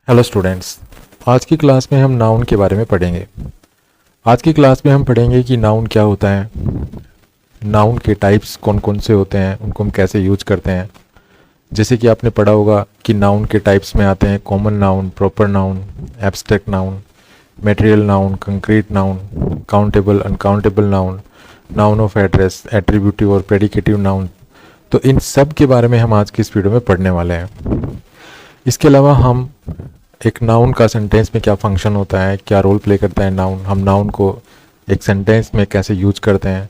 Hello students, आज की class में हम नाउन के बारे में पढ़ेंगे। आज की क्लास में हम पढ़ेंगे कि नाउन क्या होता है, नाउन के टाइप्स कौन कौन से होते हैं, उनको हम कैसे यूज करते हैं। जैसे कि आपने पढ़ा होगा कि नाउन के टाइप्स में आते हैं common noun, proper noun, abstract noun, material noun, concrete noun, countable, uncountable noun, noun of address, attributive और प्रेडिकेटिव नाउन। तो इन सब के बारे में हम आज की इस वीडियो में पढ़ने वाले हैं। इसके अलावा हम एक नाउन का सेंटेंस में क्या फंक्शन होता है, क्या रोल प्ले करता है नाउन, हम नाउन को एक सेंटेंस में कैसे यूज करते हैं,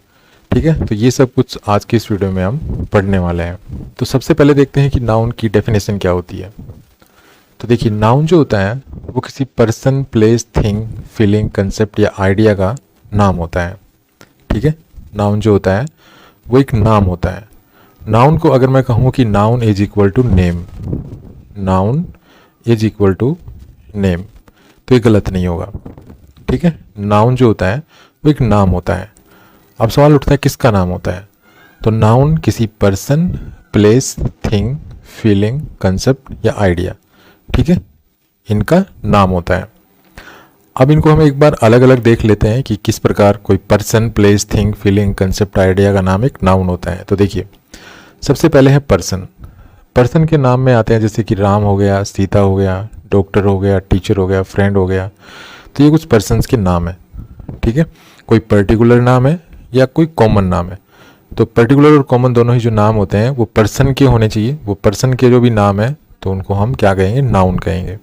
ठीक है। तो ये सब कुछ आज की इस वीडियो में हम पढ़ने वाले हैं। तो सबसे पहले देखते हैं कि नाउन की डेफिनेशन क्या होती है। तो देखिए, नाउन जो होता है वो किसी person, place, thing, feeling, concept या आइडिया का नाम होता है, ठीक है। नाउन जो होता है वो एक नाम होता है। नाउन को अगर मैं कहूँ कि noun is equal to name, noun is equal to name, तो ये गलत नहीं होगा, ठीक है। नाउन जो होता है वो एक नाम होता है। अब सवाल उठता है किसका नाम होता है। तो नाउन किसी person, place, thing, feeling, concept या आइडिया, ठीक है, इनका नाम होता है। अब इनको हम एक बार अलग अलग देख लेते हैं कि किस प्रकार कोई person, place, thing, feeling, concept, idea का नाम एक नाउन होता है। तो देखिए, सबसे पहले है पर्सन। पर्सन के नाम में आते हैं जैसे कि राम हो गया, सीता हो गया, डॉक्टर हो गया, टीचर हो गया, फ्रेंड हो गया। तो ये कुछ पर्सन्स के नाम है, ठीक है। कोई पर्टिकुलर नाम है या कोई कॉमन नाम है। तो पर्टिकुलर और कॉमन दोनों ही जो नाम होते हैं वो पर्सन के होने चाहिए। वो पर्सन के जो भी नाम है तो उनको हम क्या कहेंगे, नाउन कहेंगे।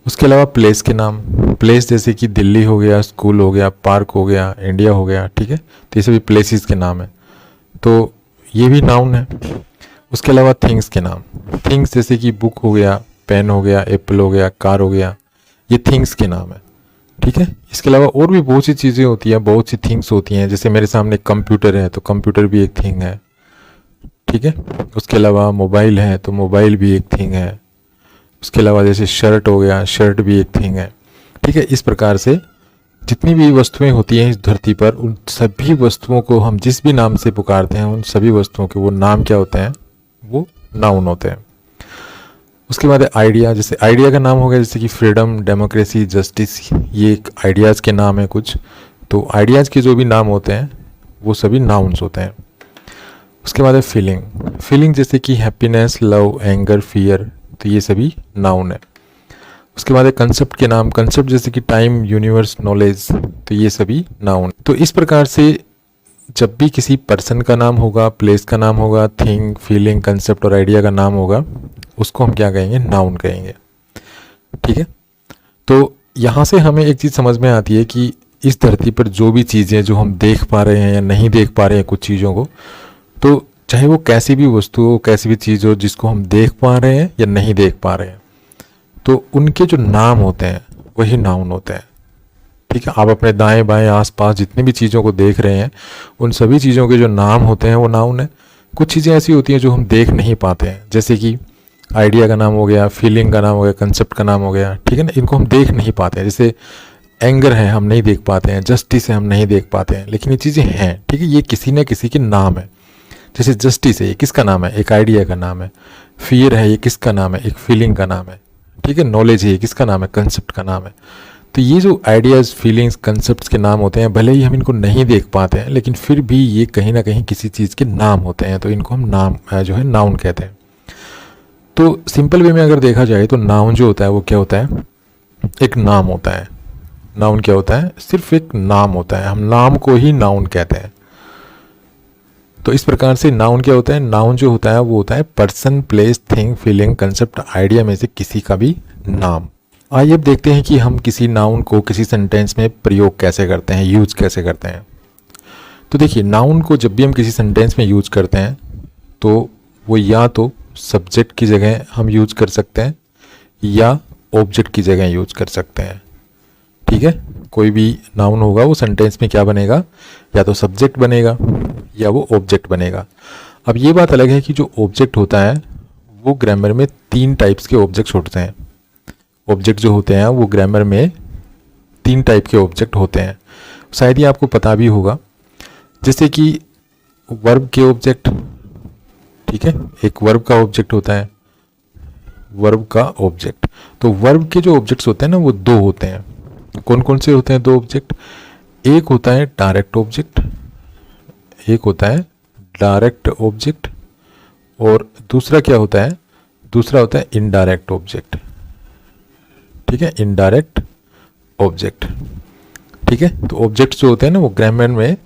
उसके अलावा प्लेस के नाम, प्लेस जैसे कि दिल्ली हो गया, स्कूल हो गया, पार्क हो गया, इंडिया हो गया, ठीक है। तो ये सभी प्लेसेस के नाम है, तो ये भी नाउन है। उसके अलावा थिंग्स के नाम, थिंग्स जैसे कि बुक हो गया, पेन हो गया, एप्पल हो गया, कार हो गया, ये थिंग्स के नाम है, ठीक है। इसके अलावा और भी बहुत सी चीज़ें होती हैं, बहुत सी थिंग्स होती हैं। जैसे मेरे सामने कंप्यूटर है तो कंप्यूटर भी एक थिंग है, ठीक है। उसके अलावा मोबाइल है तो मोबाइल भी एक थिंग है। उसके अलावा जैसे शर्ट हो गया, शर्ट भी एक थिंग है, ठीक है। इस प्रकार से जितनी भी वस्तुएं होती हैं इस धरती पर, उन सभी वस्तुओं को हम जिस भी नाम से पुकारते हैं, उन सभी वस्तुओं के वो नाम क्या होते हैं, वो नाउन होते हैं। उसके बाद आइडिया, जैसे आइडिया का नाम हो गया जैसे कि फ्रीडम, डेमोक्रेसी, जस्टिस, ये एक आइडियाज़ के नाम है कुछ। तो आइडियाज़ के जो भी नाम होते हैं वो सभी नाउन्स होते हैं। उसके बाद है फीलिंग, फीलिंग जैसे कि हैप्पीनेस, लव, एंगर, फियर, तो ये सभी नाउन है। उसके बाद है कंसेप्ट के नाम, कंसेप्ट जैसे कि टाइम, यूनिवर्स, नॉलेज, तो ये सभी नाउन। तो इस प्रकार से जब भी किसी पर्सन का नाम होगा, प्लेस का नाम होगा, थिंग, फीलिंग, कंसेप्ट और आइडिया का नाम होगा, उसको हम क्या कहेंगे, नाउन कहेंगे, ठीक है। तो यहाँ से हमें एक चीज़ समझ में आती है कि इस धरती पर जो भी चीज़ें जो हम देख पा रहे हैं या नहीं देख पा रहे हैं कुछ चीज़ों को, तो चाहे वो कैसी भी वस्तु हो, कैसी भी चीज़ हो जिसको हम देख पा रहे हैं या नहीं देख पा रहे हैं, तो उनके जो नाम होते हैं वही नाउन होते हैं, ठीक है। आप अपने दाएं बाएं आसपास जितनी भी चीज़ों को देख रहे हैं, उन सभी चीज़ों के जो नाम होते हैं वो नाउन है। कुछ चीज़ें ऐसी होती हैं जो हम देख नहीं पाते हैं, जैसे कि आइडिया का नाम हो गया, फीलिंग का नाम हो गया, कंसेप्ट का नाम हो गया, ठीक है ना। इनको हम देख नहीं पाते हैं। जैसे एंगर है, हम नहीं देख पाते हैं, जस्टिस है, हम नहीं देख पाते हैं, लेकिन ये चीज़ें हैं, ठीक है। ये किसी न किसी के नाम है। जैसे जस्टिस है, ये किसका नाम है, एक आइडिया का नाम है। फियर है, ये किसका नाम है, एक फीलिंग का नाम है, ठीक है। नॉलेज है, ये किसका नाम है, कंसेप्ट का नाम है। तो ये जो आइडियाज़, फीलिंग्स, कंसेप्ट्स के नाम होते हैं, भले ही हम इनको नहीं देख पाते हैं, लेकिन फिर भी ये कहीं ना कहीं किसी चीज़ के नाम होते हैं, तो इनको हम नाम जो है नाउन कहते हैं। तो सिंपल वे में अगर देखा जाए तो नाउन जो होता है वो क्या होता है, एक नाम होता है। नाउन क्या होता है, सिर्फ एक नाम होता है, हम नाम को ही नाउन कहते हैं। तो इस प्रकार से नाउन क्या होता है, नाउन जो होता है वो होता है person, place, thing, feeling, concept, idea में से किसी का भी नाम। आइए अब देखते हैं कि हम किसी नाउन को किसी सेंटेंस में प्रयोग कैसे करते हैं, यूज कैसे करते हैं। तो देखिए, नाउन को जब भी हम किसी सेंटेंस में यूज करते हैं तो वो या तो सब्जेक्ट की जगह हम यूज कर सकते हैं या ऑब्जेक्ट की जगह यूज कर सकते हैं, ठीक है। कोई भी नाउन होगा वो सेंटेंस में क्या बनेगा, या तो सब्जेक्ट बनेगा या वो ऑब्जेक्ट बनेगा। अब ये बात अलग है कि जो ऑब्जेक्ट होता है वो ग्रामर में 3 टाइप्स के ऑब्जेक्ट्स होते हैं। ऑब्जेक्ट जो होते हैं वो ग्रामर में 3 टाइप के ऑब्जेक्ट होते हैं, शायद ये आपको पता भी होगा। जैसे कि वर्ब के ऑब्जेक्ट, ठीक है, एक वर्ब का ऑब्जेक्ट होता है, वर्ब का ऑब्जेक्ट। तो वर्ब के जो ऑब्जेक्ट्स होते हैं ना वो दो होते हैं। कौन कौन से होते हैं दो ऑब्जेक्ट? एक होता है डायरेक्ट ऑब्जेक्ट, एक होता है डायरेक्ट ऑब्जेक्ट, और दूसरा क्या होता है? दूसरा होता है इनडायरेक्ट ऑब्जेक्ट। ठीक है, इनडायरेक्ट ऑब्जेक्ट। ठीक है, तो ऑब्जेक्ट्स जो होते हैं ना वो ग्रामर में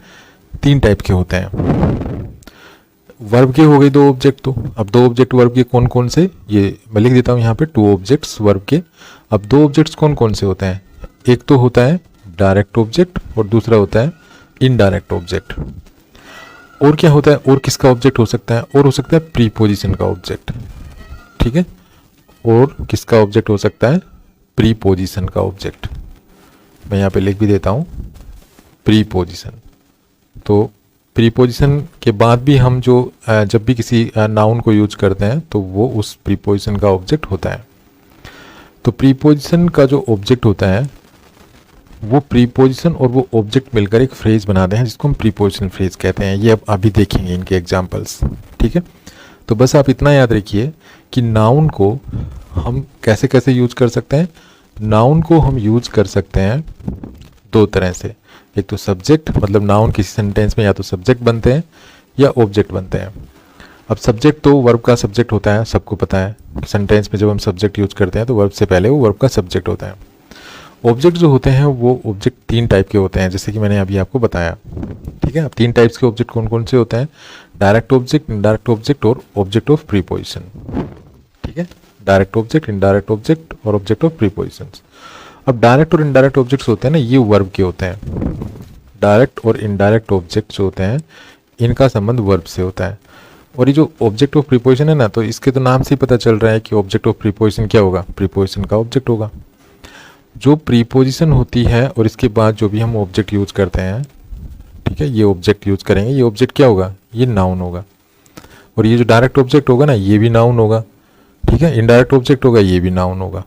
3 टाइप के होते हैं। वर्ब के हो गए 2 ऑब्जेक्ट, तो अब 2 ऑब्जेक्ट वर्ब के कौन कौन से, ये मैं लिख देता हूँ यहाँ पे 2 ऑब्जेक्ट्स वर्ब के। अब 2 ऑब्जेक्ट्स कौन कौन से होते हैं? एक तो होता है डायरेक्ट ऑब्जेक्ट और दूसरा होता है इनडायरेक्ट ऑब्जेक्ट। और क्या होता है? और किसका ऑब्जेक्ट हो सकता है? और हो सकता है प्रीपोजिशन का ऑब्जेक्ट। ठीक है, और किसका ऑब्जेक्ट हो सकता है? प्रीपोजिशन का ऑब्जेक्ट। मैं यहाँ पे लिख भी देता हूँ प्रीपोजिशन। तो प्रीपोजिशन के बाद भी हम जो जब भी किसी नाउन को यूज करते हैं तो वो उस प्रीपोजिशन का ऑब्जेक्ट होता है। तो प्रीपोजिशन का जो ऑब्जेक्ट होता है वो प्रीपोजिशन और वो ऑब्जेक्ट मिलकर एक फ्रेज बनाते हैं जिसको हम प्रीपोजिशन फ्रेज कहते हैं। ये अब अभी देखेंगे इनके एग्जांपल्स। ठीक है, तो बस आप इतना याद रखिए कि नाउन को हम कैसे कैसे यूज कर सकते हैं। नाउन को हम यूज कर सकते हैं 2 तरह से। एक तो सब्जेक्ट, मतलब नाउन किसी सेंटेंस में या तो सब्जेक्ट बनते हैं या ऑब्जेक्ट बनते हैं। अब सब्जेक्ट तो वर्ब का सब्जेक्ट होता है, सबको पता है। सेंटेंस में जब हम सब्जेक्ट यूज करते हैं तो वर्ब से पहले वो वर्ब का सब्जेक्ट होता है। ऑब्जेक्ट जो होते हैं वो ऑब्जेक्ट 3 टाइप के होते हैं, जैसे कि मैंने अभी आपको बताया। ठीक है, अब 3 टाइप्स के ऑब्जेक्ट कौन कौन से होते हैं? डायरेक्ट ऑब्जेक्ट, इनडायरेक्ट ऑब्जेक्ट और ऑब्जेक्ट ऑफ प्रीपोजिशन। ठीक है, डायरेक्ट ऑब्जेक्ट, इनडायरेक्ट ऑब्जेक्ट और ऑब्जेक्ट ऑफ प्रीपोजिशन। अब डायरेक्ट और इनडायरेक्ट ऑब्जेक्ट्स होते हैं ना, ये वर्ब के होते हैं। डायरेक्ट और इनडायरेक्ट ऑब्जेक्ट जो होते हैं इनका संबंध वर्ब से होता है। और ये जो ऑब्जेक्ट ऑफ प्रीपोजिशन है ना, तो इसके तो नाम से ही पता चल रहा है कि ऑब्जेक्ट ऑफ प्रीपोजिशन क्या होगा? प्रीपोजिशन का ऑब्जेक्ट होगा। जो प्रीपोजिशन होती है और इसके बाद जो भी हम ऑब्जेक्ट यूज करते हैं, ठीक है, ये ऑब्जेक्ट यूज करेंगे, ये ऑब्जेक्ट क्या होगा? ये नाउन होगा। और ये जो डायरेक्ट ऑब्जेक्ट होगा ना, ये भी नाउन होगा। ठीक है, इनडायरेक्ट ऑब्जेक्ट होगा, ये भी नाउन होगा।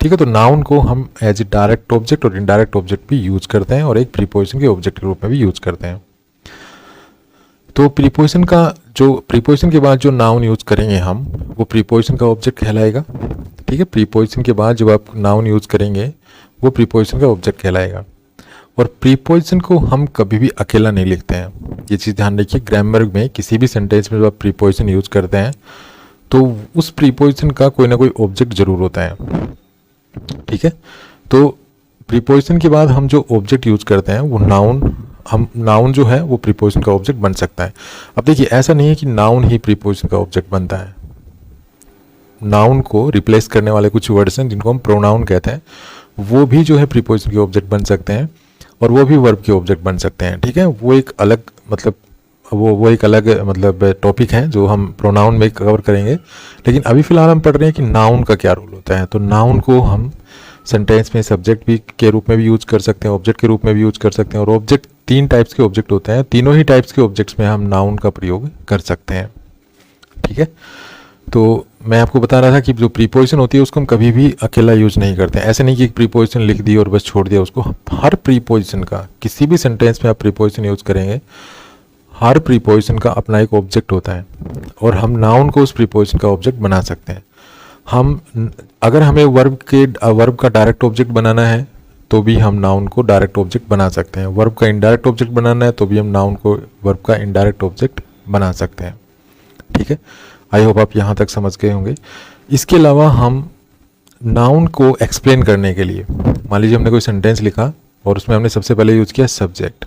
ठीक है, तो नाउन को हम एज ए डायरेक्ट ऑब्जेक्ट और इनडायरेक्ट ऑब्जेक्ट भी यूज करते हैं और एक प्रीपोजिशन के ऑब्जेक्ट के रूप में भी यूज करते हैं। तो प्रीपोजिशन के बाद जो नाउन यूज करेंगे हम, वो प्रीपोजिशन का ऑब्जेक्ट कहलाएगा। ठीक है, प्रीपोजिशन के बाद जब आप नाउन यूज करेंगे वो प्रीपोजिशन का ऑब्जेक्ट कहलाएगा। और प्रीपोजिशन को हम कभी भी अकेला नहीं लिखते हैं, ये चीज़ ध्यान रखिए। ग्रामर में किसी भी सेंटेंस में जब आप प्रीपोजिशन यूज करते हैं तो उस प्रीपोजिशन का कोई ना कोई ऑब्जेक्ट जरूर होता है। ठीक है, तो प्रीपोजिशन के बाद हम जो ऑब्जेक्ट यूज करते हैं वो नाउन जो है वो प्रीपोजिशन का ऑब्जेक्ट बन सकता है। अब देखिए, ऐसा नहीं है कि नाउन ही प्रीपोजिशन का ऑब्जेक्ट बनता है। नाउन को रिप्लेस करने वाले कुछ वर्ड्स हैं जिनको हम प्रोनाउन कहते हैं, वो भी जो है प्रीपोजिशन के ऑब्जेक्ट बन सकते हैं और वो भी वर्ब के ऑब्जेक्ट बन सकते हैं। ठीक है, वो एक अलग टॉपिक है जो हम प्रोनाउन में कवर करेंगे। लेकिन अभी फिलहाल हम पढ़ रहे हैं कि नाउन का क्या रोल होता है। तो नाउन को हम सेंटेंस में सब्जेक्ट भी के रूप में भी यूज कर सकते हैं, ऑब्जेक्ट के रूप में भी यूज कर सकते हैं। और ऑब्जेक्ट 3 टाइप्स के ऑब्जेक्ट होते हैं, तीनों ही टाइप्स के ऑब्जेक्ट्स में हम नाउन का प्रयोग कर सकते हैं। ठीक है, तो मैं आपको बता रहा था कि जो प्रीपोजिशन होती है उसको हम कभी भी अकेला यूज नहीं करते हैं। ऐसे नहीं कि एक प्रीपोजिशन लिख दी और बस छोड़ दिया उसको। हर प्रीपोजिशन का, किसी भी सेंटेंस में आप प्रीपोजिशन यूज करेंगे, हर प्रीपोजिशन का अपना एक ऑब्जेक्ट होता है और हम नाउन को उस प्रीपोजिशन का ऑब्जेक्ट बना सकते हैं। अगर हमें वर्ब का डायरेक्ट ऑब्जेक्ट बनाना है तो भी हम नाउन को डायरेक्ट ऑब्जेक्ट बना सकते हैं। वर्ब का इनडायरेक्ट ऑब्जेक्ट बनाना है तो भी हम नाउन को वर्ब का इनडायरेक्ट ऑब्जेक्ट बना सकते हैं। ठीक है, आई होप आप यहाँ तक समझ गए होंगे। इसके अलावा हम नाउन को एक्सप्लेन करने के लिए, मान लीजिए हमने कोई सेंटेंस लिखा और उसमें हमने सबसे पहले यूज़ किया सब्जेक्ट।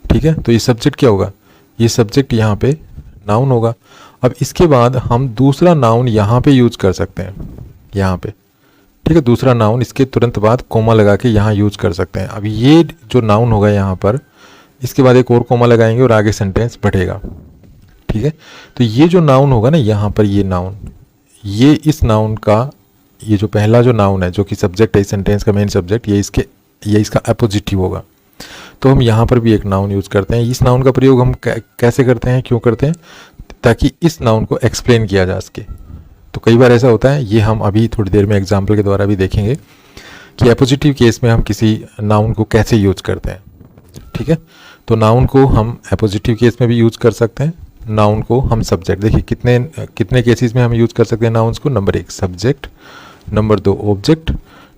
ठीक है, तो ये सब्जेक्ट क्या होगा? ये सब्जेक्ट यहाँ पे नाउन होगा। अब इसके बाद हम दूसरा नाउन यहाँ पे यूज कर सकते हैं, यहाँ पे। ठीक है, दूसरा नाउन इसके तुरंत बाद कोमा लगा के यहाँ यूज कर सकते हैं। अब ये जो नाउन होगा यहाँ पर, इसके बाद एक और कोमा लगाएंगे और आगे सेंटेंस बढ़ेगा। ठीक है, तो ये जो नाउन होगा ना यहाँ पर, ये नाउन, ये इस नाउन का, ये जो पहला जो नाउन है जो कि सब्जेक्ट है इस सेंटेंस का मेन सब्जेक्ट, ये इसका अपोजिटिव होगा। तो हम यहाँ पर भी एक नाउन यूज करते हैं। इस नाउन का प्रयोग हम कैसे करते हैं, क्यों करते हैं? ताकि इस नाउन को एक्सप्लेन किया जा सके। तो कई बार ऐसा होता है, ये हम अभी थोड़ी देर में एग्जाम्पल के द्वारा भी देखेंगे कि अपोजिटिव केस में हम किसी नाउन को कैसे यूज करते हैं। ठीक है, तो नाउन को हम अपोजिटिव केस में भी यूज कर सकते हैं, नाउन को हम सब्जेक्ट, देखिए कितने केसेस में हम यूज कर सकते हैं नाउन्स को। नंबर 1 सब्जेक्ट, नंबर 2 ऑब्जेक्ट,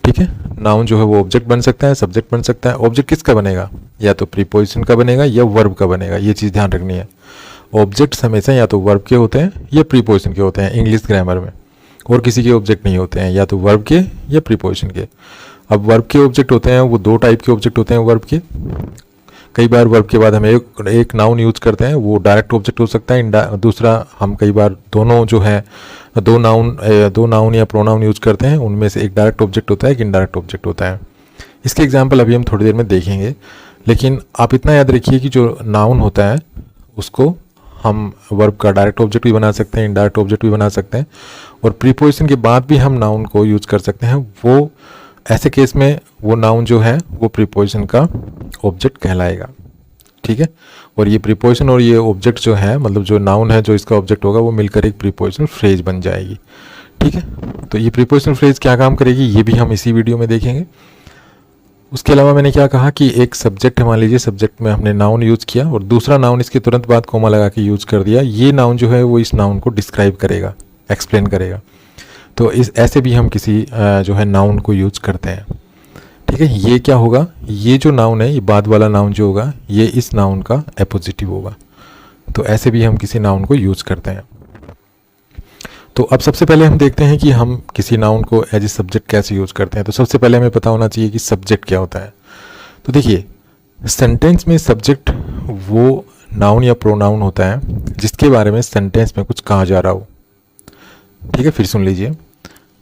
ठीक है। नाउन जो है वो ऑब्जेक्ट बन सकता है, सब्जेक्ट बन सकता है। ऑब्जेक्ट किसका बनेगा, या तो प्रीपोजिशन का बनेगा या वर्ब का बनेगा, ये चीज़ ध्यान रखनी है। ऑब्जेक्ट्स हमेशा या तो वर्ब के होते हैं या प्रीपोजिशन के होते हैं इंग्लिश ग्रामर में, और किसी के ऑब्जेक्ट नहीं होते हैं, या तो वर्ब के या प्रीपोजिशन के। अब वर्ब के ऑब्जेक्ट होते हैं वो 2 टाइप के ऑब्जेक्ट होते हैं वर्ब के। कई बार वर्ब के बाद हम एक नाउन यूज करते हैं, वो डायरेक्ट ऑब्जेक्ट हो सकता है। दूसरा हम कई बार दोनों जो है दो नाउन या प्रोनाउन यूज करते हैं, उनमें से एक डायरेक्ट ऑब्जेक्ट होता है, एक इनडायरेक्ट ऑब्जेक्ट होता है। इसके एग्जाम्पल अभी हम थोड़ी देर में देखेंगे, लेकिन आप इतना याद रखिए कि जो नाउन होता है उसको हम वर्ब का डायरेक्ट ऑब्जेक्ट भी बना सकते हैं, इनडायरेक्ट ऑब्जेक्ट भी बना सकते हैं, और प्रीपोजिशन के बाद भी हम नाउन को यूज कर सकते हैं। वो ऐसे केस में वो नाउन जो है वो प्रीपोजिशन का ऑब्जेक्ट कहलाएगा, ठीक है। और ये प्रीपोजिशन और ये ऑब्जेक्ट जो है, मतलब जो नाउन है जो इसका ऑब्जेक्ट होगा, वो मिलकर एक प्रीपोजिशनल फ्रेज बन जाएगी, ठीक है। तो ये प्रीपोजिशनल फ्रेज क्या काम करेगी ये भी हम इसी वीडियो में देखेंगे। उसके अलावा मैंने क्या कहा कि एक सब्जेक्ट, मान लीजिए सब्जेक्ट में हमने नाउन यूज़ किया और दूसरा नाउन इसके तुरंत बाद कोमा लगा के यूज़ कर दिया, ये नाउन जो है वो इस नाउन को डिस्क्राइब करेगा, एक्सप्लेन करेगा। तो इस ऐसे भी हम किसी जो है नाउन को यूज़ करते हैं, ठीक है। ये क्या होगा, ये जो नाउन है, ये बाद वाला नाउन जो होगा, ये इस नाउन का एपोजिटिव होगा। तो ऐसे भी हम किसी नाउन को यूज़ करते हैं। तो अब सबसे पहले हम देखते हैं कि हम किसी नाउन को एज ए सब्जेक्ट कैसे यूज़ करते हैं। तो सबसे पहले हमें पता होना चाहिए कि सब्जेक्ट क्या होता है। तो देखिए, सेंटेंस में सब्जेक्ट वो नाउन या प्रोनाउन होता है जिसके बारे में सेंटेंस में कुछ कहा जा रहा हो, ठीक है। फिर सुन लीजिए,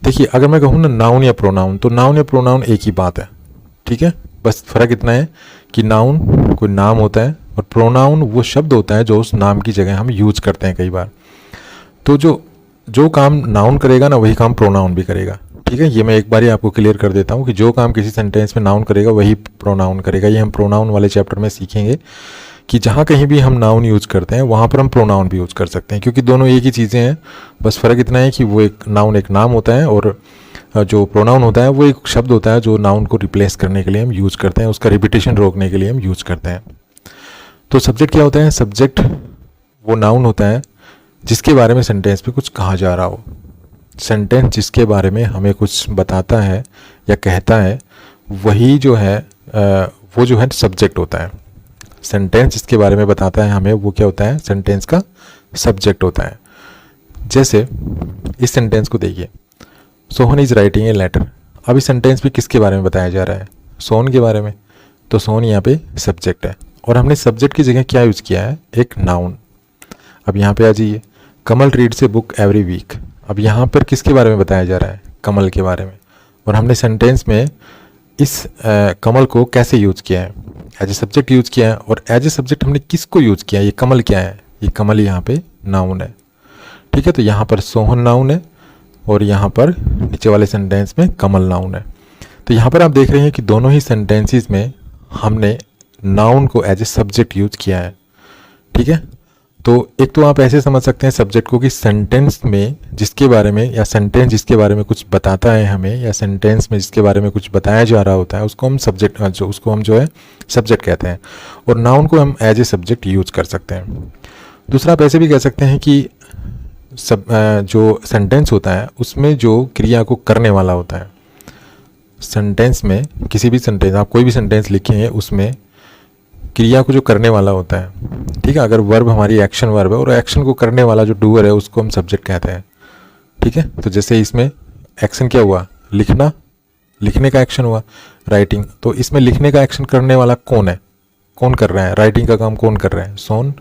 देखिए अगर मैं कहूँ ना नाउन या प्रोनाउन, तो नाउन या प्रोनाउन एक ही बात है, ठीक है। बस फ़र्क इतना है कि नाउन कोई नाम होता है और प्रोनाउन वो शब्द होता है जो उस नाम की जगह हम यूज करते हैं कई बार। तो जो काम नाउन करेगा ना वही काम प्रोनाउन भी करेगा, ठीक है। ये मैं एक बार ही आपको क्लियर कर देता हूँ कि जो काम किसी सेंटेंस में नाउन करेगा वही प्रोनाउन करेगा। ये हम प्रोनाउन वाले चैप्टर में सीखेंगे कि जहाँ कहीं भी हम नाउन यूज़ करते हैं वहाँ पर हम प्रोनाउन भी यूज़ कर सकते हैं, क्योंकि दोनों एक ही चीज़ें हैं। बस फ़र्क इतना है कि वो एक नाउन एक नाम होता है और जो प्रोनाउन होता है वो एक शब्द होता है जो नाउन को रिप्लेस करने के लिए हम यूज़ करते हैं, उसका रिपीटेशन रोकने के लिए हम यूज़ करते हैं। तो सब्जेक्ट क्या होता है, सब्जेक्ट वो नाउन होता है जिसके बारे में सेंटेंस में कुछ कहा जा रहा हो। सेंटेंस जिसके बारे में हमें कुछ बताता है या कहता है वही जो है वो जो है सब्जेक्ट होता है। सेंटेंस जिसके बारे में बताता है हमें वो क्या होता है, सेंटेंस का सब्जेक्ट होता है। जैसे इस सेंटेंस को देखिए, Sohan is writing a letter. अब इस सेंटेंस में किसके बारे में बताया जा रहा है, सोहन के बारे में। तो सोहन यहाँ पे सब्जेक्ट है और हमने सब्जेक्ट की जगह क्या यूज़ किया है, एक नाउन। अब यहाँ पे आ जाइए, Kamal reads a book every week. अब यहाँ पर किसके बारे में बताया जा रहा है, कमल के बारे में। और हमने सेंटेंस में इस कमल को कैसे यूज़ किया है, एज ए सब्जेक्ट यूज़ किया है। और एज ए सब्जेक्ट हमने किसको यूज़ किया है, ये कमल क्या है, ये कमल यहाँ पे नाउन है, ठीक है। तो यहाँ पर सोहन नाउन है और यहाँ पर नीचे वाले सेंटेंस में कमल नाउन है। तो यहाँ पर आप देख रहे हैं कि दोनों ही सेंटेंसेस में हमने नाउन को एज ए सब्जेक्ट यूज़ किया है, ठीक है। तो एक तो आप ऐसे समझ सकते हैं सब्जेक्ट को कि सेंटेंस में जिसके बारे में या सेंटेंस जिसके बारे में कुछ बताता है हमें, या सेंटेंस में जिसके बारे में कुछ बताया जा रहा होता है उसको हम सब्जेक्ट जो है सब्जेक्ट कहते हैं। और नाउन को हम एज ए सब्जेक्ट यूज कर सकते हैं। दूसरा आप ऐसे भी कह सकते हैं कि जो सेंटेंस होता है उसमें जो क्रिया को करने वाला होता है, सेंटेंस में किसी भी सेंटेंस, आप कोई भी सेंटेंस लिखेंगे उसमें क्रिया को जो करने वाला होता है, ठीक है। अगर वर्ब हमारी एक्शन वर्ब है और एक्शन को करने वाला जो डूअर है उसको हम सब्जेक्ट कहते हैं, ठीक है। तो जैसे इसमें एक्शन क्या हुआ, लिखना, लिखने का एक्शन हुआ, राइटिंग। तो इसमें लिखने का एक्शन करने वाला कौन है, कौन कर रहा है, राइटिंग का काम कौन कर रहा है, सोहन।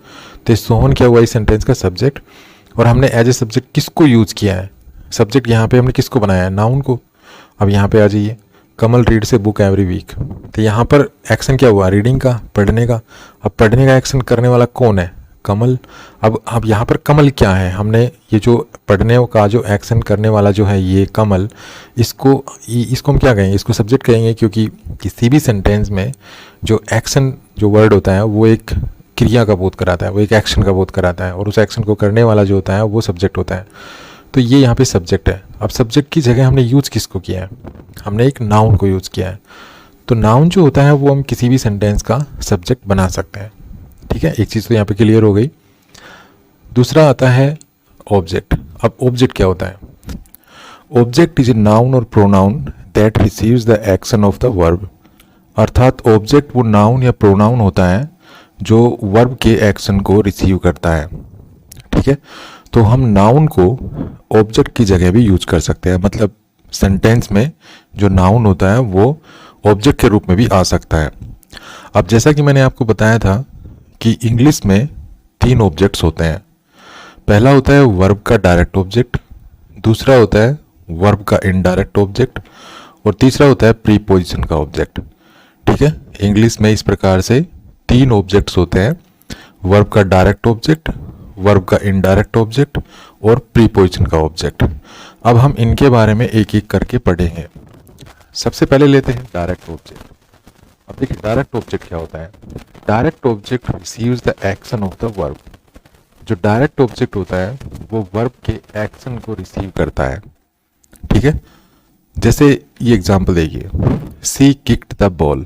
तो सोहन क्या हुआ इस सेंटेंस का सब्जेक्ट। और हमने एज ए सब्जेक्ट किसको यूज़ किया है, सब्जेक्ट यहाँ पे हमने किसको बनाया है, नाउन को। अब यहाँ पे आ जाइए, Kamal reads a book every week. तो यहाँ पर एक्शन क्या हुआ, रीडिंग का, पढ़ने का। अब पढ़ने का एक्शन करने वाला कौन है, कमल। अब यहाँ पर कमल क्या है, हमने ये जो पढ़ने का जो एक्शन करने वाला जो है ये कमल, इसको हम क्या कहेंगे, इसको सब्जेक्ट कहेंगे, क्योंकि किसी भी सेंटेंस में जो एक्शन जो वर्ड होता है वो एक क्रिया का बोध कराता है, वो एक एक्शन का बोध कराता है, और उस एक्शन को करने वाला जो होता है वो सब्जेक्ट होता है। तो ये यहाँ पे सब्जेक्ट है। अब सब्जेक्ट की जगह हमने यूज़ किसको किया है, हमने एक नाउन को यूज़ किया है। तो नाउन जो होता है वो हम किसी भी सेंटेंस का सब्जेक्ट बना सकते हैं, ठीक है। एक चीज़ तो यहाँ पे क्लियर हो गई। दूसरा आता है ऑब्जेक्ट। अब ऑब्जेक्ट क्या होता है, ऑब्जेक्ट इज ए नाउन और pronoun that receives the action of the verb. अर्थात ऑब्जेक्ट वो नाउन या प्रोनाउन होता है जो वर्ब के एक्शन को रिसीव करता है। ठीक है, तो हम नाउन को ऑब्जेक्ट की जगह भी यूज कर सकते हैं, मतलब सेंटेंस में जो नाउन होता है वो ऑब्जेक्ट के रूप में भी आ सकता है। अब जैसा कि मैंने आपको बताया था कि इंग्लिश में 3 ऑब्जेक्ट्स होते हैं। पहला होता है वर्ब का डायरेक्ट ऑब्जेक्ट, दूसरा होता है वर्ब का इनडायरेक्ट ऑब्जेक्ट, और तीसरा होता है प्रीपोजिशन का ऑब्जेक्ट। ठीक है, इंग्लिश में इस प्रकार से 3 ऑब्जेक्ट्स होते हैं, वर्ब का डायरेक्ट ऑब्जेक्ट, वर्ब का इनडायरेक्ट ऑब्जेक्ट और प्रीपोजिशन का ऑब्जेक्ट। अब हम इनके बारे में एक एक करके पढ़ेंगे। सबसे पहले लेते हैं डायरेक्ट ऑब्जेक्ट। अब देखिए डायरेक्ट ऑब्जेक्ट क्या होता है। Direct object receives the action of the verb. जो डायरेक्ट ऑब्जेक्ट होता है वो वर्ब के एक्शन को रिसीव करता है। ठीक है, जैसे ये एग्जांपल देखिए, सी किक्ड द बॉल।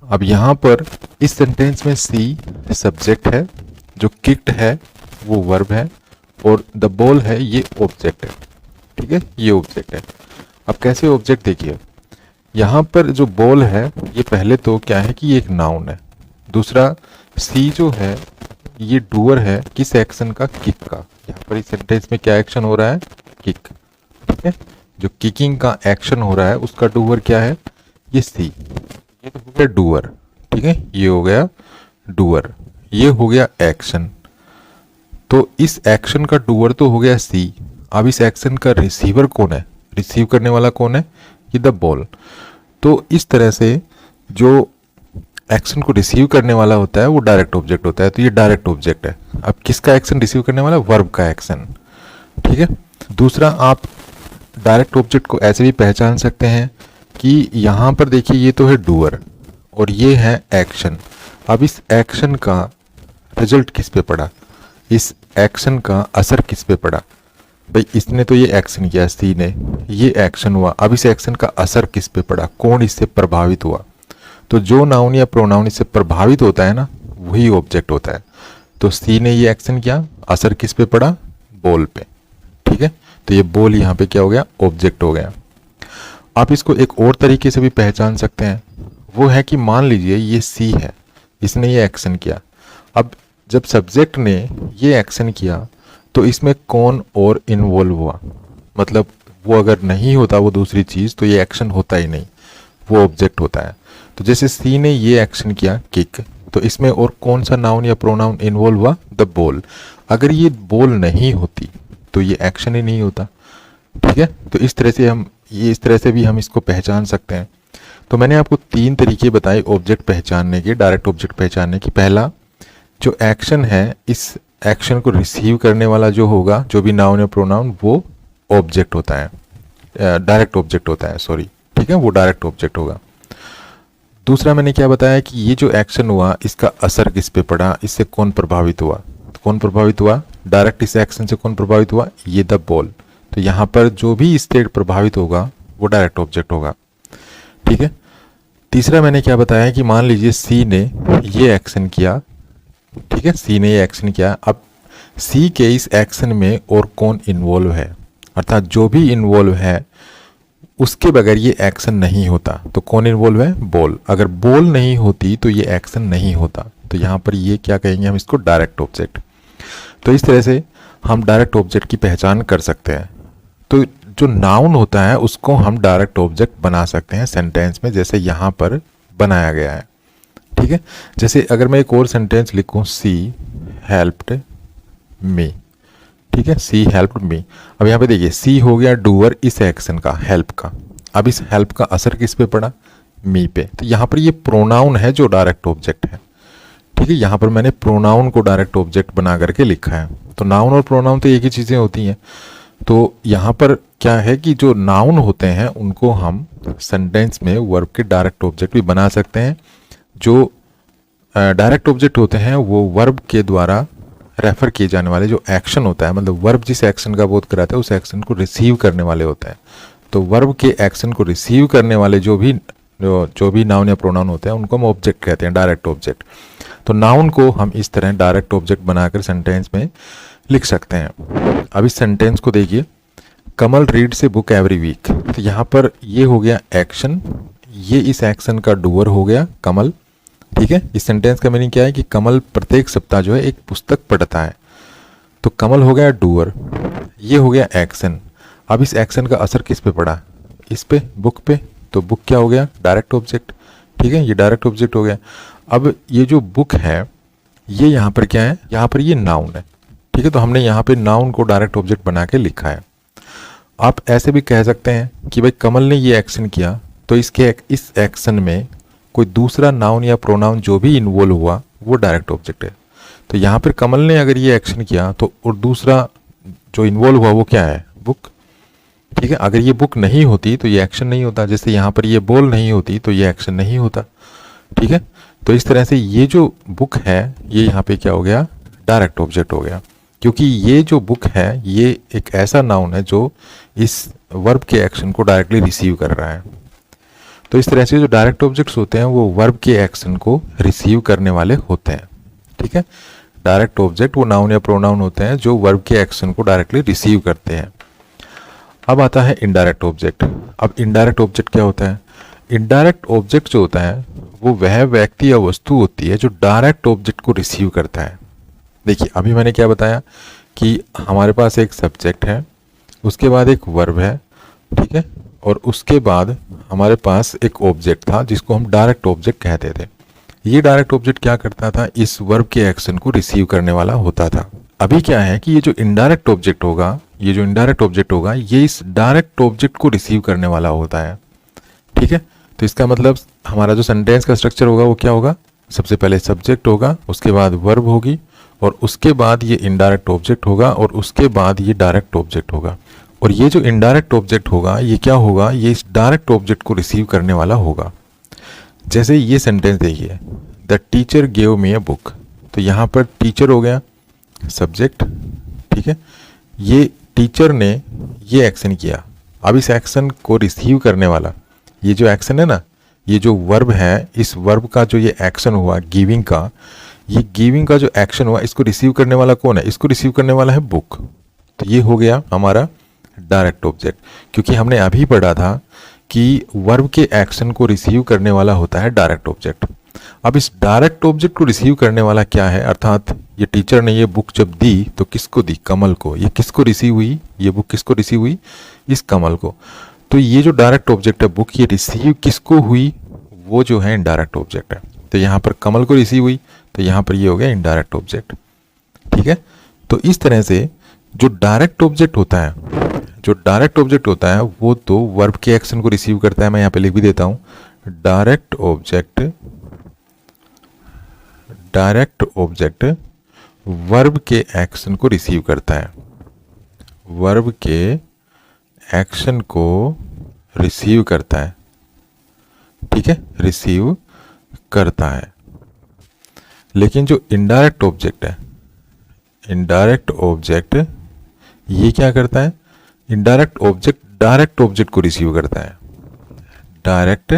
अब यहाँ पर इस सेंटेंस में सी सब्जेक्ट है, जो किक्ड है वो वर्ब है, और द बॉल है ये ऑब्जेक्ट है। ठीक है, ये ऑब्जेक्ट है। अब कैसे ऑब्जेक्ट देखिए, यहाँ पर जो बॉल है ये पहले तो क्या है कि ये एक नाउन है, दूसरा सी जो है ये डूअर है किस एक्शन का, किक का। यहाँ पर इस सेंटेंस में क्या एक्शन हो रहा है, किक। ठीक है, जो किकिंग का एक्शन हो रहा है उसका डूअर क्या है, ये सी। ये तो हो गया डूअर। ठीक है, ये हो गया डूअर, ये हो गया एक्शन। तो इस एक्शन का डूअर तो हो गया सी। अब इस एक्शन का रिसीवर कौन है, रिसीव करने वाला कौन है, ये द बॉल। तो इस तरह से जो एक्शन को रिसीव करने वाला होता है वो डायरेक्ट ऑब्जेक्ट होता है। तो ये डायरेक्ट ऑब्जेक्ट है। अब किसका एक्शन रिसीव करने वाला, वर्ब का एक्शन। ठीक है, दूसरा आप डायरेक्ट ऑब्जेक्ट को ऐसे भी पहचान सकते हैं कि यहाँ पर देखिए ये तो है डूअर और ये है एक्शन। अब इस एक्शन का रिजल्ट किस पे पड़ा, इस एक्शन का असर किस पे पड़ा। भाई इसने तो ये एक्शन किया, सी ने, ये एक्शन हुआ। अब इस एक्शन का असर किस पे पड़ा, कौन इससे प्रभावित हुआ। तो जो नाउन या प्रोनाउन इससे प्रभावित होता है ना, वही ऑब्जेक्ट होता है। तो सी ने ये एक्शन किया, असर किस पे पड़ा, बॉल पे। ठीक है, तो ये बॉल यहाँ पे क्या हो गया, ऑब्जेक्ट हो गया। आप इसको एक और तरीके से भी पहचान सकते हैं, वो है कि मान लीजिए ये सी है, इसने ये एक्शन किया। अब जब सब्जेक्ट ने ये एक्शन किया तो इसमें कौन और इन्वॉल्व हुआ, मतलब वो अगर नहीं होता वो दूसरी चीज़ तो ये एक्शन होता ही नहीं, वो ऑब्जेक्ट होता है। तो जैसे सी ने ये एक्शन किया किक, तो इसमें और कौन सा नाउन या प्रोनाउन इन्वॉल्व हुआ, द बॉल। अगर ये बॉल नहीं होती तो ये एक्शन ही नहीं होता। ठीक है, तो इस तरह से भी हम इसको पहचान सकते हैं। तो मैंने आपको 3 तरीके बताए ऑब्जेक्ट पहचानने के, डायरेक्ट ऑब्जेक्ट पहचानने की। पहला, जो एक्शन है इस एक्शन को रिसीव करने वाला जो होगा, जो भी नाउन या प्रोनाउन, वो ऑब्जेक्ट होता है, डायरेक्ट ऑब्जेक्ट होता है, सॉरी। ठीक है, वो डायरेक्ट ऑब्जेक्ट होगा। दूसरा मैंने क्या बताया कि ये जो एक्शन हुआ इसका असर किस पे पड़ा, इससे कौन प्रभावित हुआ। तो कौन प्रभावित हुआ, डायरेक्ट इस एक्शन से कौन प्रभावित हुआ, ये द बॉल। तो यहाँ पर जो भी स्टेट प्रभावित होगा वो डायरेक्ट ऑब्जेक्ट होगा। ठीक है, तीसरा मैंने क्या बताया कि मान लीजिए सी ने ये एक्शन किया। ठीक है, सी ने ये एक्शन किया। अब सी के इस एक्शन में और कौन इन्वॉल्व है, अर्थात जो भी इन्वॉल्व है उसके बगैर ये एक्शन नहीं होता। तो कौन इन्वॉल्व है, बॉल। अगर बॉल नहीं होती तो ये एक्शन नहीं होता। तो यहाँ पर ये क्या कहेंगे हम इसको, डायरेक्ट ऑब्जेक्ट। तो इस तरह से हम डायरेक्ट ऑब्जेक्ट की पहचान कर सकते हैं। तो जो नाउन होता है उसको हम डायरेक्ट ऑब्जेक्ट बना सकते हैं सेंटेंस में, जैसे यहाँ पर बनाया गया है। ठीक है, जैसे अगर मैं एक और सेंटेंस लिखूँ, सी हेल्प्ड मी। ठीक है, सी हेल्प्ड मी। अब यहाँ पे देखिए सी हो गया डूअर इस एक्शन का, हेल्प का। अब इस हेल्प का असर किस पे पड़ा, मी पे। तो यहाँ पर ये प्रोनाउन है जो डायरेक्ट ऑब्जेक्ट है। ठीक है, यहाँ पर मैंने प्रोनाउन को डायरेक्ट ऑब्जेक्ट बना करके लिखा है। तो नाउन और प्रोनाउन तो एक ही चीज़ें होती हैं। तो यहाँ पर क्या है कि जो नाउन होते हैं उनको हम सेंटेंस में वर्ब के डायरेक्ट ऑब्जेक्ट भी बना सकते हैं। जो डायरेक्ट ऑब्जेक्ट होते हैं वो वर्ब के द्वारा रेफर किए जाने वाले जो एक्शन होता है, मतलब वर्ब जिस एक्शन का बोध कराता है उस एक्शन को रिसीव करने वाले होते हैं। तो वर्ब के एक्शन को रिसीव करने वाले जो भी नाउन या प्रोनाउन होते हैं उनको हम ऑब्जेक्ट कहते हैं, डायरेक्ट ऑब्जेक्ट। तो नाउन को हम इस तरह डायरेक्ट ऑब्जेक्ट बनाकर सेंटेंस में लिख सकते हैं। अब इस सेंटेंस को देखिए, Kamal reads a book every week. तो यहाँ पर ये हो गया एक्शन, ये इस एक्शन का डूअर हो गया कमल। ठीक है, इस सेंटेंस का मीनिंग क्या है कि कमल प्रत्येक सप्ताह जो है एक पुस्तक पढ़ता है। तो कमल हो गया डूअर, ये हो गया एक्शन। अब इस एक्शन का असर किस पे पड़ा? इस पे, बुक पे। तो बुक क्या हो गया? Direct object. ठीक है, ये डायरेक्ट ऑब्जेक्ट हो गया। अब ये जो बुक है ये यहाँ पर क्या है? यहाँ पर ये नाउन है। ठीक है, तो हमने यहाँ पे नाउन को डायरेक्ट ऑब्जेक्ट बना के लिखा है। आप ऐसे भी कह सकते हैं कि भाई कमल ने ये एक्शन किया तो इस एक्शन में कोई दूसरा नाउन या प्रोनाउन जो भी इन्वॉल्व हुआ वो डायरेक्ट ऑब्जेक्ट है। तो यहाँ पर कमल ने अगर ये एक्शन किया तो और दूसरा जो इन्वॉल्व हुआ वो क्या है? बुक। ठीक है, अगर ये बुक नहीं होती तो ये एक्शन नहीं होता। जैसे यहाँ पर ये बॉल नहीं होती तो ये एक्शन नहीं होता। ठीक है, तो इस तरह से ये जो बुक है ये यहाँ पे क्या हो गया? डायरेक्ट ऑब्जेक्ट हो गया, क्योंकि ये जो बुक है ये एक ऐसा नाउन है जो इस वर्ब के एक्शन को डायरेक्टली रिसीव कर रहा है। तो इस तरह से जो डायरेक्ट ऑब्जेक्ट्स होते हैं वो वर्ब के एक्शन को रिसीव करने वाले होते हैं। ठीक है, डायरेक्ट ऑब्जेक्ट वो नाउन या प्रोनाउन होते हैं जो वर्ब के एक्शन को डायरेक्टली रिसीव करते हैं। अब आता है इनडायरेक्ट ऑब्जेक्ट। अब इनडायरेक्ट ऑब्जेक्ट क्या होता है? इनडायरेक्ट ऑब्जेक्ट जो होता है वो वह व्यक्ति या वस्तु होती है जो डायरेक्ट ऑब्जेक्ट को रिसीव करता है। देखिए, अभी मैंने क्या बताया कि हमारे पास एक सब्जेक्ट है, उसके बाद एक वर्ब है, ठीक है, और उसके बाद हमारे पास एक ऑब्जेक्ट था जिसको हम डायरेक्ट ऑब्जेक्ट कहते थे। ये डायरेक्ट ऑब्जेक्ट क्या करता था? इस वर्ब के एक्शन को रिसीव करने वाला होता था। अभी क्या है कि ये जो इनडायरेक्ट ऑब्जेक्ट होगा, ये इस डायरेक्ट ऑब्जेक्ट को रिसीव करने वाला होता है। ठीक है, तो इसका मतलब हमारा जो सेंटेंस का स्ट्रक्चर होगा वो क्या होगा? सबसे पहले सब्जेक्ट होगा, उसके बाद वर्ब होगी, और उसके बाद ये इनडायरेक्ट ऑब्जेक्ट होगा, और उसके बाद ये डायरेक्ट ऑब्जेक्ट होगा। और ये जो इनडायरेक्ट ऑब्जेक्ट होगा ये क्या होगा? ये इस डायरेक्ट ऑब्जेक्ट को रिसीव करने वाला होगा। जैसे ये सेंटेंस देखिए, the teacher gave me a book. तो यहाँ पर टीचर हो गया सब्जेक्ट। ठीक है, ये टीचर ने ये एक्शन किया। अब इस एक्शन को रिसीव करने वाला, ये जो एक्शन है ना, ये जो वर्ब है, इस वर्ब का जो ये एक्शन हुआ गिविंग का, ये गिविंग का जो एक्शन हुआ इसको रिसीव करने वाला कौन है? इसको रिसीव करने वाला है बुक। तो ये हो गया हमारा डायरेक्ट ऑब्जेक्ट, क्योंकि हमने अभी पढ़ा था कि वर्ब के एक्शन को रिसीव करने वाला होता है डायरेक्ट ऑब्जेक्ट। अब इस डायरेक्ट ऑब्जेक्ट को रिसीव करने वाला क्या है? अर्थात ये टीचर ने ये बुक जब दी तो किसको दी? कमल को। ये किसको रिसीव हुई? ये बुक किसको रिसीव हुई? इस कमल को। तो ये जो डायरेक्ट ऑब्जेक्ट है बुक, ये रिसीव किसको हुई? वो जो है इनडायरेक्ट ऑब्जेक्ट है। तो यहाँ पर कमल को रिसीव हुई, तो यहाँ पर ये हो गया इनडायरेक्ट ऑब्जेक्ट। ठीक है, तो इस तरह से जो डायरेक्ट ऑब्जेक्ट होता है वो तो वर्ब के एक्शन को रिसीव करता है। मैं यहाँ पे लिख भी देता हूँ, डायरेक्ट ऑब्जेक्ट वर्ब के एक्शन को रिसीव करता है। वर्ब के एक्शन को रिसीव करता है। ठीक है, रिसीव करता है। लेकिन जो इनडायरेक्ट ऑब्जेक्ट ये क्या करता है? इनडायरेक्ट ऑब्जेक्ट डायरेक्ट ऑब्जेक्ट को रिसीव करता है। डायरेक्ट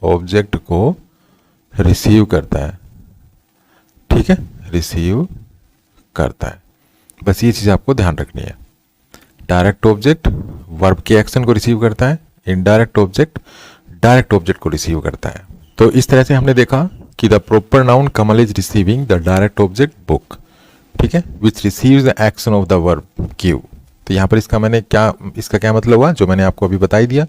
ऑब्जेक्ट को रिसीव करता है। ठीक है, रिसीव करता है। बस ये चीज़ आपको ध्यान रखनी है। डायरेक्ट ऑब्जेक्ट वर्ब के एक्शन को रिसीव करता है, इनडायरेक्ट ऑब्जेक्ट डायरेक्ट ऑब्जेक्ट को रिसीव करता है। तो इस तरह से हमने देखा कि the proper noun Kamal is receiving the direct object book. ठीक है, which receives the action of the verb give. तो यहाँ पर इसका क्या मतलब हुआ? जो मैंने आपको अभी बता ही दिया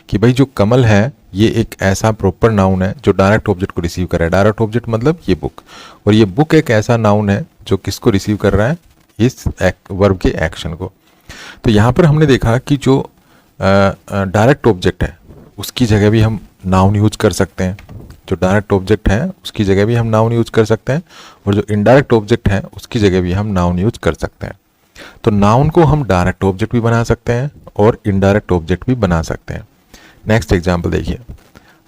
कि भाई जो कमल है ये एक ऐसा प्रॉपर नाउन है जो डायरेक्ट ऑब्जेक्ट को रिसीव कर रहा है। डायरेक्ट ऑब्जेक्ट मतलब ये बुक, और ये बुक एक ऐसा नाउन है जो किसको रिसीव कर रहा है? इस वर्ब के एक्शन को। तो यहाँ पर हमने देखा कि जो डायरेक्ट ऑब्जेक्ट है उसकी जगह भी हम नाउन यूज कर सकते हैं। जो डायरेक्ट ऑब्जेक्ट है उसकी जगह भी हम नाउन यूज कर सकते हैं, और जो इनडायरेक्ट ऑब्जेक्ट है उसकी जगह भी हम नाउन यूज कर सकते हैं। तो नाउन को हम डायरेक्ट ऑब्जेक्ट भी बना सकते हैं और इनडायरेक्ट ऑब्जेक्ट भी बना सकते हैं। नेक्स्ट एग्जाम्पल देखिए,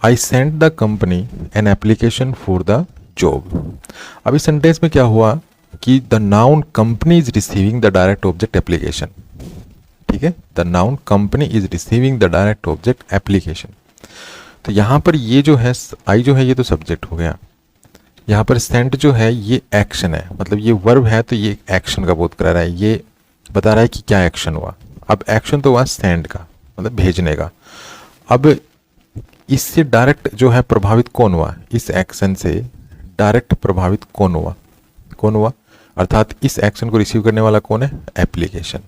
I sent the company an application for the job. अब इस सेंटेंस में क्या हुआ कि the noun company is receiving the direct object application. ठीक है, the noun company is receiving the direct object application. तो यहाँ पर ये जो है आई जो है ये तो सब्जेक्ट हो गया, यहाँ पर सेंट जो है ये एक्शन है, मतलब ये वर्ब है तो ये एक्शन का बोध करा रहा है, ये बता रहा है कि क्या एक्शन हुआ। अब एक्शन तो हुआ सेंड का, मतलब भेजने का। अब इससे डायरेक्ट जो है प्रभावित कौन हुआ, इस एक्शन से डायरेक्ट प्रभावित कौन हुआ, अर्थात इस एक्शन को रिसीव करने वाला कौन है, एप्लीकेशन।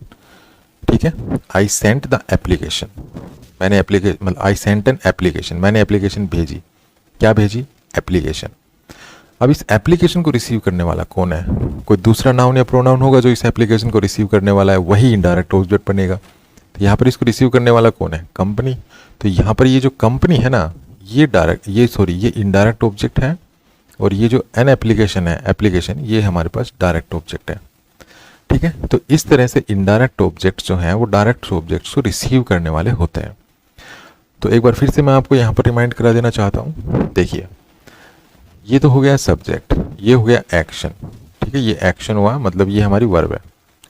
ठीक है, आई सेंट द एप्लीकेशन, मैंने मतलब आई सेंट एन एप्लीकेशन, मैंने एप्लीकेशन भेजी, क्या भेजी, एप्लीकेशन। अब इस एप्लीकेशन को रिसीव करने वाला कौन है, कोई दूसरा नाउन या प्रोनाउन होगा जो इस एप्लीकेशन को रिसीव करने वाला है, वही इनडायरेक्ट ऑब्जेक्ट बनेगा। तो यहाँ पर इसको रिसीव करने वाला कौन है, कंपनी। तो यहाँ पर ये जो कंपनी है ना, ये ये इनडायरेक्ट ऑब्जेक्ट है, और ये जो एन एप्लीकेशन है, एप्लीकेशन, ये हमारे पास डायरेक्ट ऑब्जेक्ट है। ठीक है, तो इस तरह से इनडायरेक्ट ऑब्जेक्ट्स जो हैं वो डायरेक्ट ऑब्जेक्ट्स को रिसीव करने वाले होते हैं। तो एक बार फिर से मैं आपको यहाँ पर रिमाइंड करा देना चाहता हूँ। देखिए, ये तो हो गया सब्जेक्ट, ये हो गया एक्शन। ठीक है, ये एक्शन हुआ, मतलब ये हमारी वर्ब है।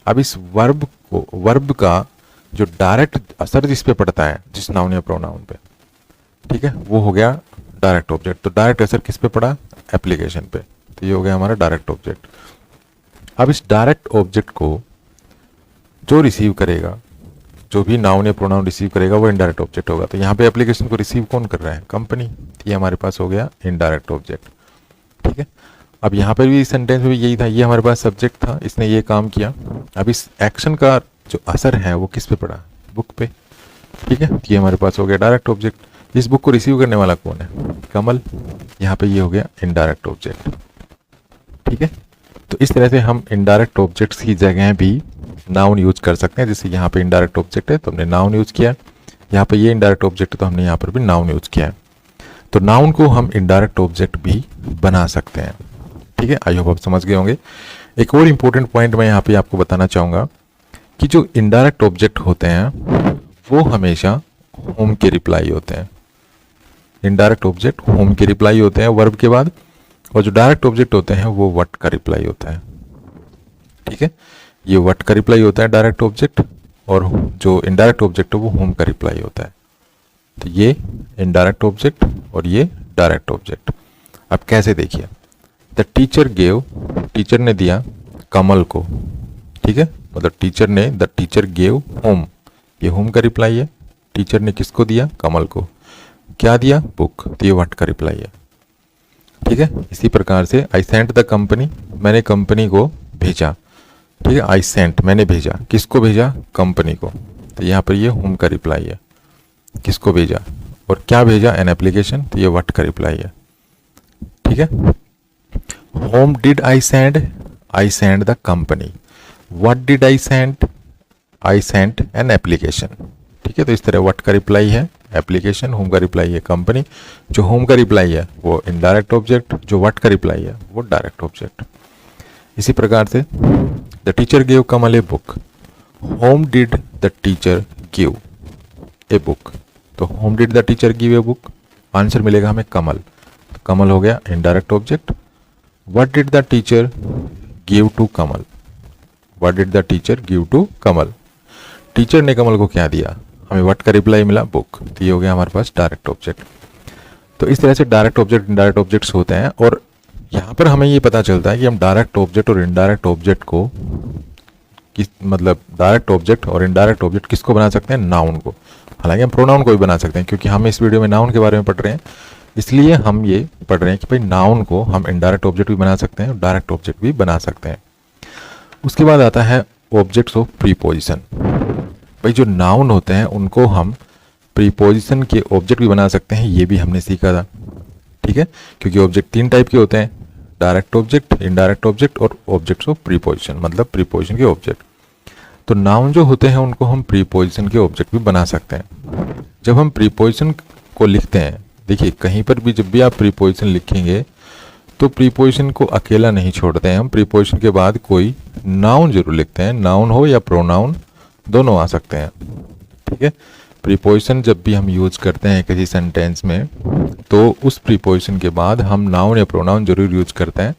अब इस वर्ब का जो डायरेक्ट असर जिस पे पड़ता है, जिस नाउन या प्रोनाउन पे, ठीक है, वो हो गया डायरेक्ट ऑब्जेक्ट। तो डायरेक्ट असर किस पे पड़ा, एप्लीकेशन पे। तो ये हो गया हमारा डायरेक्ट ऑब्जेक्ट। अब इस डायरेक्ट ऑब्जेक्ट को जो रिसीव करेगा, जो भी नाउन या प्रोनाउन रिसीव करेगा, वो इनडायरेक्ट ऑब्जेक्ट होगा। तो यहाँ पे एप्लीकेशन को रिसीव कौन कर रहा है, कंपनी। तो ये हमारे पास हो गया इनडायरेक्ट ऑब्जेक्ट। ठीक है, अब यहाँ पर भी इस सेंटेंस में भी यही था, ये हमारे पास सब्जेक्ट था, इसने ये काम किया। अब इस एक्शन का जो असर है वो किस पे पड़ा, बुक पे। ठीक है, ये हमारे पास हो गया डायरेक्ट ऑब्जेक्ट। इस बुक को रिसीव करने वाला कौन है, कमल। यहाँ पे ये हो गया इनडायरेक्ट ऑब्जेक्ट। ठीक है, तो इस तरह से हम इनडायरेक्ट ऑब्जेक्ट्स की जगह भी नाउन यूज कर सकते हैं। जैसे यहाँ पे इनडायरेक्ट ऑब्जेक्ट है तो हमने नाउन यूज किया, यहाँ पे ये इनडायरेक्ट ऑब्जेक्ट है तो हमने यहाँ पर भी नाउन यूज किया है। तो नाउन को हम इनडायरेक्ट ऑब्जेक्ट भी बना सकते हैं। ठीक है, आई होप आप समझ गए होंगे। एक और इम्पोर्टेंट पॉइंट मैं यहाँ पे आपको बताना चाहूँगा कि जो इनडायरेक्ट ऑब्जेक्ट होते हैं वो हमेशा होम के रिप्लाई होते हैं। इनडायरेक्ट ऑब्जेक्ट होम के रिप्लाई होते हैं वर्ब के बाद, और जो डायरेक्ट ऑब्जेक्ट होते हैं वो व्हाट का रिप्लाई होता है। ठीक है, ये व्हाट का रिप्लाई होता है डायरेक्ट ऑब्जेक्ट, और जो इनडायरेक्ट ऑब्जेक्ट है वो होम का रिप्लाई होता है। तो ये इनडायरेक्ट ऑब्जेक्ट और ये डायरेक्ट ऑब्जेक्ट। अब कैसे, देखिए, द टीचर गेव, टीचर ने दिया कमल को। ठीक है, मतलब द टीचर गेव होम, ये होम का रिप्लाई है। टीचर ने किसको दिया, कमल को। क्या दिया, बुक, तो ये व्हाट का रिप्लाई है। ठीक है, इसी प्रकार से आई सेंट द कंपनी, मैंने कंपनी को भेजा। ठीक है, आई सेंट, मैंने भेजा, किसको भेजा, कंपनी को। तो यहाँ पर ये होम का रिप्लाई है, किसको भेजा, और क्या भेजा, एन एप्लीकेशन, तो ये व्हाट का रिप्लाई है। ठीक है, whom did I send the company. What did I sent an application. ठीक है, तो इस तरह व्हाट का रिप्लाई है एप्लीकेशन, होम का रिप्लाई है कंपनी। जो होम का रिप्लाई है वो इनडायरेक्ट ऑब्जेक्ट, जो व्हाट का रिप्लाई है वो डायरेक्ट ऑब्जेक्ट। इसी प्रकार से the teacher give Kamal a book, whom did the teacher give a book. तो whom did the teacher give a book, answer मिलेगा हमें कमल। तो कमल हो गया indirect object. What did the teacher give to Kamal, what did the teacher give to Kamal, teacher ने कमल को क्या दिया, हमें व्हाट का रिप्लाई मिला, बुक। तो ये हो गया हमारे पास डायरेक्ट ऑब्जेक्ट। तो इस तरह से डायरेक्ट ऑब्जेक्ट इनडायरेक्ट ऑब्जेक्ट्स होते हैं, और यहाँ पर हमें ये पता चलता है कि हम डायरेक्ट ऑब्जेक्ट और इनडायरेक्ट ऑब्जेक्ट को मतलब डायरेक्ट ऑब्जेक्ट और इनडायरेक्ट ऑब्जेक्ट किसको बना सकते हैं, नाउन को। हालांकि हम प्रोनाउन को भी बना सकते हैं, क्योंकि हम इस वीडियो में नाउन के बारे में पढ़ रहे हैं, इसलिए हम ये पढ़ रहे हैं कि भाई नाउन को हम इनडायरेक्ट ऑब्जेक्ट भी बना सकते हैं और डायरेक्ट ऑब्जेक्ट भी बना सकते हैं। उसके बाद आता है ऑब्जेक्ट्स ऑफ प्रीपोजिशन। भाई जो नाउन होते हैं उनको हम प्रीपोजिशन के ऑब्जेक्ट भी बना सकते हैं, ये भी हमने सीखा था। ठीक है, क्योंकि ऑब्जेक्ट 3 टाइप के होते हैं, डायरेक्ट ऑब्जेक्ट, इनडायरेक्ट ऑब्जेक्ट और ऑब्जेक्ट्स ऑफ प्रीपोजिशन, मतलब प्रीपोजिशन के ऑब्जेक्ट। तो नाउन जो होते हैं उनको हम प्रीपोजिशन के ऑब्जेक्ट भी बना सकते हैं। जब हम प्रीपोजिशन को लिखते हैं, देखिए कहीं पर भी जब भी आप प्रीपोजिशन लिखेंगे तो प्रीपोजिशन को अकेला नहीं छोड़ते हैं हम, प्रीपोजिशन के बाद कोई नाउन जरूर लिखते हैं, नाउन हो या प्रोनाउन दोनों आ सकते हैं। ठीक है, प्रीपोजिशन जब भी हम यूज करते हैं किसी सेंटेंस में तो उस प्रीपोजिशन के बाद हम नाउन या प्रोनाउन जरूर यूज करते हैं।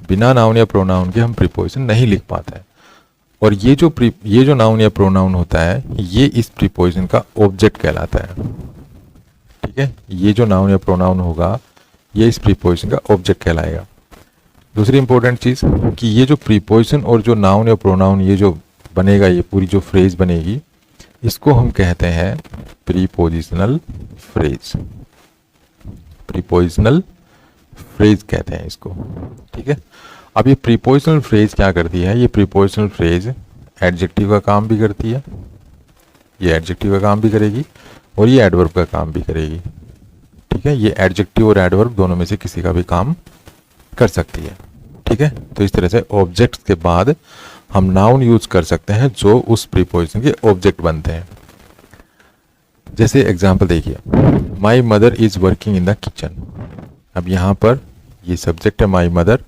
बिना नाउन या प्रोनाउन के हम प्रीपोजिशन नहीं लिख पाते हैं। और ये जो नाउन या प्रोनाउन होता है ये इस प्रीपोजिशन का ऑब्जेक्ट कहलाता है। ठीक है, ये जो नाउन या प्रोनाउन होगा ये इस प्रीपोजिशन का ऑब्जेक्ट कहलाएगा। दूसरी इंपॉर्टेंट चीज़ कि ये जो प्रीपोजिशन और जो नाउन या प्रोनाउन ये जो बनेगा, ये पूरी जो फ्रेज बनेगी, इसको हम कहते हैं प्रीपोजिशनल फ्रेज। प्रीपोजिशनल फ्रेज कहते हैं इसको, ठीक है। अब ये प्रीपोजिशनल फ्रेज क्या करती है, ये प्रीपोजिशनल फ्रेज एडजेक्टिव का काम भी करती है, ये एडजेक्टिव का काम भी करेगी और ये एडवर्ब का काम भी करेगी, ठीक है। ये एडजेक्टिव और एडवर्ब दोनों में से किसी का भी काम कर सकती है, ठीक है। तो इस तरह से ऑब्जेक्ट्स के बाद हम नाउन यूज कर सकते हैं जो उस प्रीपोजिशन के ऑब्जेक्ट बनते हैं। जैसे एग्जांपल देखिए, माई mother is working in the kitchen. अब यहाँ पर ये सब्जेक्ट है माई मदर,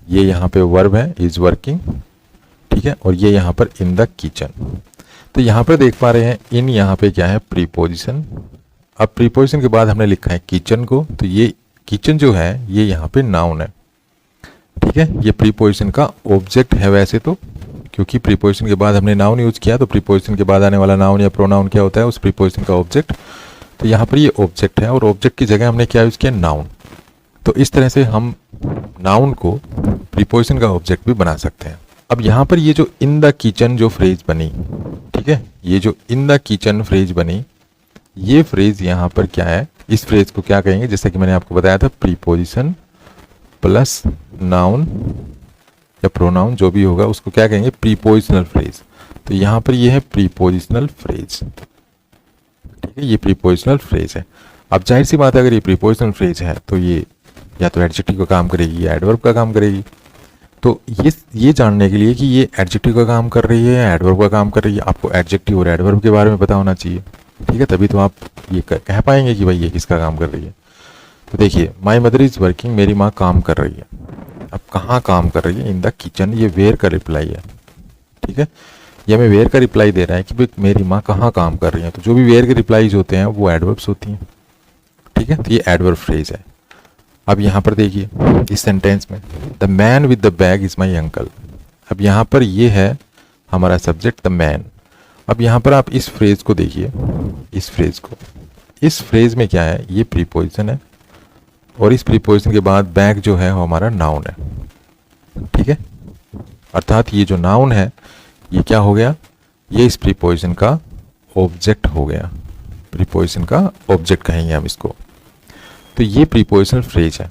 ये यहाँ पे वर्ब है इज वर्किंग, ठीक है, और ये यहाँ पर इन द किचन। तो यहाँ पर देख पा रहे हैं इन यहाँ पे क्या है, प्रीपोजिशन। अब प्रीपोजिशन के बाद हमने लिखा है किचन को, तो ये किचन जो है ये यहाँ पे नाउन है, ठीक है। ये प्रीपोजिशन का ऑब्जेक्ट है वैसे तो, क्योंकि प्रीपोजिशन के बाद हमने नाउन यूज किया, तो प्रीपोजिशन के बाद आने वाला नाउन या प्रोनाउन क्या होता है, उस प्रीपोजिशन का ऑब्जेक्ट। तो यहाँ पर ये ऑब्जेक्ट है और ऑब्जेक्ट की जगह हमने क्या यूज किया, नाउन। तो इस तरह से हम नाउन को प्रीपोजिशन का ऑब्जेक्ट भी बना सकते हैं। अब यहाँ पर ये जो इन द किचन जो फ्रेज बनी, ठीक है, ये जो इन द किचन फ्रेज बनी, ये फ्रेज यहाँ पर क्या है, इस फ्रेज को क्या कहेंगे, जैसे कि मैंने आपको बताया था, प्रीपोजिशन प्लस नाउन या प्रोनाउन जो भी होगा उसको क्या कहेंगे, प्रीपोजिशनल फ्रेज। तो यहाँ पर ये है प्रीपोजिशनल फ्रेज, ठीक है, ये प्रीपोजिशनल फ्रेज है। अब जाहिर सी बात है, अगर ये प्रीपोजिशनल फ्रेज है तो ये या तो एडजेक्टिव का काम करेगी या एडवर्ब का काम करेगी। तो ये जानने के लिए कि ये एडजेक्टिव का काम कर रही है या एडवर्ब का काम कर रही है, आपको एडजेक्टिव और एडवर्ब के बारे में पता होना चाहिए, ठीक है, तभी तो आप ये कह पाएंगे कि भाई ये किसका काम कर रही है। तो देखिए, माई मदर इज़ वर्किंग, मेरी माँ काम कर रही है। अब कहाँ काम कर रही है, इन द किचन, ये वेयर का रिप्लाई है, ठीक है, ये हमें वेयर का रिप्लाई दे रहा है कि भाई मेरी माँ कहाँ काम कर रही है। तो जो भी वेयर के रिप्लाईज होते हैं वो एडवर्ब्स होती हैं, ठीक है, तो ये एडवर्ब फ्रेज है। अब यहाँ पर देखिए इस सेंटेंस में, the man with the bag is my uncle. अब यहाँ पर ये है हमारा सब्जेक्ट द मैन। अब यहाँ पर आप इस फ्रेज को देखिए, इस फ्रेज में क्या है, ये प्रीपोजिशन है और इस प्रीपोजिशन के बाद बैग जो है वो हमारा नाउन है, ठीक है। अर्थात ये जो नाउन है ये क्या हो गया, ये इस प्रीपोजिशन का ऑब्जेक्ट हो गया, प्रीपोजिशन का ऑब्जेक्ट कहेंगे हम इसको। तो ये प्रीपोजिशनल फ्रेज है।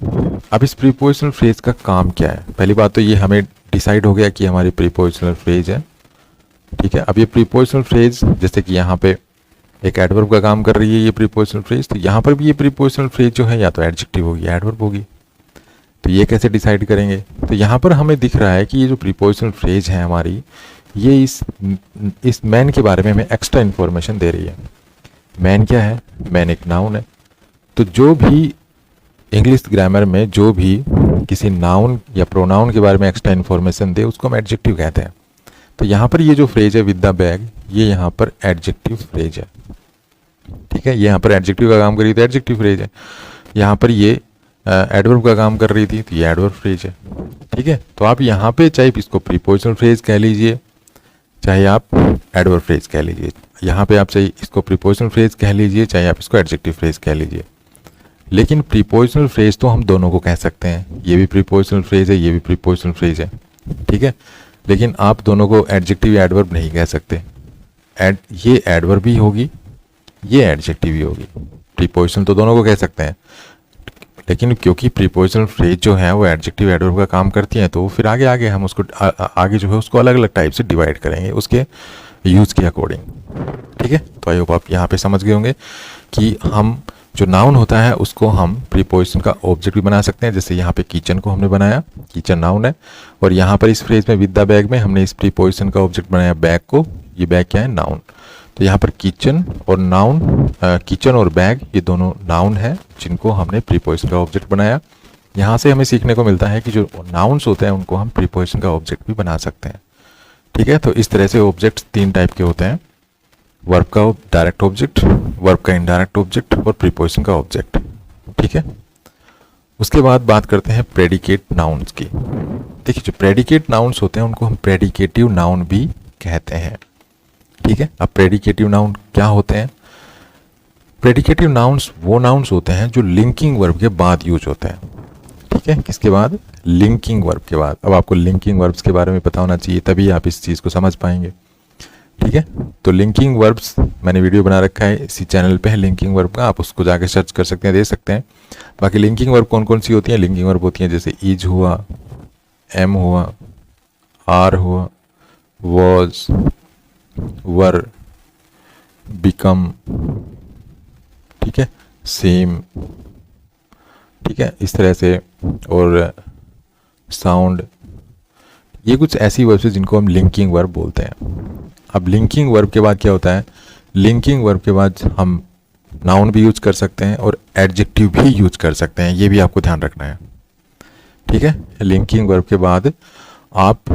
अब इस प्रीपोजिशनल फ्रेज का काम क्या है, पहली बात तो ये हमें डिसाइड हो गया कि हमारी प्रीपोजिशनल फ्रेज है, ठीक है। अब ये प्रीपोजिशनल फ्रेज जैसे कि यहाँ पे एक एडवर्ब का काम कर रही है ये प्रीपोजिशनल फ्रेज, तो यहाँ पर भी ये प्रीपोजिशनल फ्रेज जो है या तो एडजेक्टिव होगी या एडवर्ब होगी। तो ये कैसे डिसाइड करेंगे, तो यहाँ पर हमें दिख रहा है कि ये जो प्रीपोजिशनल फ्रेज है हमारी, ये इस मैन के बारे में हमें एक्स्ट्रा इन्फॉर्मेशन दे रही है। मैन क्या है, मैन एक नाउन है। तो जो भी इंग्लिश ग्रामर में जो भी किसी नाउन या प्रोनाउन के बारे में एक्स्ट्रा इन्फॉर्मेशन दे उसको हम एडजेक्टिव कहते हैं। तो यहाँ पर ये जो फ्रेज है विद द बैग, ये यहाँ पर एडजेक्टिव फ्रेज है, ठीक है, ये यहाँ पर एडजेक्टिव का काम कर रही थी, एडजेक्टिव फ्रेज है। यहाँ पर ये एडवर्ब का काम कर रही थी, तो ये एडवर्ब फ्रेज है, ठीक है। तो आप यहाँ पे चाहे इसको प्रीपोजिशनल फ्रेज कह लीजिए, चाहे आप एडवर्ब फ्रेज कह लीजिए, यहाँ पे आप चाहे इसको प्रीपोजिशनल फ्रेज कह लीजिए, चाहे आप इसको एडजेक्टिव फ्रेज कह लीजिए। लेकिन प्रीपोजिशनल फ्रेज तो हम दोनों को कह सकते हैं, ये भी प्रीपोजिशनल फ्रेज है, ये भी प्रीपोजिशनल फ्रेज है, ठीक है। लेकिन आप दोनों को एडजेक्टिव या एडवर्ब नहीं कह सकते। ये एडवर्ब भी होगी, ये एडजेक्टिव भी होगी। प्रीपोजिशनल तो दोनों को कह सकते हैं, लेकिन क्योंकि प्रीपोजिशनल फ्रेज जो है वो एडजेक्टिव एडवर्ब का काम करती हैं, तो फिर आगे आगे हम उसको आगे जो है उसको अलग अलग टाइप से डिवाइड करेंगे उसके यूज़ के अकॉर्डिंग, ठीक है। तो आई होप आप यहाँ पे समझ गए होंगे कि हम जो नाउन होता है उसको हम प्रीपोजिशन का ऑब्जेक्ट भी बना सकते हैं। जैसे यहाँ पे किचन को हमने बनाया, किचन नाउन है, और यहाँ पर इस फ्रेज में विद द बैग में हमने इस प्रीपोजिशन का ऑब्जेक्ट बनाया बैग को, ये बैग क्या है, नाउन। तो यहाँ पर किचन और नाउन, किचन और बैग ये दोनों नाउन है जिनको हमने प्रीपोजिशन का ऑब्जेक्ट बनाया। यहाँ से हमें सीखने को मिलता है कि जो नाउन्स होते हैं उनको हम प्रीपोजिशन का ऑब्जेक्ट भी बना सकते हैं, ठीक है। तो इस तरह से ऑब्जेक्ट्स 3 टाइप के होते हैं, वर्ब का डायरेक्ट ऑब्जेक्ट, वर्ब का इनडायरेक्ट ऑब्जेक्ट और प्रीपोजिशन का ऑब्जेक्ट, ठीक है। उसके बाद बात करते हैं प्रेडिकेट नाउन्स की। देखिए, जो प्रेडिकेट नाउन्स होते हैं उनको हम प्रेडिकेटिव नाउन भी कहते हैं, ठीक है। अब प्रेडिकेटिव नाउन क्या होते हैं, प्रेडिकेटिव नाउन्स वो नाउन्स होते हैं जो लिंकिंग वर्ब के बाद यूज होते हैं, ठीक है। किसके बाद, लिंकिंग वर्ब के बाद। अब आपको लिंकिंग वर्ब्स के बारे में पता होना चाहिए, तभी आप इस चीज़ को समझ पाएंगे। ठीक है। तो लिंकिंग वर्ब्स मैंने वीडियो बना रखा है इसी चैनल पे है लिंकिंग वर्ब का, आप उसको जाके सर्च कर सकते हैं, देख सकते हैं। बाकी लिंकिंग वर्ब कौन कौन सी होती हैं? लिंकिंग वर्ब होती हैं जैसे इज हुआ, एम हुआ, आर हुआ, वॉज, वर, बिकम, ठीक है, सेम, ठीक है, इस तरह से। और साउंड, ये कुछ ऐसी वर्ब्स है जिनको हम लिंकिंग वर्ब बोलते हैं। अब लिंकिंग वर्ब के बाद क्या होता है? लिंकिंग वर्ब के बाद हम नाउन भी यूज कर सकते हैं और एडजेक्टिव भी यूज कर सकते हैं, ये भी आपको ध्यान रखना है, ठीक है। लिंकिंग वर्ब के बाद आप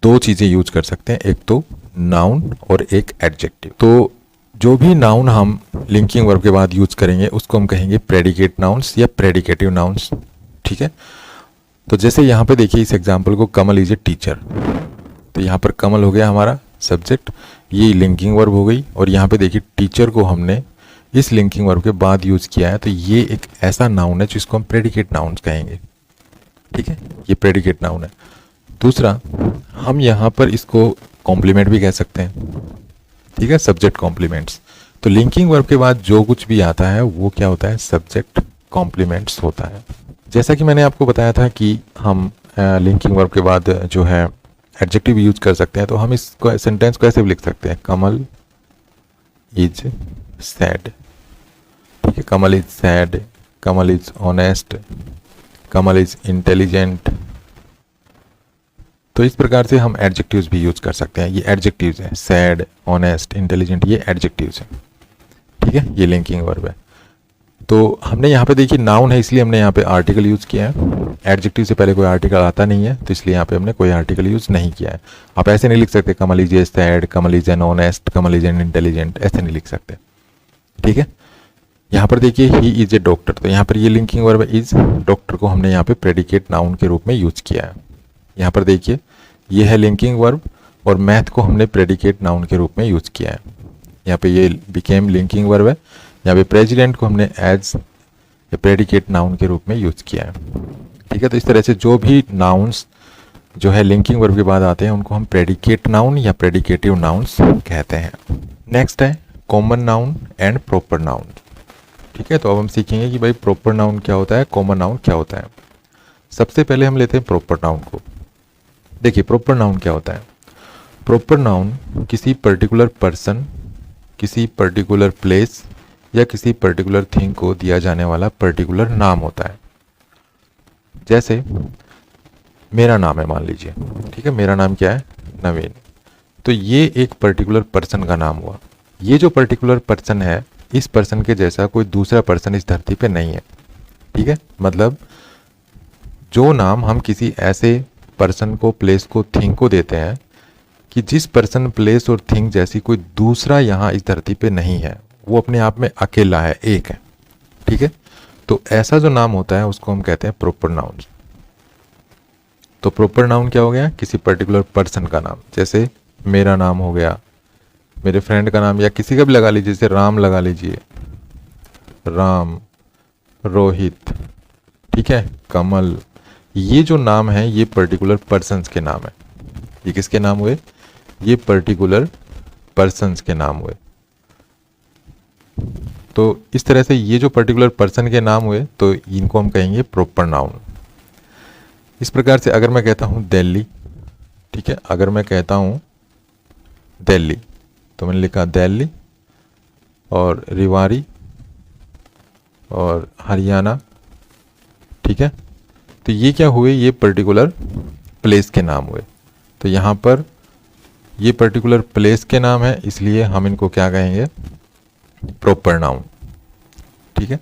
दो चीज़ें यूज कर सकते हैं, एक तो नाउन और एक एडजेक्टिव। तो जो भी नाउन हम लिंकिंग वर्ब के बाद यूज करेंगे उसको हम कहेंगे प्रेडिकेट नाउन्स या प्रेडिकेटिव नाउन्स, ठीक है। तो जैसे यहाँ पे देखिए इस एग्जाम्पल को, कमल इज ए टीचर, तो यहाँ पर कमल हो गया हमारा सब्जेक्ट, ये लिंकिंग वर्ब हो गई। और यहाँ पे देखिए टीचर को हमने इस लिंकिंग वर्ब के बाद यूज किया है, तो ये एक ऐसा नाउन है जिसको हम प्रेडिकेट नाउन्स कहेंगे, ठीक है, ये प्रेडिकेट नाउन है। दूसरा, हम यहाँ पर इसको कॉम्प्लीमेंट भी कह सकते हैं, ठीक है, सब्जेक्ट कॉम्प्लीमेंट्स। तो लिंकिंग वर्ब के बाद जो कुछ भी आता है वो क्या होता है? सब्जेक्ट कॉम्प्लीमेंट्स होता है। जैसा कि मैंने आपको बताया था कि हम लिंकिंग वर्ब के बाद जो है एडजेक्टिव यूज कर सकते हैं, तो हम इसको सेंटेंस को ऐसे भी लिख सकते हैं, कमल इज सैड, ठीक है, Kamal is sad, Kamal is honest, Kamal is intelligent. तो इस प्रकार से हम एडजेक्टिव्स भी यूज कर सकते हैं, ये एडजेक्टिव्स हैं, सैड, ऑनेस्ट, इंटेलिजेंट, ये एडजेक्टिव्स हैं, ठीक है, ये लिंकिंग वर्ब है। तो हमने यहाँ पे देखिए नाउन है इसलिए हमने यहाँ पे आर्टिकल यूज़ किया है, एडजेक्टिव से पहले कोई आर्टिकल आता नहीं है, तो इसलिए यहाँ पे हमने कोई आर्टिकल यूज़ नहीं किया है। आप ऐसे नहीं लिख सकते Kamal is a sad, Kamal is an honest, Kamal is an intelligent, ऐसे नहीं लिख सकते, ठीक है। यहाँ पर देखिए ही इज ए डॉक्टर, तो यहाँ पर ये लिंकिंग वर्ब इज, डॉक्टर को हमने यहाँ पे प्रेडिकेट नाउन के रूप में यूज किया है। यहाँ पर देखिए ये है लिंकिंग वर्ब और मैथ को हमने प्रेडिकेट नाउन के रूप में यूज किया है। यहाँ पे ये बिकेम लिंकिंग वर्ब है, यहाँ पे प्रेसिडेंट को हमने एज ए प्रेडिकेट नाउन के रूप में यूज किया है, ठीक है। तो इस तरह से जो भी नाउन्स जो है लिंकिंग वर्ब के बाद आते हैं उनको हम प्रेडिकेट नाउन या प्रेडिकेटिव नाउन्स कहते हैं। नेक्स्ट है common noun and proper noun, ठीक है। तो अब हम सीखेंगे कि भाई प्रॉपर नाउन क्या होता है, कॉमन नाउन क्या होता है। सबसे पहले हम लेते हैं प्रॉपर नाउन को। देखिए प्रॉपर नाउन क्या होता है? प्रॉपर नाउन किसी पर्टिकुलर पर्सन, किसी पर्टिकुलर प्लेस या किसी पर्टिकुलर थिंग को दिया जाने वाला पर्टिकुलर नाम होता है। जैसे मेरा नाम है मान लीजिए, ठीक है, मेरा नाम क्या है? नवीन। तो ये एक पर्टिकुलर पर्सन का नाम हुआ। ये जो पर्टिकुलर पर्सन है, इस पर्सन के जैसा कोई दूसरा पर्सन इस धरती पे नहीं है, ठीक है। मतलब जो नाम हम किसी ऐसे पर्सन को, प्लेस को, थिंग को देते हैं कि जिस पर्सन, प्लेस और थिंग जैसी कोई दूसरा यहाँ इस धरती पे नहीं है, वो अपने आप में अकेला है, एक है, ठीक है। तो ऐसा जो नाम होता है उसको हम कहते हैं प्रॉपर नाउन। तो प्रॉपर नाउन क्या हो गया? किसी पर्टिकुलर पर्सन का नाम, जैसे मेरा नाम हो गया, मेरे फ्रेंड का नाम, या किसी का भी लगा लीजिए, जैसे राम लगा लीजिए, राम, रोहित, ठीक है, कमल। ये जो नाम है ये पर्टिकुलर पर्सन्स के नाम है। ये किसके नाम हुए? ये पर्टिकुलर पर्सन्स के नाम हुए। तो इस तरह से ये जो पर्टिकुलर पर्सन के नाम हुए तो इनको हम कहेंगे प्रॉपर नाउन। इस प्रकार से अगर मैं कहता हूँ दिल्ली, ठीक है, अगर मैं कहता हूँ दिल्ली तो मैंने लिखा दिल्ली, और रेवाड़ी और हरियाणा, ठीक है। तो ये क्या हुए? ये पर्टिकुलर प्लेस के नाम हुए। तो यहाँ पर ये पर्टिकुलर प्लेस के नाम है, इसलिए हम इनको क्या कहेंगे? प्रॉपर नाउन, ठीक है।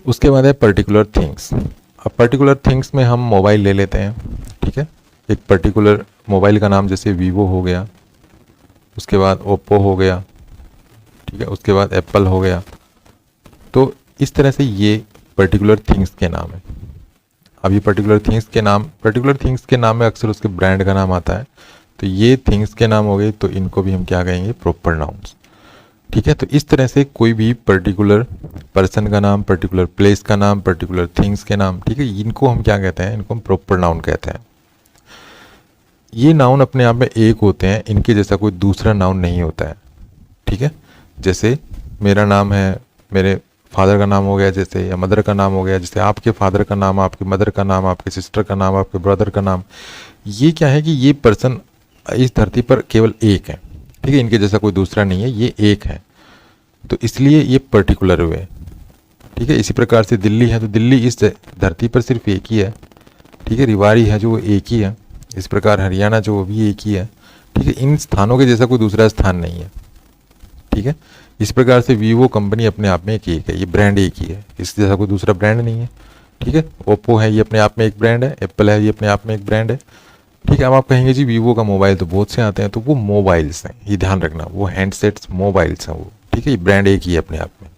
उसके बाद है पर्टिकुलर थिंग्स। अब पर्टिकुलर थिंग्स में हम मोबाइल ले लेते हैं, ठीक है। एक पर्टिकुलर मोबाइल का नाम जैसे वीवो हो गया, उसके बाद ओप्पो हो गया, ठीक है, उसके बाद एप्पल हो गया। तो इस तरह से ये पर्टिकुलर थिंग्स के नाम है। अब ये पर्टिकुलर थिंग्स के नाम में अक्सर उसके ब्रांड का नाम आता है, तो ये थिंग्स के नाम हो गए, तो इनको भी हम क्या कहेंगे? प्रॉपर नाउन्स, ठीक है। तो इस तरह से कोई भी पर्टिकुलर पर्सन का नाम, पर्टिकुलर प्लेस का नाम, पर्टिकुलर थिंग्स के नाम, ठीक है, इनको हम क्या कहते हैं? इनको हम प्रॉपर नाउन कहते हैं। ये नाउन अपने आप में एक होते हैं, इनके जैसा कोई दूसरा नाउन नहीं होता है। ठीक है, जैसे मेरा नाम है, मेरे फादर का नाम हो गया जैसे, या मदर का नाम हो गया जैसे, आपके फादर का नाम, आपकी मदर का नाम, आपके सिस्टर का नाम, आपके ब्रदर का नाम। ये क्या है कि ये पर्सन इस धरती पर केवल एक है। ठीक है, इनके जैसा कोई दूसरा नहीं है, ये एक है, तो इसलिए ये पर्टिकुलर हुए। ठीक है, इसी प्रकार से दिल्ली है तो दिल्ली इस धरती पर सिर्फ एक ही है। ठीक है, रेवाड़ी है जो वो एक ही है। इस प्रकार हरियाणा जो वो भी एक ही है। ठीक है, इन स्थानों के जैसा कोई दूसरा स्थान नहीं है। ठीक है, इस प्रकार से वीवो कंपनी अपने आप में एक है, ये ब्रांड एक ही है, इसके जैसा कोई दूसरा ब्रांड नहीं है। ठीक है, ओप्पो है ये अपने आप में एक ब्रांड है, एप्पल है ये अपने आप में एक ब्रांड है। ठीक है, अब आप कहेंगे जी वीवो का मोबाइल तो बहुत से आते हैं, तो वो मोबाइल्स हैं, ये ध्यान रखना, वो हैंडसेट्स मोबाइल्स हैं वो। ठीक है, ये ब्रांड एक ही है अपने आप में।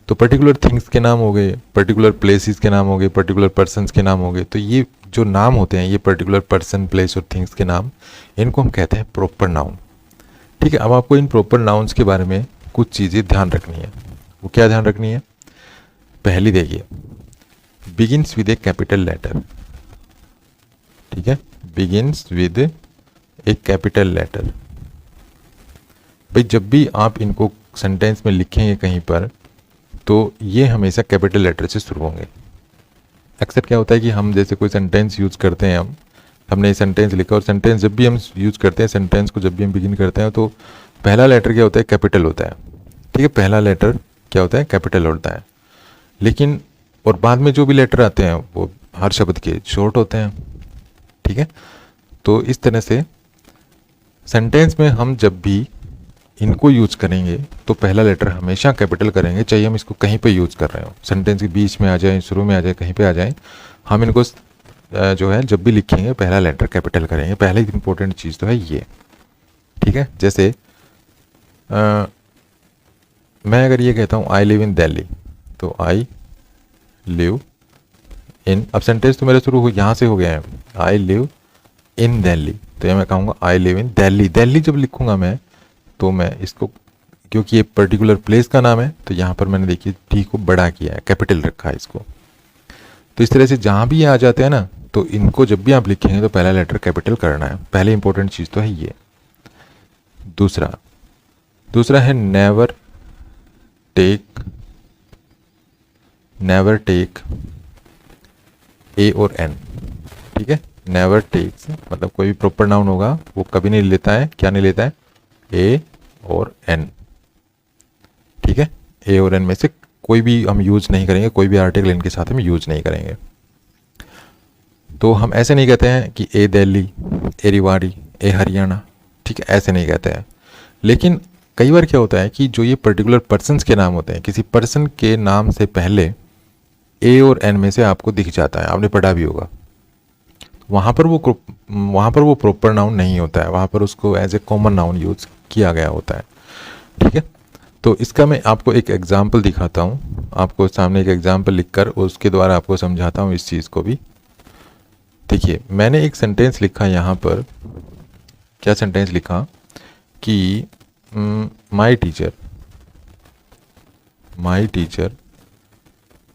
तो पर्टिकुलर थिंग्स के नाम हो गए, पर्टिकुलर प्लेसेस के नाम हो गए, पर्टिकुलर पर्सन्स के नाम हो गए। तो ये जो नाम होते हैं, ये पर्टिकुलर पर्सन, प्लेस और थिंग्स के नाम, इनको हम कहते हैं प्रॉपर नाउन। ठीक है, अब आपको इन प्रॉपर नाउन्स के बारे में कुछ चीज़ें ध्यान रखनी है। वो क्या ध्यान रखनी है? पहली देखिए, begins with a capital letter. ठीक है, begins with a capital letter. भाई जब भी आप इनको सेंटेंस में लिखेंगे कहीं पर, तो ये हमेशा कैपिटल लेटर से शुरू होंगे। अक्सर क्या होता है कि हम जैसे कोई सेंटेंस यूज़ करते हैं, हमने सेंटेंस लिखा, और सेंटेंस जब भी हम यूज़ करते हैं, सेंटेंस को जब भी हम बिगिन करते हैं, तो पहला लेटर क्या होता है? कैपिटल होता है। ठीक है, पहला लेटर क्या होता है? कैपिटल होता है। लेकिन और बाद में जो भी लेटर आते हैं वो हर शब्द के शॉर्ट होते हैं। ठीक है, तो इस तरह से सेंटेंस में हम जब भी इनको यूज करेंगे तो पहला लेटर हमेशा कैपिटल करेंगे, चाहे हम इसको कहीं पे यूज कर रहे हो, सेंटेंस के बीच में आ जाए, शुरू में आ जाए, कहीं पे आ जाए, हम इनको जो है जब भी लिखेंगे पहला लेटर कैपिटल करेंगे। पहले इंपॉर्टेंट चीज़ तो है ये। ठीक है, जैसे मैं अगर ये कहता हूँ आई लिव इन दिल्ली, तो आई लिव इन, अब सेंटेंस तो मेरा शुरू हो यहाँ से हो गया है, आई लिव इन दिल्ली, तो ये मैं कहूँगा I live in Delhi. Delhi जब लिखूँगा मैं, तो मैं इसको, क्योंकि ये पर्टिकुलर प्लेस का नाम है, तो यहाँ पर मैंने देखिए टी को बड़ा किया है, कैपिटल रखा है इसको। तो इस तरह से जहाँ भी ये आ जाते हैं ना, तो इनको जब भी आप लिखेंगे तो पहला लेटर कैपिटल करना है। पहले इंपॉर्टेंट चीज़ तो है ये। दूसरा है नेवर टेक ए और एन। ठीक है, नेवर टेक्स मतलब कोई भी प्रॉपर नाउन होगा वो कभी नहीं लेता है, क्या नहीं लेता है? ए और एन। ठीक है, ए और एन में से कोई भी हम यूज नहीं करेंगे, कोई भी आर्टिकल इनके साथ हम यूज नहीं करेंगे। तो हम ऐसे नहीं कहते हैं कि ए दिल्ली, ए रेवाड़ी, ए हरियाणा। ठीक है, ऐसे नहीं कहते हैं। लेकिन कई बार क्या होता है कि जो ये पर्टिकुलर पर्सन्स के नाम होते हैं, किसी पर्सन के नाम से पहले ए और एन में से आपको दिख जाता है, आपने पढ़ा भी होगा। वहाँ पर वो प्रॉपर नाउन नहीं होता है, वहाँ पर उसको as a common noun use किया गया होता है। ठीक है, तो इसका मैं आपको एक एग्जाम्पल दिखाता हूँ, आपको सामने एक एग्जाम्पल लिखकर उसके द्वारा आपको समझाता हूँ इस चीज़ को भी। देखिए, मैंने एक सेंटेंस लिखा यहाँ पर, क्या सेंटेंस लिखा कि my teacher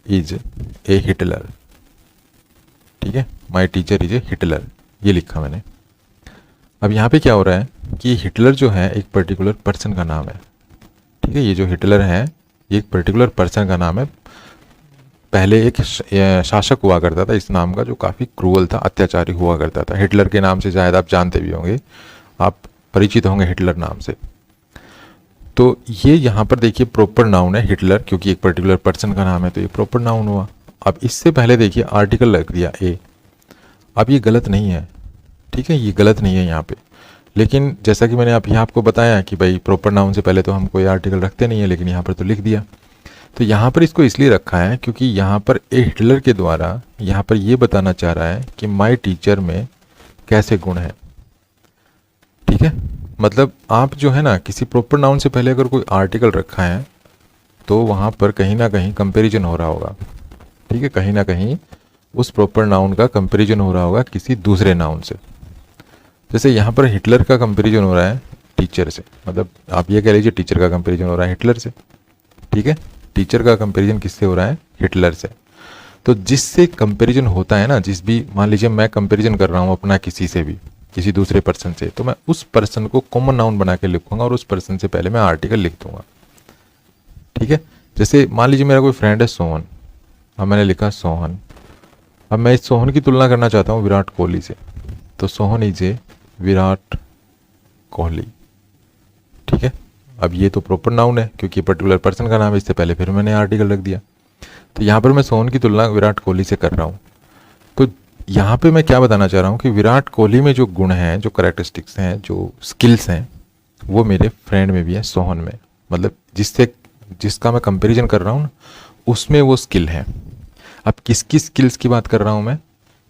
is a Hitler. ठीक है, my teacher is a Hitler, ये लिखा मैंने। अब यहाँ पे क्या हो रहा है कि हिटलर जो है एक पर्टिकुलर पर्सन का नाम है। ठीक है, ये जो हिटलर है ये एक पर्टिकुलर पर्सन का नाम है। पहले एक शासक हुआ करता था इस नाम का, जो काफ़ी क्रूअल था, अत्याचारी हुआ करता था। हिटलर के नाम से शायद आप जानते भी होंगे, आप परिचित होंगे हिटलर नाम से। तो ये यहाँ पर देखिए प्रॉपर नाउन है हिटलर, क्योंकि एक पर्टिकुलर पर्सन का नाम है, तो ये प्रॉपर नाउन हुआ। अब इससे पहले देखिए आर्टिकल रख दिया ए। अब ये गलत नहीं है, ठीक है, ये गलत नहीं है यहाँ पे। लेकिन जैसा कि मैंने यहाँ आपको बताया कि भाई प्रॉपर नाउन से पहले तो हम कोई आर्टिकल रखते नहीं है, लेकिन यहाँ पर तो लिख दिया। तो यहाँ पर इसको इसलिए रखा है क्योंकि यहाँ पर ए हिटलर के द्वारा यहाँ पर ये बताना चाह रहा है कि माई टीचर में कैसे गुण है। ठीक है, मतलब आप जो है ना, किसी प्रॉपर नाउन से पहले अगर कोई आर्टिकल रखा है तो वहाँ पर कहीं ना कहीं कंपैरिजन हो रहा होगा। ठीक है, कहीं ना कहीं उस प्रॉपर नाउन का कंपैरिजन हो रहा होगा किसी दूसरे नाउन से। जैसे यहाँ पर हिटलर का कंपैरिजन हो रहा है टीचर से, मतलब आप ये कह लीजिए टीचर का कंपैरिजन हो रहा है हिटलर से। ठीक है, टीचर का कंपैरिजन किससे हो रहा है? हिटलर से। तो जिससे कंपैरिजन होता है ना, जिस भी मान लीजिए मैं कंपैरिजन कर रहा हूँ अपना किसी से भी, किसी दूसरे पर्सन से, तो मैं उस पर्सन को कॉमन नाउन बना के लिखूंगा और उस पर्सन से पहले मैं आर्टिकल लिख दूंगा। ठीक है, जैसे मान लीजिए मेरा कोई फ्रेंड है सोहन, अब मैंने लिखा सोहन। अब मैं इस सोहन की तुलना करना चाहता हूँ विराट कोहली से, तो सोहन इज ए विराट कोहली। ठीक है, अब ये तो प्रॉपर नाउन है क्योंकि पर्टिकुलर पर्सन का नाम है, इससे पहले फिर मैंने आर्टिकल रख दिया। तो यहाँ पर मैं सोहन की तुलना विराट कोहली से कर रहा हूँ। तो यहाँ पे मैं क्या बताना चाह रहा हूँ कि विराट कोहली में जो गुण हैं, जो करेक्टरिस्टिक्स हैं, जो स्किल्स हैं, वो मेरे फ्रेंड में भी है, सोहन में। मतलब जिसका मैं कंपैरिजन कर रहा हूँ उसमें वो स्किल है। अब किसकी स्किल्स की बात कर रहा हूँ मैं,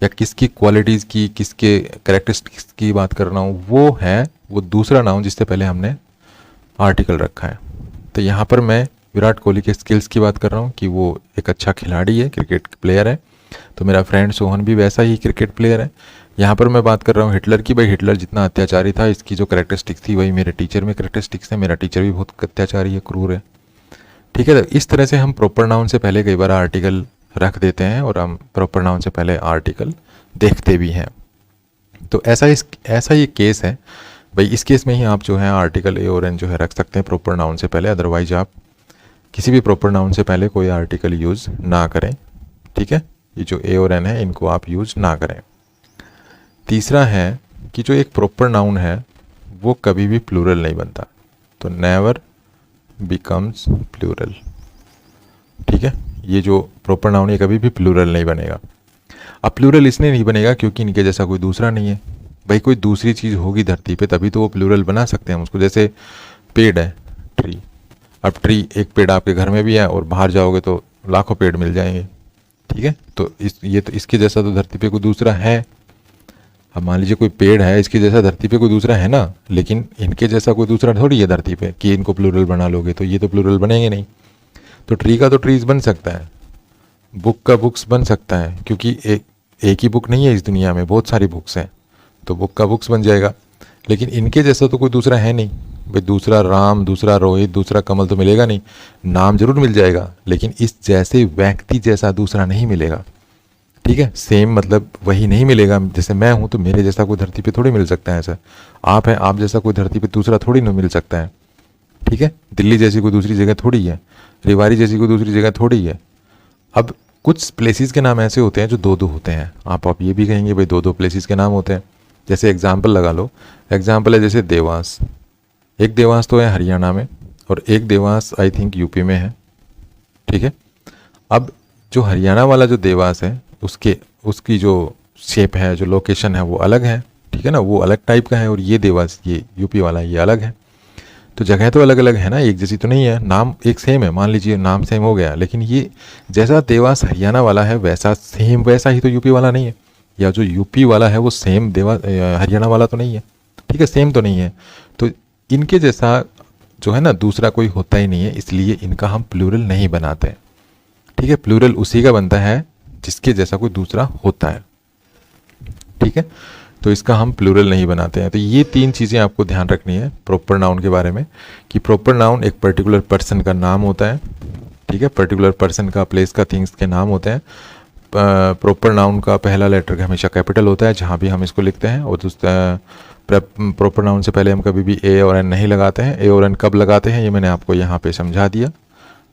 या किसकी क्वालिटीज़ की, किसके करेक्टरिस्टिक्स की बात कर रहा हूँ, वो दूसरा नाउन जिससे पहले हमने आर्टिकल रखा है। तो यहाँ पर मैं विराट कोहली के स्किल्स की बात कर रहा हूँ कि वो एक अच्छा खिलाड़ी है, क्रिकेट प्लेयर है। तो मेरा फ्रेंड सोहन भी वैसा ही क्रिकेट प्लेयर है। यहाँ पर मैं बात कर रहा हूँ हिटलर की, भाई हिटलर जितना अत्याचारी था, इसकी जो करेक्टरिस्टिक्स थी वही मेरे टीचर में करेक्टरिस्टिक्स है। मेरा टीचर भी बहुत अत्याचारी है, क्रूर है। ठीक है, तो इस तरह से हम प्रॉपर नाउन से पहले कई बार आर्टिकल रख देते हैं और हम प्रॉपर नाउन से पहले आर्टिकल देखते भी हैं। तो ऐसा ये केस है भाई। इस केस में ही आप जो है आर्टिकल ए और एन जो है रख सकते हैं प्रॉपर नाउन से पहले, अदरवाइज आप किसी भी प्रॉपर नाउन से पहले कोई आर्टिकल यूज़ ना करें। ठीक है, ये जो ए और एन है इनको आप यूज़ ना करें। तीसरा है कि जो एक प्रॉपर नाउन है वो कभी भी प्लूरल नहीं बनता, तो नेवर बिकम्स प्लूरल। ठीक है, ये जो प्रॉपर नाउन है कभी भी प्लूरल नहीं बनेगा। अब प्लूरल इसलिए नहीं बनेगा क्योंकि इनके जैसा कोई दूसरा नहीं है। भाई कोई दूसरी चीज़ होगी धरती पे तभी तो वो प्लूरल बना सकते हैं हम उसको। जैसे पेड़ है, ट्री। अब ट्री, एक पेड़ आपके घर में भी है और बाहर जाओगे तो लाखों पेड़ मिल जाएंगे। ठीक है, तो इसके जैसा तो धरती पे कोई दूसरा है। अब मान लीजिए कोई पेड़ है, इसके जैसा धरती पे कोई दूसरा है ना, लेकिन इनके जैसा कोई दूसरा थोड़ी है धरती पे कि इनको प्लूरल बना लोगे, तो ये तो प्लूरल बनेंगे नहीं। तो ट्री का तो ट्रीज बन सकता है, बुक का बुक्स बन सकता है, क्योंकि एक ही बुक नहीं है इस दुनिया में, बहुत सारी बुक्स हैं, तो बुक का बुक्स बन जाएगा। लेकिन इनके जैसा तो कोई दूसरा है नहीं भाई। दूसरा राम, दूसरा रोहित, दूसरा कमल तो मिलेगा नहीं। नाम जरूर मिल जाएगा लेकिन इस जैसे व्यक्ति जैसा दूसरा नहीं मिलेगा। ठीक है, सेम मतलब वही नहीं मिलेगा। जैसे मैं हूँ तो मेरे जैसा कोई धरती पे थोड़ी मिल सकता है ऐसा। आप हैं, आप जैसा कोई धरती पे दूसरा थोड़ी ना मिल सकता है। ठीक है, दिल्ली जैसी कोई दूसरी जगह थोड़ी है, रेवाड़ी जैसी कोई दूसरी जगह थोड़ी है। अब कुछ प्लेसेस के नाम ऐसे होते हैं जो दो दो होते हैं। आप ये भी कहेंगे भाई दो दो प्लेसेस के नाम होते हैं। जैसे एग्जाम्पल लगा लो, एग्जाम्पल है जैसे देवास। एक देवास तो है हरियाणा में और एक देवास आई थिंक यूपी में है। ठीक है, अब जो हरियाणा वाला जो देवास है उसकी जो शेप है, जो लोकेशन है वो अलग है। ठीक है ना, वो अलग टाइप का है। और ये देवास, ये यूपी वाला, ये अलग है। तो जगह तो अलग अलग है ना, एक जैसी तो नहीं है। नाम एक सेम है, मान लीजिए नाम सेम हो गया, लेकिन ये जैसा देवास हरियाणा वाला है वैसा ही तो यूपी वाला नहीं है। या जो यूपी वाला है वो सेम हरियाणा वाला तो नहीं है। ठीक है, सेम तो नहीं है। तो इनके जैसा जो है ना दूसरा कोई होता ही नहीं है, इसलिए इनका हम प्लूरल नहीं बनाते हैं। ठीक है, प्लूरल उसी का बनता है जिसके जैसा कोई दूसरा होता है। ठीक है, तो इसका हम प्लूरल नहीं बनाते हैं। तो ये तीन चीज़ें आपको ध्यान रखनी है प्रॉपर नाउन के बारे में, कि प्रॉपर नाउन एक पर्टिकुलर पर्सन का नाम होता है। ठीक है, पर्टिकुलर पर्सन का, प्लेस का, थिंग्स के नाम होते हैं। प्रॉपर नाउन का पहला लेटर हमेशा कैपिटल होता है जहाँ भी हम इसको लिखते हैं। और प्रॉपर नाउन से पहले हम कभी भी ए और एन नहीं लगाते हैं। ए और एन कब लगाते हैं ये मैंने आपको यहाँ पे समझा दिया।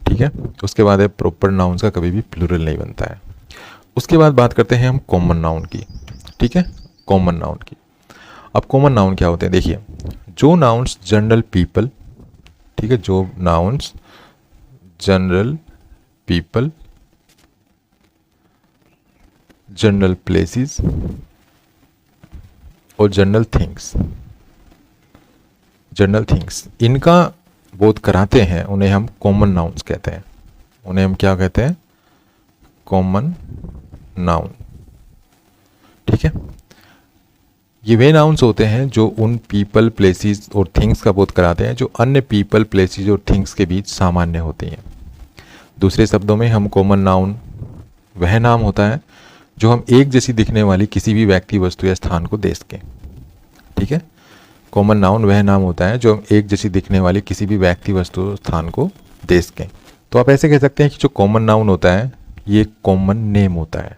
ठीक है, उसके बाद है प्रॉपर नाउन्स का कभी भी प्लूरल नहीं बनता है। उसके बाद बात करते हैं हम कॉमन नाउन की। ठीक है, कॉमन नाउन की। अब कॉमन नाउन क्या होते हैं, देखिए, जो नाउन्स जनरल पीपल, ठीक है, जो nouns general people, general places और जनरल थिंग्स इनका बोध कराते हैं, उन्हें हम कॉमन नाउन्स कहते हैं। उन्हें हम क्या कहते हैं, कॉमन नाउन। ठीक है, ये वे नाउन्स होते हैं जो उन पीपल, प्लेसेस और थिंग्स का बोध कराते हैं जो अन्य पीपल, प्लेसेस और थिंग्स के बीच सामान्य होती हैं। दूसरे शब्दों में हम कॉमन नाउन वह नाम होता है जो हम एक जैसी दिखने वाली किसी भी व्यक्ति, वस्तु या स्थान को दे सकें। ठीक है, कॉमन नाउन वह नाम होता है जो हम एक जैसी दिखने वाली किसी भी व्यक्ति, वस्तु, स्थान को दे सकें। तो आप ऐसे कह सकते हैं कि जो कॉमन नाउन होता है ये कॉमन नेम होता है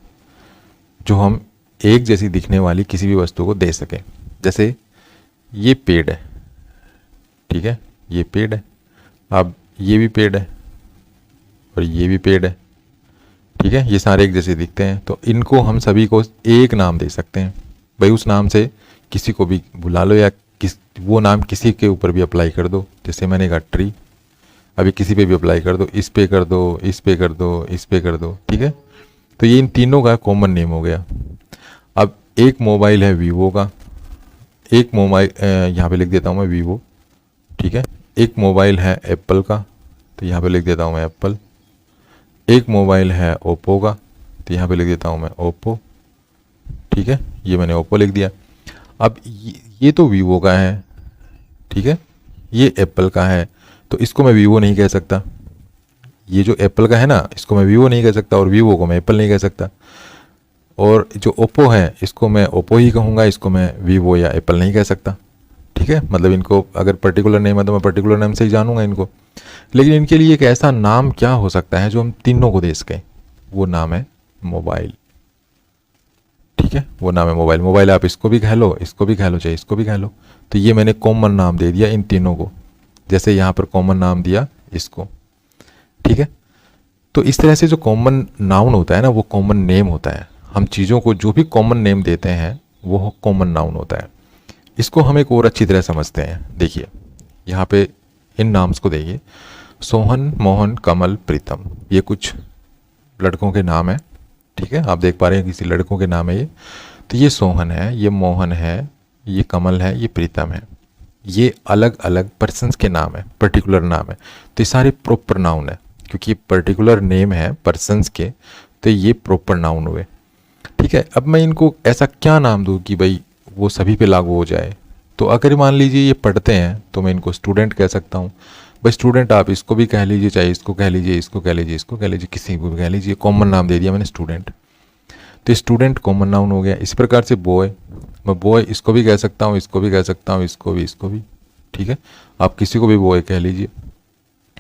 जो हम एक जैसी दिखने वाली किसी भी वस्तु को दे सकें। जैसे ये पेड़ है, ठीक है, ये पेड़ है, अब ये भी पेड़ है और ये भी पेड़ है, ठीक है, ये सारे एक जैसे दिखते हैं, तो इनको हम सभी को एक नाम दे सकते हैं। भाई उस नाम से किसी को भी बुला लो या वो नाम किसी के ऊपर भी अप्लाई कर दो। जैसे मैंने कहा ट्री, अभी किसी पे भी अप्लाई कर दो, इस पे कर दो, इस पे कर दो, इस पे कर दो, ठीक है। तो ये इन तीनों का कॉमन नेम हो गया। अब एक मोबाइल है वीवो का, एक मोबाइल यहाँ पे लिख देता हूँ मैं वीवो, ठीक है। एक मोबाइल है एप्पल का, तो यहाँ पे लिख देता हूँ मैं एप्पल। एक मोबाइल है ओप्पो का, तो यहाँ पे लिख देता हूँ मैं ओप्पो, ठीक है, ये मैंने ओप्पो लिख दिया। अब ये तो वीवो का है, ठीक है, ये एप्पल का है, तो इसको मैं वीवो नहीं कह सकता। ये जो एप्पल का है ना, इसको मैं वीवो नहीं कह सकता, और वीवो को मैं एप्पल नहीं कह सकता। और जो ओप्पो है इसको मैं ओप्पो ही कहूँगा, इसको मैं वीवो या एप्पल नहीं कह सकता, ठीक है। मतलब इनको अगर पर्टिकुलर नेम है तो मैं पर्टिकुलर नेम से ही जानूंगा इनको। लेकिन इनके लिए एक ऐसा नाम क्या हो सकता है जो हम तीनों को दे सकें, वो नाम है मोबाइल, ठीक है, वो नाम है मोबाइल। मोबाइल आप इसको भी कह लो, इसको भी कह लो, चाहे इसको भी कह लो। तो ये मैंने कॉमन नाम दे दिया इन तीनों को, जैसे यहाँ पर कॉमन नाम दिया इसको, ठीक है। तो इस तरह से जो कॉमन नाउन होता है ना, वो कॉमन नेम होता है। हम चीज़ों को जो भी कॉमन नेम देते हैं वो कॉमन नाउन होता है। इसको हम एक और अच्छी तरह समझते हैं। देखिए यहाँ पे इन नाम्स को देखिए, सोहन, मोहन, कमल, प्रीतम, ये कुछ लड़कों के नाम हैं, ठीक है। आप देख पा रहे हैं किसी लड़कों के नाम है ये। तो ये सोहन है, ये मोहन है, ये कमल है, ये प्रीतम है। ये अलग अलग पर्सन्स के नाम है, पर्टिकुलर नाम है। तो ये सारे प्रॉपर नाउन है, क्योंकि ये पर्टिकुलर नेम है पर्सन्स के, तो ये प्रॉपर नाउन हुए, ठीक है। अब मैं इनको ऐसा क्या नाम दूँ कि भाई वो सभी पे लागू हो जाए। तो अगर मान लीजिए ये पढ़ते हैं तो मैं इनको स्टूडेंट कह सकता हूँ। भाई स्टूडेंट आप इसको भी कह लीजिए, चाहे इसको कह लीजिए, इसको कह लीजिए, इसको कह लीजिए, किसी को भी कह लीजिए, कॉमन नाम दे दिया मैंने स्टूडेंट। तो स्टूडेंट कॉमन नाउन हो गया। इस प्रकार से बॉय, मैं बॉय इसको भी कह सकता हूँ, इसको भी कह सकता हूँ, इसको भी, ठीक है। आप किसी को भी बॉय कह लीजिए,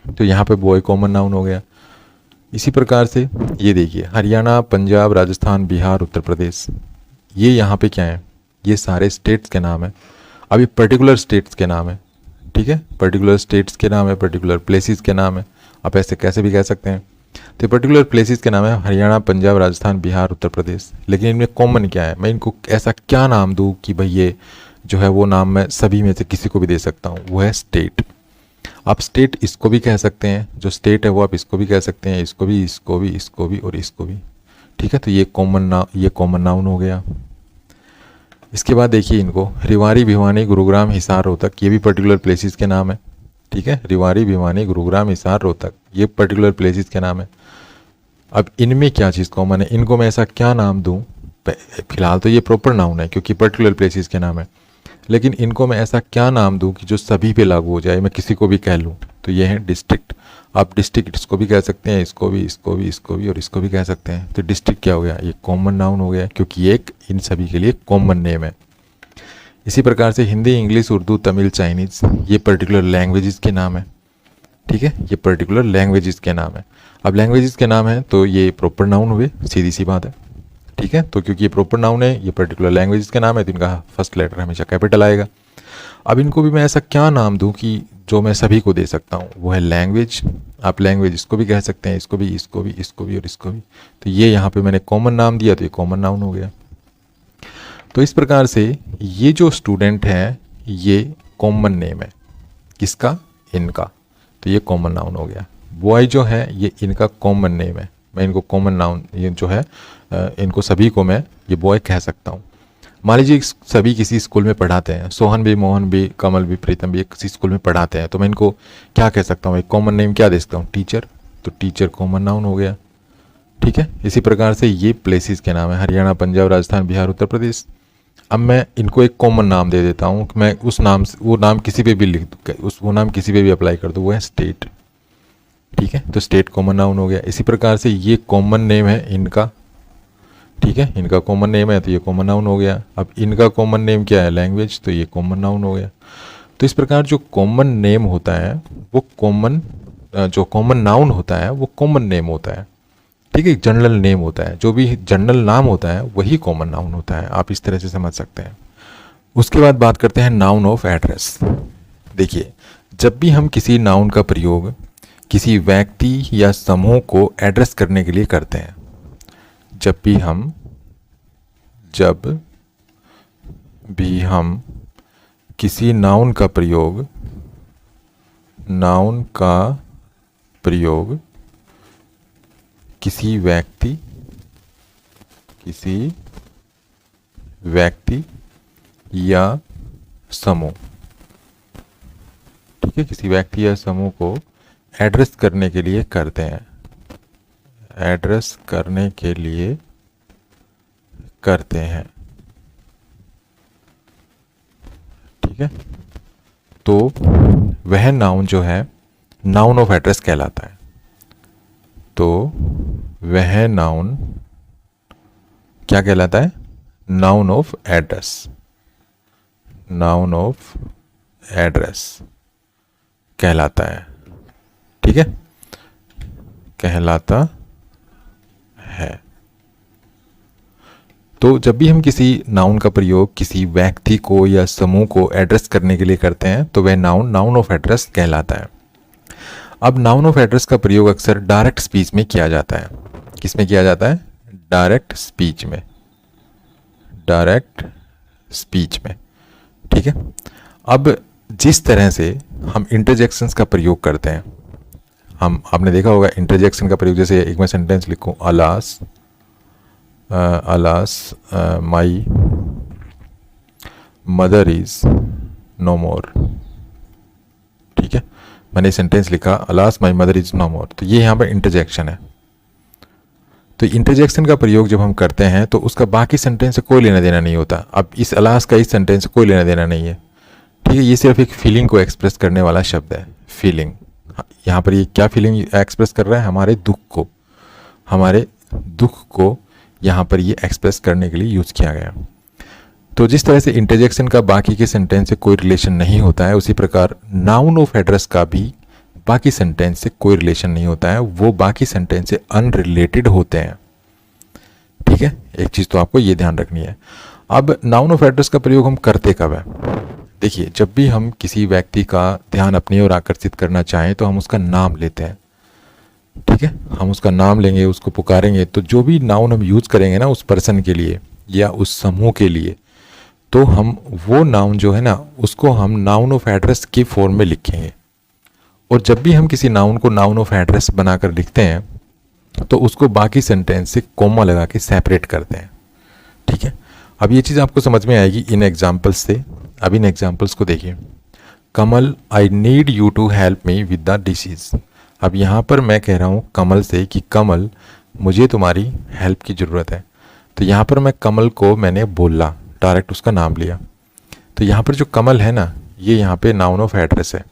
तो यहाँ पे बॉय कॉमन नाउन हो गया। इसी प्रकार से ये देखिए हरियाणा, पंजाब, राजस्थान, बिहार, उत्तर प्रदेश, ये यहाँ पे क्या है, ये सारे स्टेट्स के नाम है। अभी पर्टिकुलर स्टेट्स के नाम है, ठीक है, पर्टिकुलर स्टेट्स के नाम है, पर्टिकुलर प्लेसेस के नाम है, आप ऐसे कैसे भी कह सकते हैं। तो पर्टिकुलर प्लेसेस के नाम है हरियाणा, पंजाब, राजस्थान, बिहार, उत्तर प्रदेश। लेकिन इनमें कॉमन क्या है, मैं इनको ऐसा क्या नाम दूँ कि भाई ये जो है वो नाम मैं सभी में से किसी को भी दे सकता हूँ, वो है स्टेट। आप स्टेट इसको भी कह सकते हैं, जो स्टेट है वो आप इसको भी कह सकते हैं, इसको भी, इसको भी, इसको भी और इसको भी, ठीक है। तो ये कॉमन नाउन हो गया। इसके बाद देखिए इनको रेवाड़ी, भिवानी, गुरुग्राम, हिसार, रोहतक, ये भी पर्टिकुलर प्लेसेस के नाम है, ठीक है। रेवाड़ी, भिवानी, गुरुग्राम, हिसार, रोहतक, ये पर्टिकुलर प्लेसेस के नाम है। अब इनमें क्या चीज़ कॉमन है, इनको मैं ऐसा क्या नाम दूं, फिलहाल तो ये प्रॉपर नाउन है क्योंकि पर्टिकुलर प्लेसेस के नाम है, लेकिन इनको मैं ऐसा क्या नाम दूं कि जो सभी पे लागू हो जाए, मैं किसी को भी कह लूं। तो ये है डिस्ट्रिक्ट। आप डिस्ट्रिक्ट इसको भी कह सकते हैं, इसको भी, इसको भी, इसको भी और इसको भी कह सकते हैं। तो डिस्ट्रिक्ट क्या हो गया, ये कॉमन नाउन हो गया क्योंकि ये एक इन सभी के लिए कॉमन नेम है। इसी प्रकार से हिंदी, इंग्लिश, उर्दू, तमिल, चाइनीज़, ये पर्टिकुलर लैंग्वेजेस के नाम है, ठीक है, ये पर्टिकुलर लैंग्वेजेस के नाम है। अब लैंग्वेजेस के नाम है तो ये प्रॉपर नाउन हुए, सीधी सी बात है, ठीक है। तो क्योंकि ये प्रॉपर नाउन है, ये पर्टिकुलर लैंग्वेजेस के नाम है, तो इनका फर्स्ट लेटर हमेशा कैपिटल आएगा। अब इनको भी मैं ऐसा क्या नाम दूं कि जो मैं सभी को दे सकता हूँ, वो है लैंग्वेज। आप लैंग्वेज इसको भी कह सकते हैं, इसको भी, इसको भी, इसको भी और इसको भी। तो ये यहाँ पे मैंने कॉमन नाम दिया, तो ये कॉमन नाउन हो गया। तो इस प्रकार से ये जो स्टूडेंट है ये कॉमन नेम है, किसका, इनका, तो ये कॉमन नाउन हो गया। बॉय जो है ये इनका कॉमन नेम है, मैं इनको कॉमन नाउन, ये जो है इनको सभी को मैं ये बॉय कह सकता हूँ। मान लीजिए सभी किसी स्कूल में पढ़ाते हैं, सोहन भी, मोहन भी, कमल भी, प्रीतम भी किसी स्कूल में पढ़ाते हैं, तो मैं इनको क्या कह सकता हूँ, एक कॉमन नेम क्या दे सकता हूँ, टीचर। तो टीचर कॉमन नाउन हो गया, ठीक है। इसी प्रकार से ये प्लेसेस के नाम है हरियाणा, पंजाब, राजस्थान, बिहार, उत्तर प्रदेश। अब मैं इनको एक कॉमन नाम दे देता हूँ, मैं उस नाम से वो नाम किसी पे भी लिख दूँ, वो नाम किसी पे भी अप्लाई कर दूँ, वो है स्टेट, ठीक है। तो स्टेट कॉमन नाउन हो गया। इसी प्रकार से ये कॉमन नेम है इनका, ठीक है, इनका कॉमन नेम है तो ये कॉमन नाउन हो गया। अब इनका कॉमन नेम क्या है, लैंग्वेज, तो ये कॉमन नाउन हो गया। तो इस प्रकार जो कॉमन नेम होता है वो जो कॉमन नाउन होता है वो कॉमन नेम होता है, ठीक है, जनरल नेम होता है, जो भी जनरल नाम होता है वही कॉमन नाउन होता है, आप इस तरह से समझ सकते हैं। उसके बाद बात करते हैं नाउन ऑफ एड्रेस। देखिए, जब भी हम किसी नाउन का प्रयोग किसी व्यक्ति या समूह को एड्रेस करने के लिए करते हैं, जब भी हम किसी नाउन का प्रयोग किसी व्यक्ति या समूह, ठीक है, किसी व्यक्ति या समूह को एड्रेस करने के लिए करते हैं, ठीक है, तो वह नाउन जो है नाउन ऑफ एड्रेस कहलाता है। तो वह नाउन क्या कहलाता है? नाउन ऑफ एड्रेस कहलाता है, ठीक है, कहलाता है। तो जब भी हम किसी नाउन का प्रयोग किसी व्यक्ति को या समूह को एड्रेस करने के लिए करते हैं तो वह नाउन ऑफ एड्रेस कहलाता है। अब नाउन ऑफ एड्रेस का प्रयोग अक्सर डायरेक्ट स्पीच में किया जाता है। किस में किया जाता है? डायरेक्ट स्पीच में, ठीक है। अब जिस तरह से हम इंटरजेक्शंस का प्रयोग करते हैं, आपने देखा होगा इंटरजेक्शन का प्रयोग, जैसे एक मैं सेंटेंस लिखूं, alas my mother is no more, ठीक है, मैंने सेंटेंस लिखा alas my mother is no more, तो ये यहाँ पर इंटरजेक्शन है। तो इंटरजेक्शन का प्रयोग जब हम करते हैं तो उसका बाकी सेंटेंस से कोई लेना देना नहीं होता। अब इस अलास का इस सेंटेंस से कोई लेना देना नहीं है, ठीक है, ये सिर्फ एक फीलिंग को एक्सप्रेस करने वाला शब्द है, फीलिंग। यहाँ पर ये क्या फीलिंग एक्सप्रेस कर रहा है? हमारे दुख को यहाँ पर ये एक्सप्रेस करने के लिए यूज़ किया गया। तो जिस तरह से इंटरजेक्शन का बाकी के सेंटेंस से कोई रिलेशन नहीं होता है, उसी प्रकार नाउन ऑफ एड्रेस का भी बाकी सेंटेंस से कोई रिलेशन नहीं होता है, वो बाकी सेंटेंस से अनरिलेटेड होते हैं, ठीक है। एक चीज़ तो आपको ये ध्यान रखनी है। अब नाउन ऑफ एड्रेस का प्रयोग हम करते कब है? देखिए, जब भी हम किसी व्यक्ति का ध्यान अपनी ओर आकर्षित करना चाहें तो हम उसका नाम लेते हैं, ठीक है, हम उसका नाम लेंगे, उसको पुकारेंगे। तो जो भी नाउन हम यूज़ करेंगे ना उस पर्सन के लिए या उस समूह के लिए, तो हम वो नाउन जो है ना उसको हम नाउन ऑफ एड्रेस की फॉर्म में लिखेंगे। और जब भी हम किसी नाउन को नाउन ऑफ एड्रेस बनाकर लिखते हैं तो उसको बाकी सेंटेंस से कोमा लगा के सेपरेट करते हैं, ठीक है। अब ये चीज़ आपको समझ में आएगी इन एग्जाम्पल्स से। अब इन एग्जाम्पल्स को देखिए। Kamal, I need you to help me with the dishes. अब यहाँ पर मैं कह रहा हूँ कमल से कि कमल, मुझे तुम्हारी हेल्प की ज़रूरत है। तो यहाँ पर मैं कमल को मैंने बोला, डायरेक्ट उसका नाम लिया। तो यहाँ पर जो कमल है ना, ये यहाँ पे नाउन ऑफ एड्रेस है,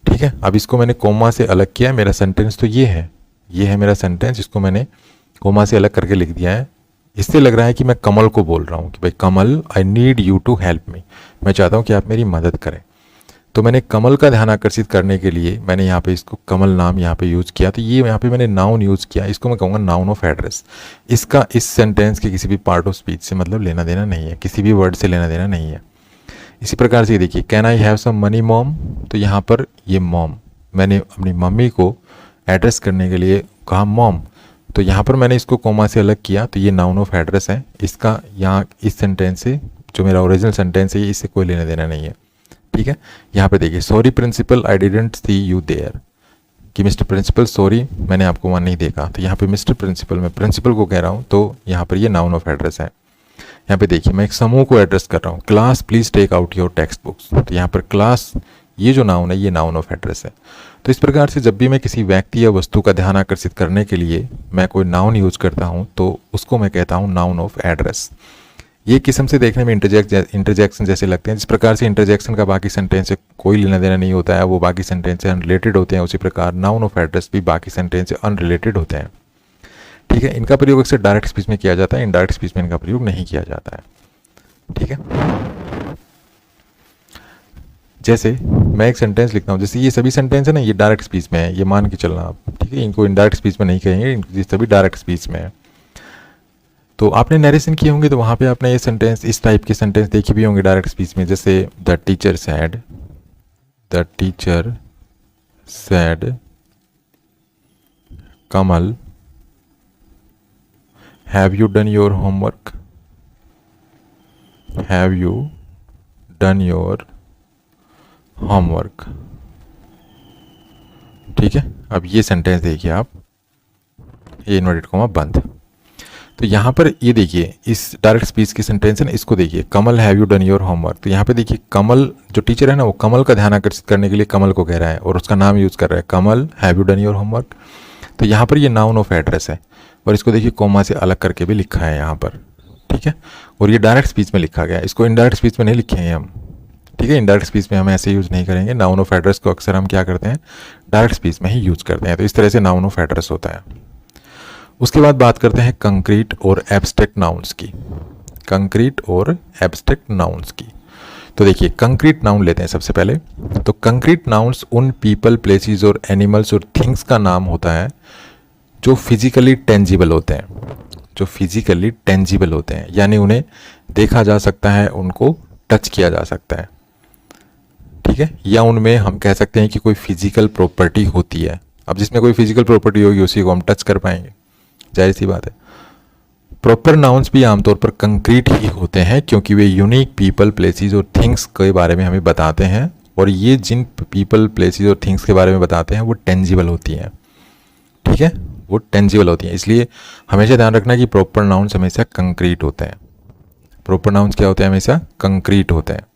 ठीक है। अब इसको मैंने कोमा से अलग किया है। मेरा सेंटेंस तो ये है मेरा सेंटेंस, इसको मैंने कोमा से अलग करके लिख दिया है। इससे लग रहा है कि मैं कमल को बोल रहा हूँ कि भाई Kamal, I need you to help me, मैं चाहता हूँ कि आप मेरी मदद करें। तो मैंने कमल का ध्यान आकर्षित करने के लिए मैंने यहाँ पे इसको कमल नाम यहाँ पे यूज़ किया। तो ये यहाँ पे मैंने नाउन यूज़ किया, इसको मैं कहूँगा नाउन ऑफ एड्रेस। इसका इस सेंटेंस के किसी भी पार्ट ऑफ स्पीच से मतलब लेना देना नहीं है, किसी भी वर्ड से लेना देना नहीं है। इसी प्रकार से देखिए, can I have some money mom, तो यहाँ पर ये मॉम, मैंने अपनी मम्मी को एड्रेस करने के लिए कहा मॉम, तो यहाँ पर मैंने इसको कोमा से अलग किया, तो ये नाउन ऑफ एड्रेस है। इसका यहाँ इस सेंटेंस से, जो मेरा ओरिजिनल सेंटेंस है, इससे कोई लेना देना नहीं है, ठीक है। यहाँ पे देखिए, sorry principal, I didn't see you there, कि मिस्टर प्रिंसिपल सॉरी, मैंने आपको वहाँ नहीं देखा। तो यहाँ पे मिस्टर प्रिंसिपल, मैं प्रिंसिपल को कह रहा हूँ, तो यहाँ पर ये नाउन ऑफ एड्रेस है। यहाँ पे देखिए, मैं एक समूह को एड्रेस कर रहा हूँ, class please take out your text books, तो यहाँ पर क्लास, ये जो नाउन है, ये नाउन ऑफ एड्रेस है। तो इस प्रकार से जब भी मैं किसी व्यक्ति या वस्तु का ध्यान आकर्षित करने के लिए मैं कोई नाउन यूज़ करता हूँ तो उसको मैं कहता हूँ नाउन ऑफ एड्रेस। ये किस्म से देखने में इंटरजेक्शन जैसे लगते हैं। जिस प्रकार से इंटरजेक्शन का बाकी सेंटेंस से कोई लेना देना नहीं होता है, वो बाकी सेंटेंस से अनरिलेटेड होते हैं, उसी प्रकार नाउन ऑफ एड्रेस भी बाकी सेंटेंस से अनरिलेटेड होते हैं, ठीक है। इनका प्रयोग अक्सर डायरेक्ट स्पीच में किया जाता है, इनडायरेक्ट स्पीच में इनका प्रयोग नहीं किया जाता है, ठीक है। जैसे मैं एक सेंटेंस लिखता हूँ, जैसे ये सभी सेंटेंस है ना, ये डायरेक्ट स्पीच में है, ये मान के चलना आप, ठीक है। इनको इनडायरेक्ट स्पीच में नहीं कहेंगे, ये सभी डायरेक्ट स्पीच में है। तो आपने नरेशन किए होंगे तो वहाँ पे आपने ये सेंटेंस, इस टाइप के सेंटेंस देखे भी होंगे डायरेक्ट स्पीच में, जैसे the teacher sad Kamal have you done your homework, have you done your homework, ठीक है। अब ये सेंटेंस देखिए आप, ये इन्वर्टेड कॉमा बंद। तो यहाँ पर ये देखिए, इस डायरेक्ट स्पीच की सेंटेंस है ना, इसको देखिए, Kamal have you done your homework. तो यहाँ पे देखिए कमल जो टीचर है ना, वो कमल का ध्यान आकर्षित करने के लिए कमल को कह रहा है और उसका नाम यूज़ कर रहा है, Kamal have you done your homework. तो यहाँ पर ये नाउन ऑफ एड्रेस है और इसको देखिए कॉमा से अलग करके भी लिखा है यहाँ पर, ठीक है। और ये डायरेक्ट स्पीच में लिखा गया है, इसको इनडायरेक्ट स्पीच में नहीं लिखे हैं हम, ठीक है। इनडायरेक्ट स्पीच में हम ऐसे यूज़ नहीं करेंगे। नाउन ऑफ एड्रेस को अक्सर हम क्या करते हैं, डायरेक्ट स्पीच में ही यूज़ करते हैं। तो इस तरह से नाउन ऑफ एड्रेस होता है। उसके बाद बात करते हैं कंक्रीट और एब्स्ट्रैक्ट नाउन्स की, कंक्रीट और एब्स्ट्रैक्ट नाउन्स की। तो देखिए कंक्रीट नाउन लेते हैं सबसे पहले। तो कंक्रीट नाउन्स उन पीपल, प्लेसेस और एनिमल्स और थिंग्स का नाम होता है जो फिजिकली टेंजिबल होते हैं, जो फिजिकली टेंजिबल होते हैं, यानी उन्हें देखा जा सकता है, उनको टच किया जा सकता है, ठीक है। या उनमें हम कह सकते हैं कि कोई फिजिकल प्रॉपर्टी होती है। अब जिसमें कोई फिजिकल प्रॉपर्टी होगी उसी को हम टच कर पाएंगे, जाहिर सी बात है। प्रॉपर नाउन्स भी आमतौर पर कंक्रीट ही होते हैं क्योंकि वे यूनिक पीपल, प्लेसेस और थिंग्स के बारे में हमें बताते हैं, और ये जिन पीपल, प्लेसेस और थिंग्स के बारे में बताते हैं वो टेंजिबल होती हैं, ठीक है, वो टेंजिबल होती हैं। इसलिए हमेशा ध्यान रखना कि प्रॉपर नाउन्स हमेशा कंक्रीट होते हैं। प्रॉपर नाउन्स क्या होते हैं, हमेशा कंक्रीट होते हैं।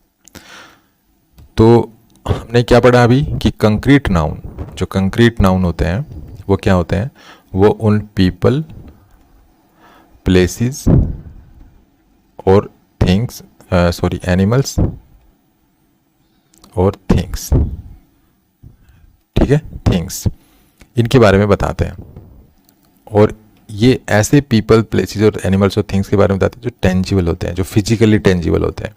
तो हमने क्या पढ़ा अभी कि कंक्रीट नाउन, जो कंक्रीट नाउन होते हैं वो क्या होते हैं, वो उन पीपल, प्लेसेस और थिंग्स, एनिमल्स और थिंग्स, ठीक है, थिंग्स, इनके बारे में बताते हैं। और ये ऐसे पीपल, प्लेसेस और एनिमल्स और थिंग्स के बारे में बताते हैं जो टेंजिबल होते हैं, जो फिजिकली टेंजिबल होते हैं।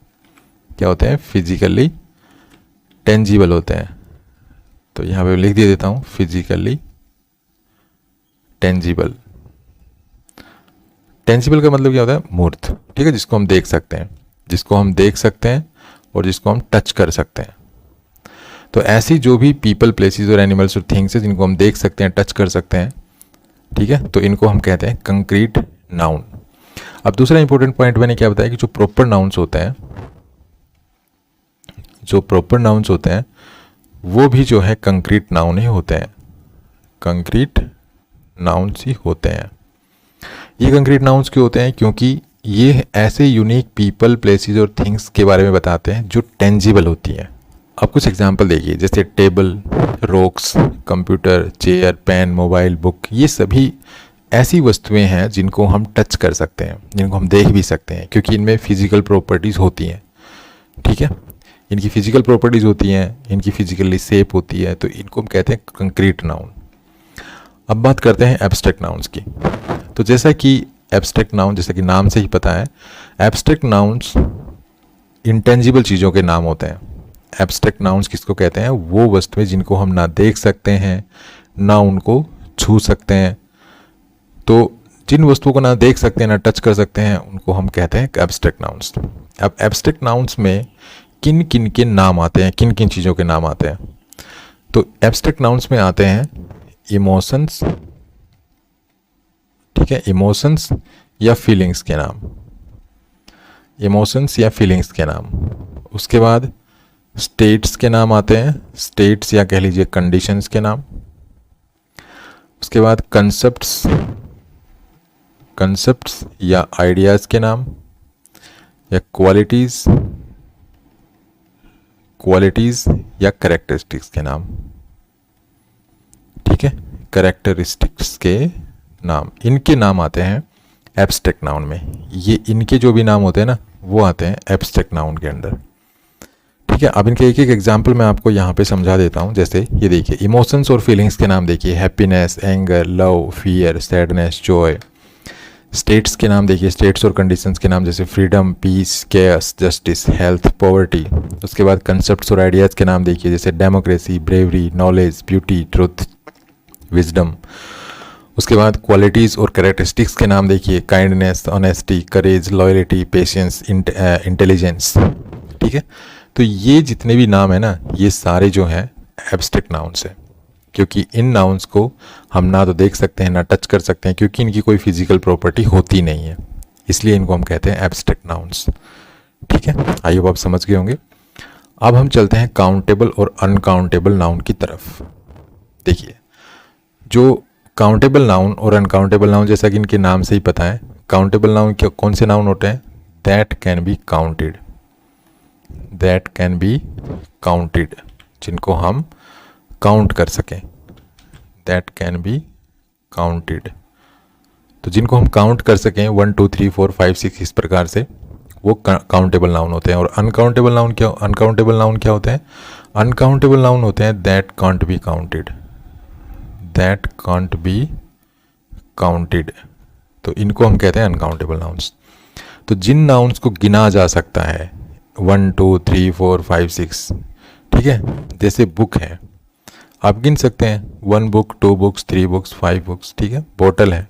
क्या होते हैं, फिजिकली टेंजिबल होते हैं। तो यहाँ पे लिख दिया देता हूँ, फिजिकली टेंजिबल। टेंजिबल का मतलब क्या होता है, मूर्त, ठीक है, जिसको हम देख सकते हैं, जिसको हम देख सकते हैं और जिसको हम टच कर सकते हैं। तो ऐसी जो भी पीपल, प्लेसेस और एनिमल्स और थिंग्स है जिनको हम देख सकते हैं, टच कर सकते हैं, ठीक है, तो इनको हम कहते हैं कंक्रीट नाउन। अब दूसरा इंपॉर्टेंट पॉइंट मैंने क्या बताया कि जो प्रॉपर नाउन्स होते हैं, जो प्रॉपर नाउन्स होते हैं वो भी जो है कंक्रीट नाउन ही होते हैं, कंक्रीट नाउन्स ही होते हैं। ये कंक्रीट नाउन्स क्यों होते हैं, क्योंकि ये ऐसे यूनिक पीपल, प्लेसेस और थिंग्स के बारे में बताते हैं जो टेंजिबल होती हैं। अब कुछ एग्जांपल देखिए, जैसे table, rocks, computer, chair, pen, mobile, book, ये सभी ऐसी वस्तुएं हैं जिनको हम टच कर सकते हैं, जिनको हम देख भी सकते हैं, क्योंकि इनमें फिजिकल प्रॉपर्टीज़ होती हैं, ठीक है, इनकी फिजिकल प्रॉपर्टीज़ होती हैं, इनकी फिजिकली शेप होती है, तो इनको हम कहते हैं कंक्रीट नाउन। अब बात करते हैं एब्स्ट्रैक्ट नाउन्स की। तो जैसा कि एब्स्ट्रैक्ट नाउन, जैसा कि नाम से ही पता है, एब्स्ट्रैक्ट नाउन्स इंटेंजिबल चीज़ों के नाम होते हैं। एब्स्ट्रैक्ट नाउन्स किसको कहते हैं, वो वस्तुएं जिनको हम ना देख सकते हैं ना उनको छू सकते हैं। तो जिन वस्तुओं को ना देख सकते हैं ना टच कर सकते हैं उनको हम कहते हैं एब्स्ट्रैक्ट नाउन्स। अब एब्स्ट्रैक्ट नाउन्स में किन किन के नाम आते हैं, किन किन चीज़ों के नाम आते हैं, तो एब्स्ट्रैक्ट नाउन्स में आते हैं इमोशंस, ठीक है, इमोशंस या फीलिंग्स के नाम, इमोशंस या फीलिंग्स के नाम। उसके बाद स्टेट्स के नाम आते हैं, स्टेट्स या कह लीजिए कंडीशंस के नाम। उसके बाद कंसेप्ट्स, कंसेप्ट्स या आइडियाज़ के नाम, या क्वालिटीज़, क्वालिटीज़ या कैरेक्टरिस्टिक्स के नाम, ठीक है, कैरेक्टरिस्टिक्स के नाम, इनके नाम आते हैं एब्स्ट्रैक्ट नाउन में। ये इनके जो भी नाम होते हैं ना वो आते हैं एब्स्ट्रैक्ट नाउन के अंदर, ठीक है। अब इनके एक एक एग्जाम्पल मैं आपको यहाँ पे समझा देता हूँ। जैसे ये देखिए, इमोशंस और फीलिंग्स के नाम देखिए, happiness, anger, love, fear, sadness, joy, states के नाम देखिए, स्टेट्स और कंडीशंस के नाम जैसे freedom, peace, cares, justice, health, poverty. उसके बाद कंसेप्ट्स और आइडियाज़ के नाम देखिए जैसे democracy, bravery, knowledge, beauty, truth, wisdom. उसके बाद क्वालिटीज़ और कैरेक्टरिस्टिक्स के नाम देखिए, kindness, honesty, courage, loyalty, patience, intelligence. ठीक है, तो ये जितने भी नाम है ना, ये सारे जो हैं एब्स्ट्रैक्ट नाउन्स है, क्योंकि इन नाउन्स को हम ना तो देख सकते हैं ना टच कर सकते हैं, क्योंकि इनकी कोई फिजिकल प्रॉपर्टी होती नहीं है, इसलिए इनको हम कहते हैं एब्स्ट्रैक्ट नाउन्स। ठीक है, आई होप आप समझ गए होंगे। अब हम चलते हैं काउंटेबल और अनकाउंटेबल नाउन की तरफ। देखिए, जो काउंटेबल नाउन और अनकाउंटेबल नाउन, जैसा कि इनके नाम से ही पता है, काउंटेबल नाउन क्या कौन से नाउन होते हैं? That can be counted, that can be counted, जिनको हम काउंट कर सकें, दैट कैन बी काउंटेड। तो जिनको हम काउंट कर सकें 1 2 3 4 5 6 इस प्रकार से, वो काउंटेबल नाउन होते हैं। और अनकाउंटेबल नाउन क्या होते हैं? अनकाउंटेबल नाउन होते हैं that can't be counted, that can't be counted. तो इनको हम कहते हैं अनकाउंटेबल नाउन्स। तो जिन नाउन्स को गिना जा सकता है 1 2 3 4 5 6, ठीक है, जैसे बुक है, आप गिन सकते हैं 1 बुक, 2 बुक्स, 3 बुक्स, 5 बुक्स। ठीक है, बोतल है,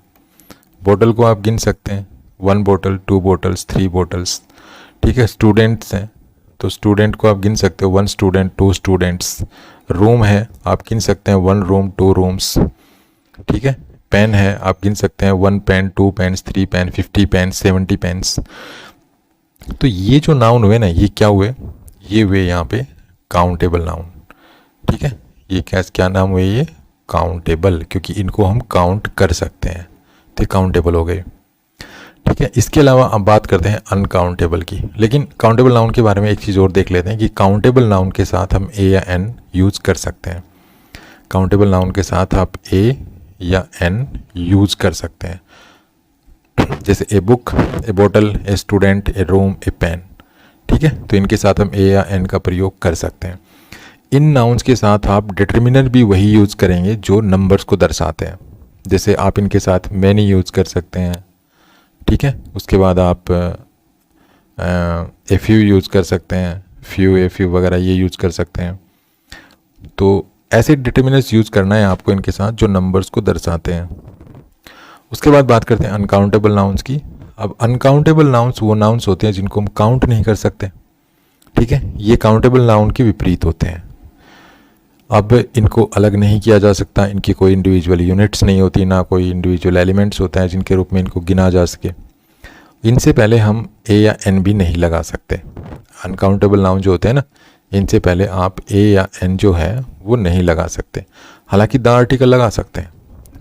बोतल को आप गिन सकते हैं 1 बोतल, 2 बोतल्स, 3 बोतल्स। ठीक है, स्टूडेंट्स हैं तो स्टूडेंट को आप गिन सकते हो 1 स्टूडेंट, 2 स्टूडेंट्स। रूम है, आप गिन सकते हैं 1 रूम, 2 रूम्स। ठीक है, पेन है, आप गिन सकते हैं 1 pen, 2 pens, 3 pen, 50 pen, 70 pens. तो ये जो नाउन हुए ना, ये क्या हुए? ये हुए यहाँ पे काउंटेबल नाउन। ठीक है, ये क्या नाम हुए? ये काउंटेबल, क्योंकि इनको हम काउंट कर सकते हैं, तो काउंटेबल हो गए। ठीक है, इसके अलावा अब बात करते हैं अनकाउंटेबल की। लेकिन काउंटेबल नाउन के बारे में एक चीज़ और देख लेते हैं कि काउंटेबल नाउन के साथ हम ए या एन यूज़ कर सकते हैं। काउंटेबल नाउन के साथ आप ए या एन यूज़ कर सकते हैं, जैसे ए बुक, ए बोतल, a student, a room, a pen. ठीक है, तो इनके साथ हम ए या एन का प्रयोग कर सकते हैं। इन नाउन्स के साथ आप डिटर्मिनर भी वही यूज़ करेंगे जो नंबर्स को दर्शाते हैं, जैसे आप इनके साथ मैनी यूज़ कर सकते हैं। ठीक है, उसके बाद आप ए फ्यू यूज़ कर सकते हैं, फ्यू, ए फ्यू वगैरह ये यूज़ कर सकते हैं। तो ऐसे डिटर्मिनर्स यूज़ करना है आपको इनके साथ जो नंबर्स को दर्शाते हैं। उसके बाद बात करते हैं अनकाउंटेबल नाउन्स की। अब अनकाउंटेबल नाउन्स वो नाउन्स होते हैं जिनको हम काउंट नहीं कर सकते। ठीक है, ये काउंटेबल नाउन के विपरीत होते हैं। अब इनको अलग नहीं किया जा सकता, इनकी कोई इंडिविजुअल यूनिट्स नहीं होती, ना कोई इंडिविजुअल एलिमेंट्स होता है जिनके रूप में इनको गिना जा सके। इनसे पहले हम ए या एन भी नहीं लगा सकते। अनकाउंटेबल नाउन जो होते हैं ना, इनसे पहले आप ए या एन जो है वो नहीं लगा सकते। हालांकि द आर्टिकल लगा सकते हैं।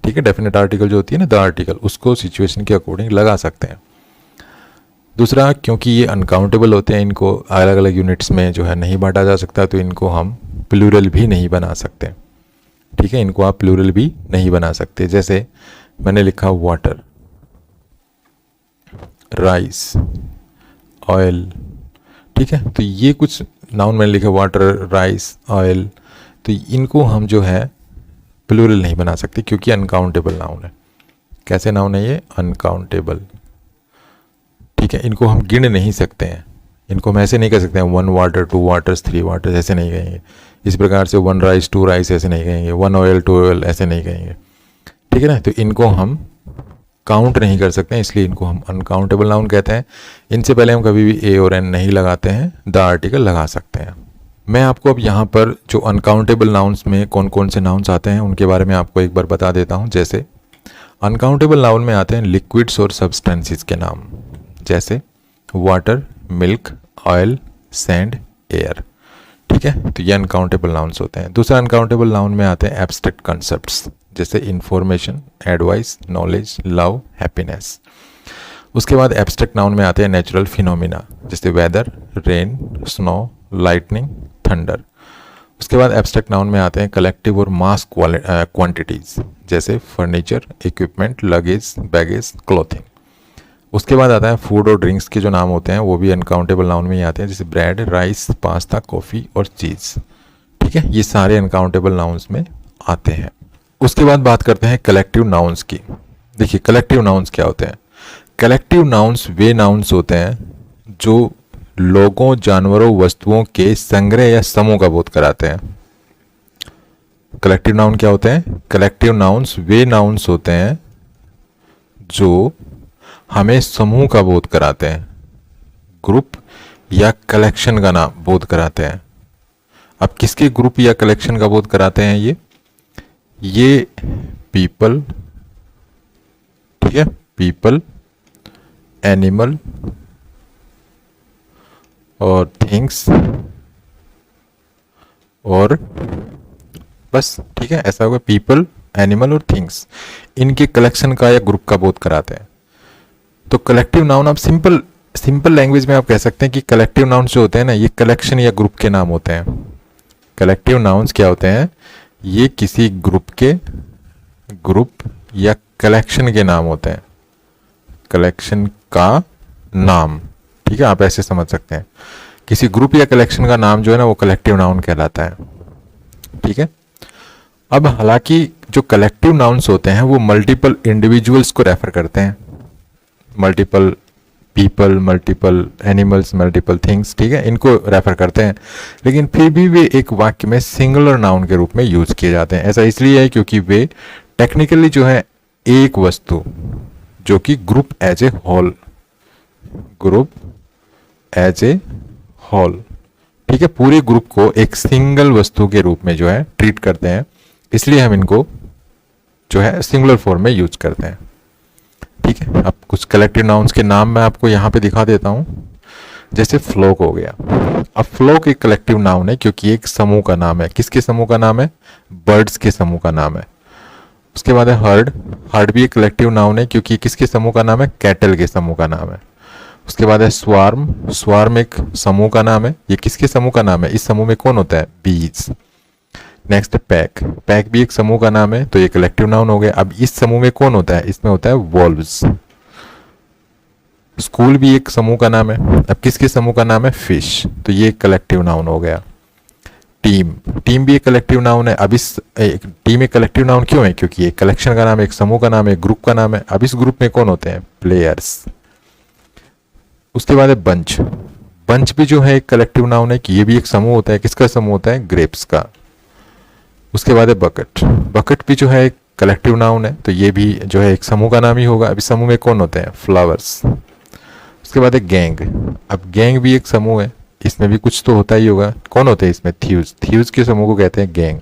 ठीक है, डेफिनेट आर्टिकल जो होती है ना, द आर्टिकल, उसको सिचुएशन के अकॉर्डिंग लगा सकते हैं। दूसरा, क्योंकि ये अनकाउंटेबल होते हैं, इनको अलग अलग यूनिट्स में जो है नहीं बांटा जा सकता, तो इनको हम प्लूरल भी नहीं बना सकते। ठीक है, इनको आप प्लूरल भी नहीं बना सकते। जैसे मैंने लिखा वाटर, राइस, ऑयल। ठीक है, तो ये कुछ नाउन मैंने लिखा वाटर, राइस, ऑयल, तो इनको हम जो है प्लूरल नहीं बना सकते क्योंकि अनकाउंटेबल नाउन है। कैसे नाउन है ये? अनकाउंटेबल। ठीक है, इनको हम गिन नहीं सकते हैं, इनको हम ऐसे नहीं कर सकते हैं 1 वाटर, 2 वाटर्स, 3 वाटर्स, ऐसे नहीं कहेंगे। इस प्रकार से 1 राइस, 2 राइस ऐसे नहीं कहेंगे, 1 ऑयल, 2 ऑयल ऐसे नहीं कहेंगे। ठीक है ना, तो इनको हम काउंट नहीं कर सकते हैं, इसलिए इनको हम अनकाउंटेबल नाउन कहते हैं। इनसे पहले हम कभी भी ए और एन नहीं लगाते हैं, द आर्टिकल लगा सकते हैं। मैं आपको अब यहाँ पर जो अनकाउंटेबल नाउन्स में कौन कौन से नाउन्स आते हैं उनके बारे में आपको एक बार बता देता हूँ। जैसे अनकाउंटेबल नाउन में आते हैं लिक्विड्स और सब्सटेंसेस के नाम, जैसे water, milk, oil, sand, air. ठीक है, तो ये अनकाउंटेबल नाउन्स होते हैं। दूसरा अनकाउंटेबल नाउन में आते हैं एब्स्ट्रैक्ट कॉन्सेप्ट्स, जैसे information, advice, knowledge, love, happiness. उसके बाद एब्स्ट्रैक्ट नाउन में आते हैं नेचुरल फिनोमिना, जैसे weather, rain, snow, lightning, thunder. उसके बाद एब्स्ट्रैक्ट नाउन में आते हैं कलेक्टिव और मास क्वांटिटीज़, जैसे furniture, equipment, luggage, baggage, clothing. उसके बाद आता है फूड और ड्रिंक्स के जो नाम होते हैं वो भी अनकाउंटेबल नाउन में ही आते हैं, जैसे ब्रेड, राइस, पास्ता, कॉफ़ी और चीज़। ठीक है, ये सारे अनकाउंटेबल नाउन्स में आते हैं। उसके बाद बात करते हैं कलेक्टिव नाउन्स की। देखिए, कलेक्टिव नाउन्स क्या होते हैं? कलेक्टिव नाउन्स वे नाउन्स होते हैं जो लोगों, जानवरों, वस्तुओं के संग्रह या समूह का बोध कराते हैं। कलेक्टिव नाउन क्या होते हैं? कलेक्टिव नाउन्स वे नाउन्स होते हैं जो हमें समूह का बोध कराते हैं, ग्रुप या कलेक्शन का नाम बोध कराते हैं। अब किसके ग्रुप या कलेक्शन का बोध कराते हैं? ये पीपल, ठीक है, पीपल, एनिमल और थिंग्स और बस, ठीक है, ऐसा होगा। पीपल, एनिमल और थिंग्स, इनके कलेक्शन का या ग्रुप का बोध कराते हैं। तो कलेक्टिव नाउन आप सिंपल लैंग्वेज में आप कह सकते हैं कि कलेक्टिव नाउन्स जो होते हैं ना, ये कलेक्शन या ग्रुप के नाम होते हैं। कलेक्टिव नाउन्स क्या होते हैं? ये किसी ग्रुप या कलेक्शन के नाम होते हैं, कलेक्शन का नाम, ठीक है, आप ऐसे समझ सकते हैं। किसी ग्रुप या कलेक्शन का नाम जो है ना, वो कलेक्टिव नाउन कहलाता है, ठीक है। अब हालांकि जो कलेक्टिव नाउन्स होते हैं वो मल्टीपल इंडिविजुअल्स को रेफर करते हैं, multiple people, multiple animals, multiple things, ठीक है, इनको रेफर करते हैं, लेकिन फिर भी वे एक वाक्य में सिंगुलर नाउन के रूप में यूज किए जाते हैं। ऐसा इसलिए है क्योंकि वे टेक्निकली जो है एक वस्तु जो कि ग्रुप एज ए होल, ठीक है, पूरे ग्रुप को एक सिंगल वस्तु के रूप में जो है ट्रीट करते हैं, इसलिए हम इनको जो है सिंगुलर फॉर्म में यूज करते हैं, ठीक है। अब कुछ कलेक्टिव नाउन्स के नाम मैं आपको यहाँ पे दिखा देता हूँ। जैसे फ्लॉक हो गया। अब फ्लॉक एक कलेक्टिव नाउन है क्योंकि एक समूह का नाम है। किसके समूह का नाम है? बर्ड्स के समूह का नाम है। उसके बाद है हर्ड भी एक कलेक्टिव नाउन है क्योंकि किसके समूह का नाम है? कैटल के समूह का नाम है। उसके बाद है स्वार्म एक समूह का नाम है। ये किसके समूह का नाम है? इस समूह में कौन होता है? बीज। नेक्स्ट है पैक भी एक समूह का नाम है, तो ये कलेक्टिव नाउन हो गया। अब इस समूह में कौन होता है? इसमें होता है वॉल्व्स। स्कूल भी एक समूह का नाम है। अब किसके समूह का नाम है? फिश, तो ये एक कलेक्टिव नाउन हो गया। टीम भी एक कलेक्टिव नाउन है। अब इस टीम एक कलेक्टिव नाउन क्यों है? क्योंकि एक कलेक्शन का नाम है, एक समूह का नाम है, एक ग्रुप का नाम है। अब इस ग्रुप में कौन होते हैं? प्लेयर्स। उसके बाद है बंच भी जो है एक कलेक्टिव नाउन है कि ये भी एक समूह होता है। किसका समूह होता है? ग्रेप्स का। उसके बाद है बकेट भी जो है एक कलेक्टिव नाउन है, तो ये भी जो है एक समूह का नाम ही होगा। अब इस समूह में कौन होते हैं? फ्लावर्स। उसके बाद है गैंग। अब गैंग भी एक समूह है, इसमें भी कुछ तो होता ही होगा। कौन होते हैं इसमें? थीव्स के समूह को कहते हैं गैंग।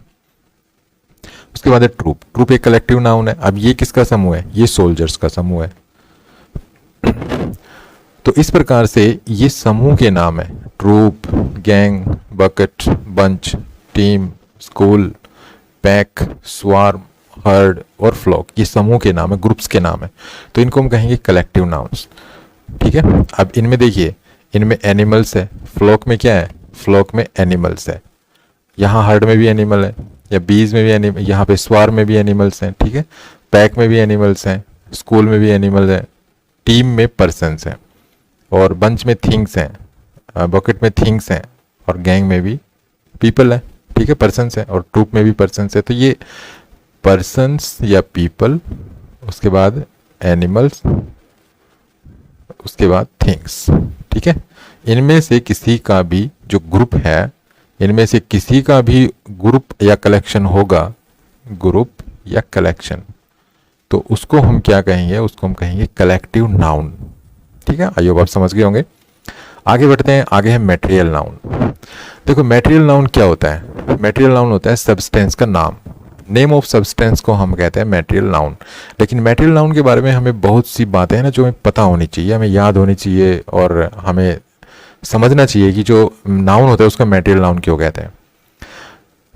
उसके बाद है ट्रूप एक कलेक्टिव नाउन है। अब ये किसका समूह है? ये सोल्जर्स का समूह है। तो इस प्रकार से ये समूह के नाम है। Troop, gang, bucket, bunch, team, school, pack, swarm, herd और फ्लॉक, ये समूह के नाम है, ग्रुप्स के नाम है। तो इनको हम कहेंगे कलेक्टिव नाउन्स, ठीक है। अब इनमें देखिए, इनमें एनिमल्स है। फ्लॉक में क्या है? फ्लॉक में एनिमल्स है। यहाँ हर्ड में भी एनिमल है, या बीज में भी एनिमल, यहाँ पे स्वार्म में भी एनिमल्स हैं, ठीक है। पैक में भी एनिमल्स हैं, स्कूल में भी एनिमल्स हैं, टीम में पर्सन्स हैं, और बंच में थिंग्स हैं, बकेट में थिंग्स हैं, और गैंग में भी पीपल है, ठीक है, पर्सन्स है, और ट्रूप में भी पर्सन्स है। तो ये पर्सन्स या पीपल, उसके बाद एनिमल्स, उसके बाद थिंग्स, ठीक है। इनमें से किसी का भी जो ग्रुप है, इनमें से किसी का भी ग्रुप या कलेक्शन होगा, ग्रुप या कलेक्शन, तो उसको हम क्या कहेंगे? उसको हम कहेंगे कलेक्टिव नाउन, ठीक है। आई होप आप समझ गए होंगे। आगे बढ़ते हैं। आगे है मटेरियल नाउन। देखो मटेरियल नाउन क्या होता है? मटेरियल नाउन होता है सब्सटेंस का नाम। नेम ऑफ सब्सटेंस को हम कहते हैं मटेरियल नाउन। लेकिन मटेरियल नाउन के बारे में हमें बहुत सी बातें हैं ना जो हमें पता होनी चाहिए, हमें याद होनी चाहिए, और हमें समझना चाहिए कि जो नाउन होता है उसका मटेरियल नाउन क्यों कहते हैं।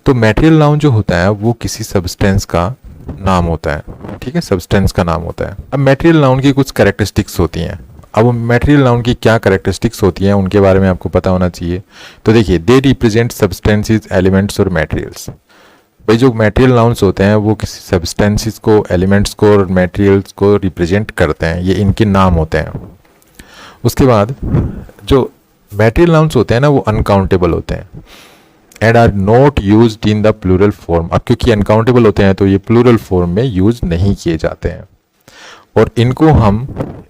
तो मटेरियल नाउन जो होता है वो किसी सब्सटेंस का नाम होता है, ठीक है, सब्सटेंस का नाम होता है। अब मटेरियल नाउन की कुछ कैरेक्टरिस्टिक्स होती हैं। अब मटेरियल नाउन की क्या कैरेक्टरिस्टिक्स होती हैं उनके बारे में आपको पता होना चाहिए। तो देखिए, दे रिप्रेजेंट सब्सटेंसेस, एलिमेंट्स और मटेरियल्स। भाई जो मटेरियल नाउन्स होते हैं वो किसी सब्सटेंसेस को, एलिमेंट्स को और मटेरियल्स को रिप्रेजेंट करते हैं, ये इनके नाम होते हैं। उसके बाद जो मटेरियल नाउन्स होते हैं ना वो अनकाउंटेबल होते हैं and are not used in the plural form. अब क्योंकि अनकाउंटेबल होते हैं तो ये प्लूरल फॉर्म में यूज नहीं किए जाते हैं। और इनको हम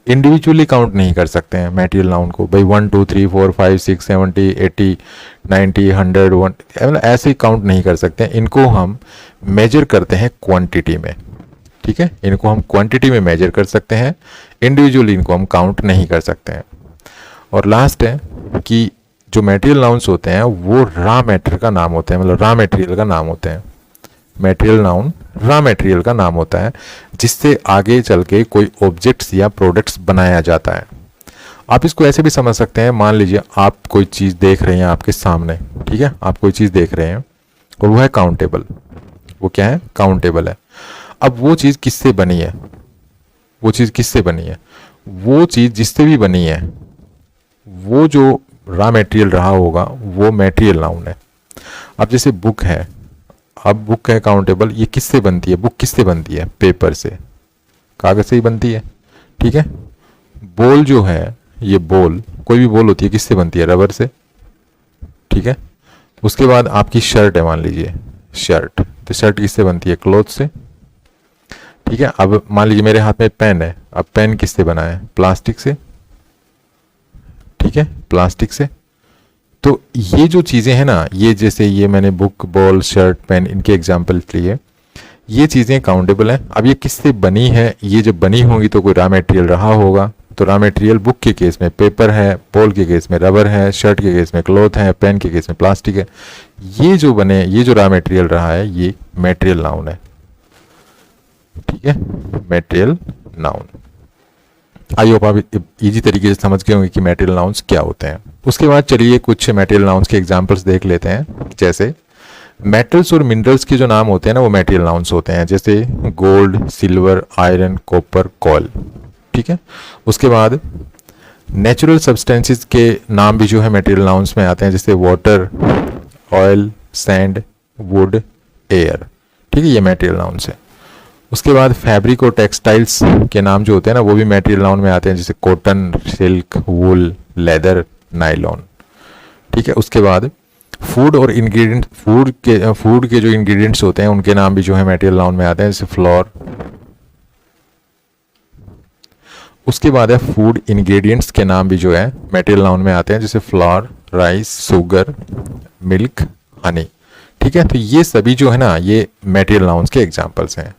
इंडिविजुअली काउंट नहीं कर सकते हैं मटेरियल नाउन को, भाई 1 2 3 4 5 6 70 80 90 100 1, मतलब ऐसे काउंट नहीं कर सकते हैं। इनको हम मेजर करते हैं क्वांटिटी में, ठीक है, इनको हम क्वांटिटी में मेजर कर सकते हैं, इंडिविजुअली इनको हम काउंट नहीं कर सकते हैं। और लास्ट है कि जो मटेरियल नाउन्स होते हैं वो रॉ मैटर का नाम होते हैं, मतलब रॉ मटेरियल का नाम होते हैं। मटेरियल नाउन रॉ मटेरियल का नाम होता है जिससे आगे चल के कोई ऑब्जेक्ट्स या प्रोडक्ट्स बनाया जाता है। आप इसको ऐसे भी समझ सकते हैं, मान लीजिए आप कोई चीज़ देख रहे हैं आपके सामने, ठीक है, आप कोई चीज़ देख रहे हैं और वो है काउंटेबल। वो क्या है? काउंटेबल है। अब वो चीज़ किससे बनी है? वो चीज़ किससे बनी है? वो चीज़ जिससे भी बनी है, वो जो रॉ मटेरियल रहा होगा वो मटेरियल नाउन है। अब जैसे बुक है, अब बुक है काउंटेबल, ये किससे बनती है? बुक किससे बनती है? पेपर से, कागज से ही बनती है, ठीक है। बॉल जो है, ये बॉल, कोई भी बॉल होती है, किससे बनती है? रबर से, ठीक है। उसके बाद आपकी शर्ट है, मान लीजिए शर्ट, तो शर्ट किससे बनती है? क्लॉथ से, ठीक है। अब मान लीजिए मेरे हाथ में पेन है, अब पेन किससे बना है? प्लास्टिक से, ठीक है, प्लास्टिक से। तो ये जो चीज़ें हैं ना, ये जैसे ये मैंने बुक, बॉल, शर्ट, पेन, इनके एग्जाम्पल लिए, ये चीज़ें काउंटेबल हैं। अब ये किससे बनी है? ये जब बनी होंगी तो कोई रॉ मटेरियल रहा होगा, तो रॉ मटेरियल बुक के केस में पेपर है, बॉल के केस में रबर है, शर्ट के केस में क्लॉथ है, पेन के केस में प्लास्टिक है। ये जो बने, ये जो रॉ मटेरियल रहा है, ये मटेरियल नाउन है, ठीक है, मटेरियल नाउन। आई होप आप इजी तरीके से समझ गए होंगे कि मटेरियल नाउन्स क्या होते हैं। उसके बाद चलिए कुछ मटेरियल नाउन्स के एग्जांपल्स देख लेते हैं। जैसे मेटल्स और मिनरल्स के जो नाम होते हैं ना, वो मटेरियल नाउन्स होते हैं, जैसे gold, silver, iron, copper, call, ठीक है। उसके बाद नेचुरल सब्सटेंसेस के नाम भी जो है मटेरियल नाउन्स में आते हैं, जैसे water, oil, sand, would, air, ठीक है, ये मटेरियल नाउन्स है। उसके बाद फैब्रिक और टेक्सटाइल्स के नाम जो होते हैं ना, वो भी मटेरियल नाउन में आते हैं, जैसे कॉटन, सिल्क, वूल, लेदर, नायलॉन, ठीक है। उसके बाद फूड और इंग्रेडिएंट, फूड के जो इंग्रेडिएंट्स होते हैं उनके नाम भी जो है मटेरियल नाउन में आते हैं, जैसे फ्लोर। उसके बाद है फूड इंग्रेडिएंट्स के नाम भी जो है मटेरियल नाउन में आते हैं, जैसे floor, rice, sugar, milk, Honey, ठीक है। तो ये सभी जो है ना, ये मटेरियल नाउन्स के एग्जाम्पल्स हैं।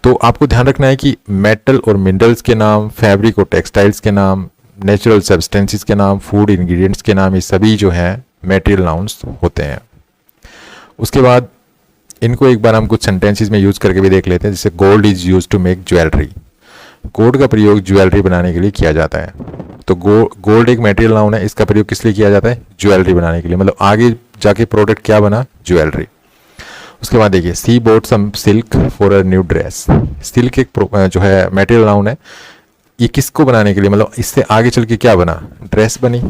तो आपको ध्यान रखना है कि मेटल और मिनरल्स के नाम, फैब्रिक और टेक्सटाइल्स के नाम, नेचुरल सब्सटेंसेस के नाम, फूड इंग्रेडिएंट्स के नाम, ये सभी जो है मटेरियल नाउन्स होते हैं। उसके बाद इनको एक बार हम कुछ सेंटेंसेस में यूज करके भी देख लेते हैं, जैसे gold is use to make jewellery. Gold का प्रयोग ज्वेलरी बनाने के लिए किया जाता है। तो गोल्ड एक मटेरियल नाउन है, इसका प्रयोग किस लिए किया जाता है? ज्वेलरी बनाने के लिए, मतलब आगे जाके प्रोडक्ट क्या बना? ज्वेलरी। उसके बाद देखिए, she bought some silk for a new dress. Silk एक जो है मटेरियल नाउन है, ये किसको बनाने के लिए, मतलब इससे आगे चल के क्या बना? ड्रेस बनी।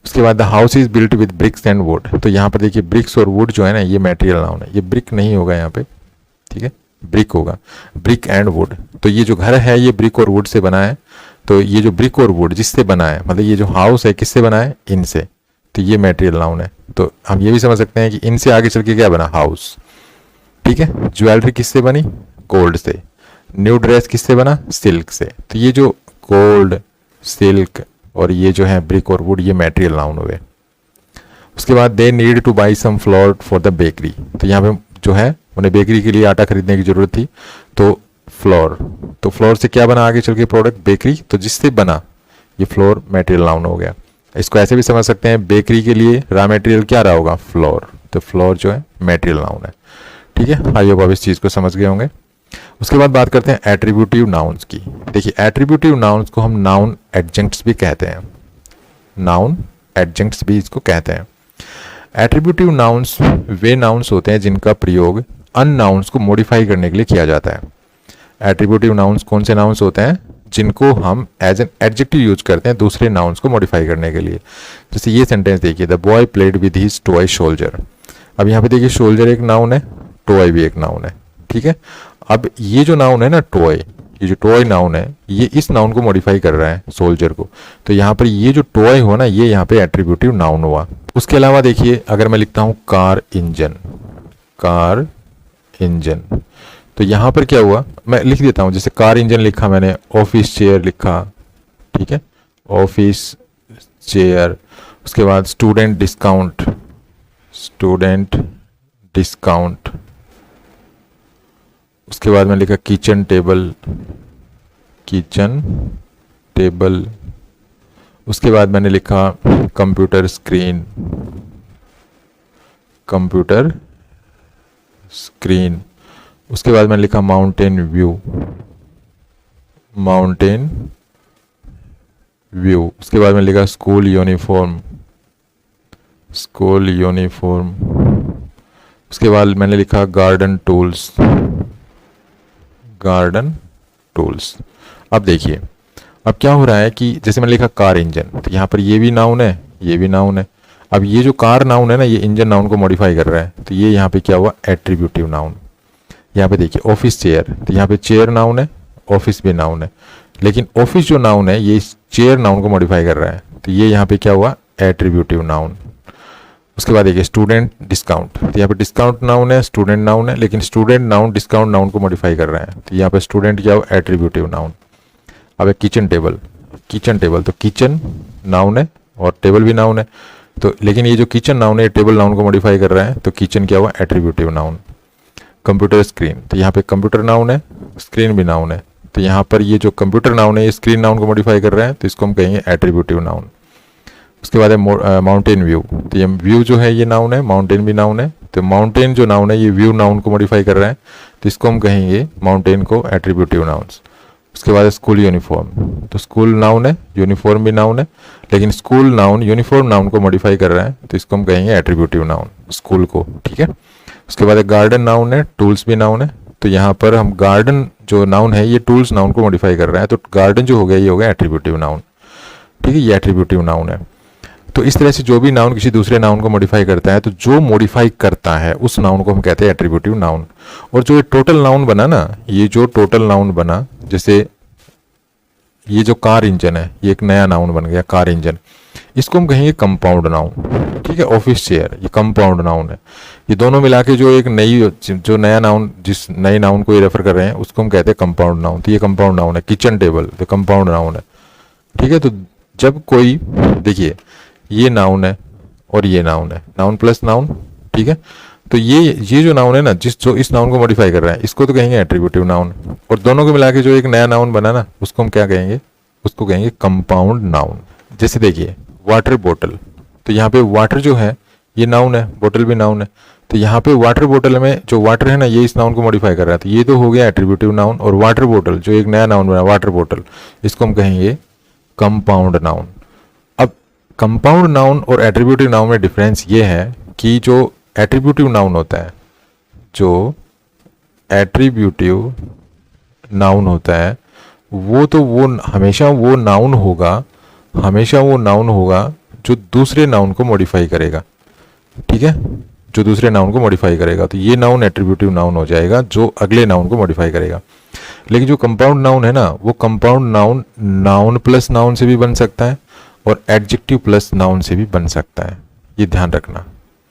उसके बाद the house is built with bricks and wood. तो यहाँ पर देखिए ब्रिक्स और वुड जो है ना, ये मटेरियल नाउन है, ये ब्रिक नहीं होगा यहाँ पे, ठीक है, ब्रिक होगा, ब्रिक एंड वुड। तो ये जो घर है ये ब्रिक और वुड से बना है। तो ये जो ब्रिक और वुड जिससे बना है, मतलब ये जो हाउस है किससे बना है? इनसे, तो ये मटेरियल नाउन है। तो हम ये भी समझ सकते हैं कि इनसे आगे चल के क्या बना? हाउस, ठीक है। ज्वेलरी किससे बनी? गोल्ड से। न्यू ड्रेस किससे बना? सिल्क से। तो ये जो गोल्ड, सिल्क और ये जो है ब्रिक और वुड, ये मटेरियल नाउन हुए। उसके बाद they need to buy some flour for the bakery. तो यहाँ पे जो है उन्हें बेकरी के लिए आटा खरीदने की जरूरत थी, तो फ्लोर, तो फ्लोर से क्या बना आगे चल के प्रोडक्ट? बेकरी। तो जिससे बना, ये फ्लोर मटेरियल नाउन हो गया। इसको ऐसे भी समझ सकते हैं, बेकरी के लिए रॉ मटेरियल क्या रहा होगा? फ्लोर। तो फ्लोर जो है मटेरियल नाउन है, ठीक है। आई होप आप इस चीज़ को समझ गए होंगे। उसके बाद बात करते हैं एट्रीब्यूटिव नाउन्स की। देखिए एट्रीब्यूटिव नाउन्स को हम नाउन एडजेंक्ट्स भी कहते हैं, नाउन एडजेंक्ट्स भी इसको कहते हैं। एट्रीब्यूटिव नाउन्स वे नाउन्स होते हैं जिनका प्रयोग अननाउन्स को मॉडिफाई करने के लिए किया जाता है। एट्रीब्यूटिव नाउन्स कौन से नाउन्स होते हैं? जिनको हम एज एन एडजेक्टिव यूज करते हैं दूसरे नाउन्स को मॉडिफाई करने के लिए। जैसे ये सेंटेंस देखिए, the boy played with his toy soldier. अब यहाँ पे देखिए सोल्जर एक नाउन है, टॉय भी एक नाउन है, ठीक है। अब ये जो नाउन है ना टॉय, ये जो टॉय नाउन है, ये इस नाउन को मॉडिफाई कर रहा है, सोल्जर को। तो यहाँ पर ये जो टॉय हो ना, ये यहाँ पे एट्रीब्यूटिव नाउन हुआ। उसके अलावा देखिए, अगर मैं लिखता हूँ कार इंजन, कार इंजन, तो यहाँ पर क्या हुआ, मैं लिख देता हूँ, जैसे कार इंजन लिखा मैंने, ऑफिस चेयर लिखा, ठीक है, ऑफिस चेयर। उसके बाद स्टूडेंट डिस्काउंट, स्टूडेंट डिस्काउंट। उसके बाद मैंने लिखा किचन टेबल, किचन टेबल। उसके बाद मैंने लिखा कंप्यूटर स्क्रीन, कंप्यूटर स्क्रीन। उसके बाद मैंने लिखा माउंटेन व्यू, माउंटेन व्यू। उसके बाद मैंने लिखा स्कूल यूनिफॉर्म, स्कूल यूनिफॉर्म। उसके बाद मैंने लिखा गार्डन टूल्स, गार्डन टूल्स। अब देखिए, अब क्या हो रहा है कि जैसे मैंने लिखा कार इंजन, तो यहाँ पर ये भी नाउन है, ये भी नाउन है। अब ये जो कार नाउन है ना, ये इंजन नाउन को मॉडिफाई कर रहा है, तो ये यहाँ पे क्या हुआ, एट्रीब्यूटिव नाउन। यहाँ पे देखिए ऑफिस चेयर, तो यहाँ पे चेयर नाउन है, ऑफिस भी नाउन है, लेकिन ऑफिस जो नाउन है ये इस चेयर नाउन को मॉडिफाई कर रहा है, तो ये यहाँ पे क्या हुआ, एट्रीब्यूटिव नाउन। उसके बाद देखिए स्टूडेंट डिस्काउंट, तो यहाँ पे डिस्काउंट नाउन है, स्टूडेंट नाउन है, लेकिन स्टूडेंट नाउन डिस्काउंट नाउन को मॉडिफाई कर रहा है, तो यहाँ पे स्टूडेंट क्या हुआ, एट्रीब्यूटिव नाउन। अब किचन टेबल, किचन टेबल, तो किचन नाउन है और टेबल भी नाउन है, तो लेकिन ये जो किचन नाउन है ये टेबल नाउन को मॉडिफाई कर रहा है, तो किचन क्या हुआ, एट्रीब्यूटिव नाउन। कंप्यूटर स्क्रीन, तो यहाँ पे कंप्यूटर नाउन है, स्क्रीन भी नाउन है, तो यहाँ पर ये जो कंप्यूटर नाउन है ये स्क्रीन नाउन को मॉडिफाई कर रहा है, तो इसको हम कहेंगे एट्रीब्यूटिव नाउन। उसके बाद है माउंटेन व्यू, तो ये व्यू जो है ये नाउन है, माउंटेन भी नाउन है, तो माउंटेन जो नाउन है ये व्यू नाउन को मॉडिफाई कर रहा है, तो इसको हम कहेंगे माउंटेन को एट्रीब्यूटिव नाउन्स। उसके बाद स्कूल यूनिफॉर्म, तो स्कूल नाउन है, यूनिफॉर्म भी नाउन है, लेकिन स्कूल नाउन यूनिफॉर्म नाउन को मॉडिफाई कर रहा है, तो इसको हम कहेंगे एट्रीब्यूटिव नाउन, स्कूल को, ठीक है। उसके बाद गार्डन नाउन है, टूल्स भी नाउन है, तो यहाँ पर हम गार्डन जो नाउन है ये टूल्स नाउन को मॉडिफाई कर रहा है, तो गार्डन जो हो गया ये हो गया एट्रीब्यूटिव नाउन, ठीक है, ये एट्रीब्यूटिव नाउन है। तो इस तरह से जो भी नाउन किसी दूसरे नाउन को मॉडिफाई करता है, तो जो मॉडिफाई करता है उस नाउन को हम कहते हैं एट्रीब्यूटिव नाउन। और जो ये टोटल नाउन बना ना, ये जो टोटल नाउन बना, जैसे ये जो कार इंजन है ये एक नया नाउन बन गया, कार इंजन, इसको हम कहेंगे कंपाउंड नाउन, ठीक है। ऑफिस चेयर ये कंपाउंड नाउन है। ये दोनों मिला के जो एक नई जो नया नाउन, जिस नए नाउन को ये रेफर कर रहे हैं उसको हम कहते हैं कंपाउंड नाउन, तो ये कंपाउंड नाउन है। किचन टेबल तो कंपाउंड नाउन है, ठीक है। तो जब कोई, देखिए ये नाउन है और ये नाउन है, नाउन प्लस नाउन, ठीक है। तो ये जो नाउन है ना, जो इस नाउन को मॉडिफाई कर रहा है, इसको तो कहेंगे एट्रीब्यूटिव नाउन, और दोनों को मिला के जो एक नया नाउन बना ना, उसको हम क्या कहेंगे, उसको कहेंगे कंपाउंड नाउन। जैसे देखिए वाटर बोतल, तो यहाँ पे वाटर जो है ये नाउन है, बोतल भी नाउन है, तो यहाँ पे वाटर बोतल में जो वाटर है ना ये इस नाउन को मॉडिफाई कर रहा है, तो ये तो हो गया एट्रीब्यूटिव नाउन। और वाटर बोतल जो एक नया नाउन बना, वाटर बोतल, इसको हम कहेंगे कंपाउंड नाउन। अब कंपाउंड नाउन और एट्रीब्यूटिव नाउन में डिफरेंस ये है कि जो एट्रीब्यूटिव नाउन होता है, जो एट्रीब्यूटिव नाउन होता है वो तो वो हमेशा वो नाउन होगा, हमेशा वो नाउन होगा जो दूसरे नाउन को मॉडिफाई करेगा, ठीक है, जो दूसरे नाउन को मॉडिफाई करेगा, तो ये नाउन एट्रीब्यूटिव नाउन हो जाएगा जो अगले नाउन को मॉडिफाई करेगा। लेकिन जो कंपाउंड नाउन है ना, वो compound noun noun plus noun से भी बन सकता है और एडजेक्टिव प्लस नाउन से भी बन सकता है, ये ध्यान रखना,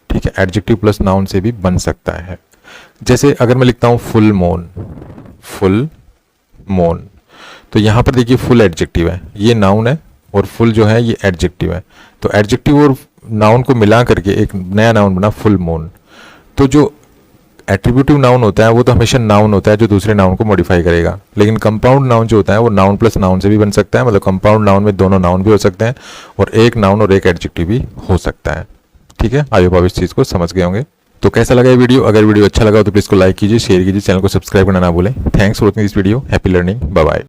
ठीक है, एडजेक्टिव प्लस नाउन से भी बन सकता है। जैसे अगर मैं लिखता हूँ फुल मून, फुल मून, तो यहाँ पर देखिए फुल एडजेक्टिव है, ये नाउन है, और फुल जो है ये एडजेक्टिव है, तो एडजेक्टिव और नाउन को मिला करके एक नया नाउन बना फुल मून। तो जो एट्रीब्यूटिव नाउन होता है वो तो हमेशा नाउन होता है जो दूसरे नाउन को मॉडिफाई करेगा, लेकिन कंपाउंड नाउन जो होता है वो नाउन प्लस नाउन से भी बन सकता है, मतलब कंपाउंड नाउन में दोनों नाउन भी हो सकते हैं और एक नाउन और एक एडजेक्टिव भी हो सकता है, ठीक है। आई होप आप इस चीज़ को समझ गए होंगे। तो कैसा लगा ये वीडियो? अगर वीडियो अच्छा लगा तो प्लीज़ को लाइक कीजिए, शेयर कीजिए, चैनल को सब्सक्राइब करना ना भूलें। Thanks for watching this video, happy learning, bye bye.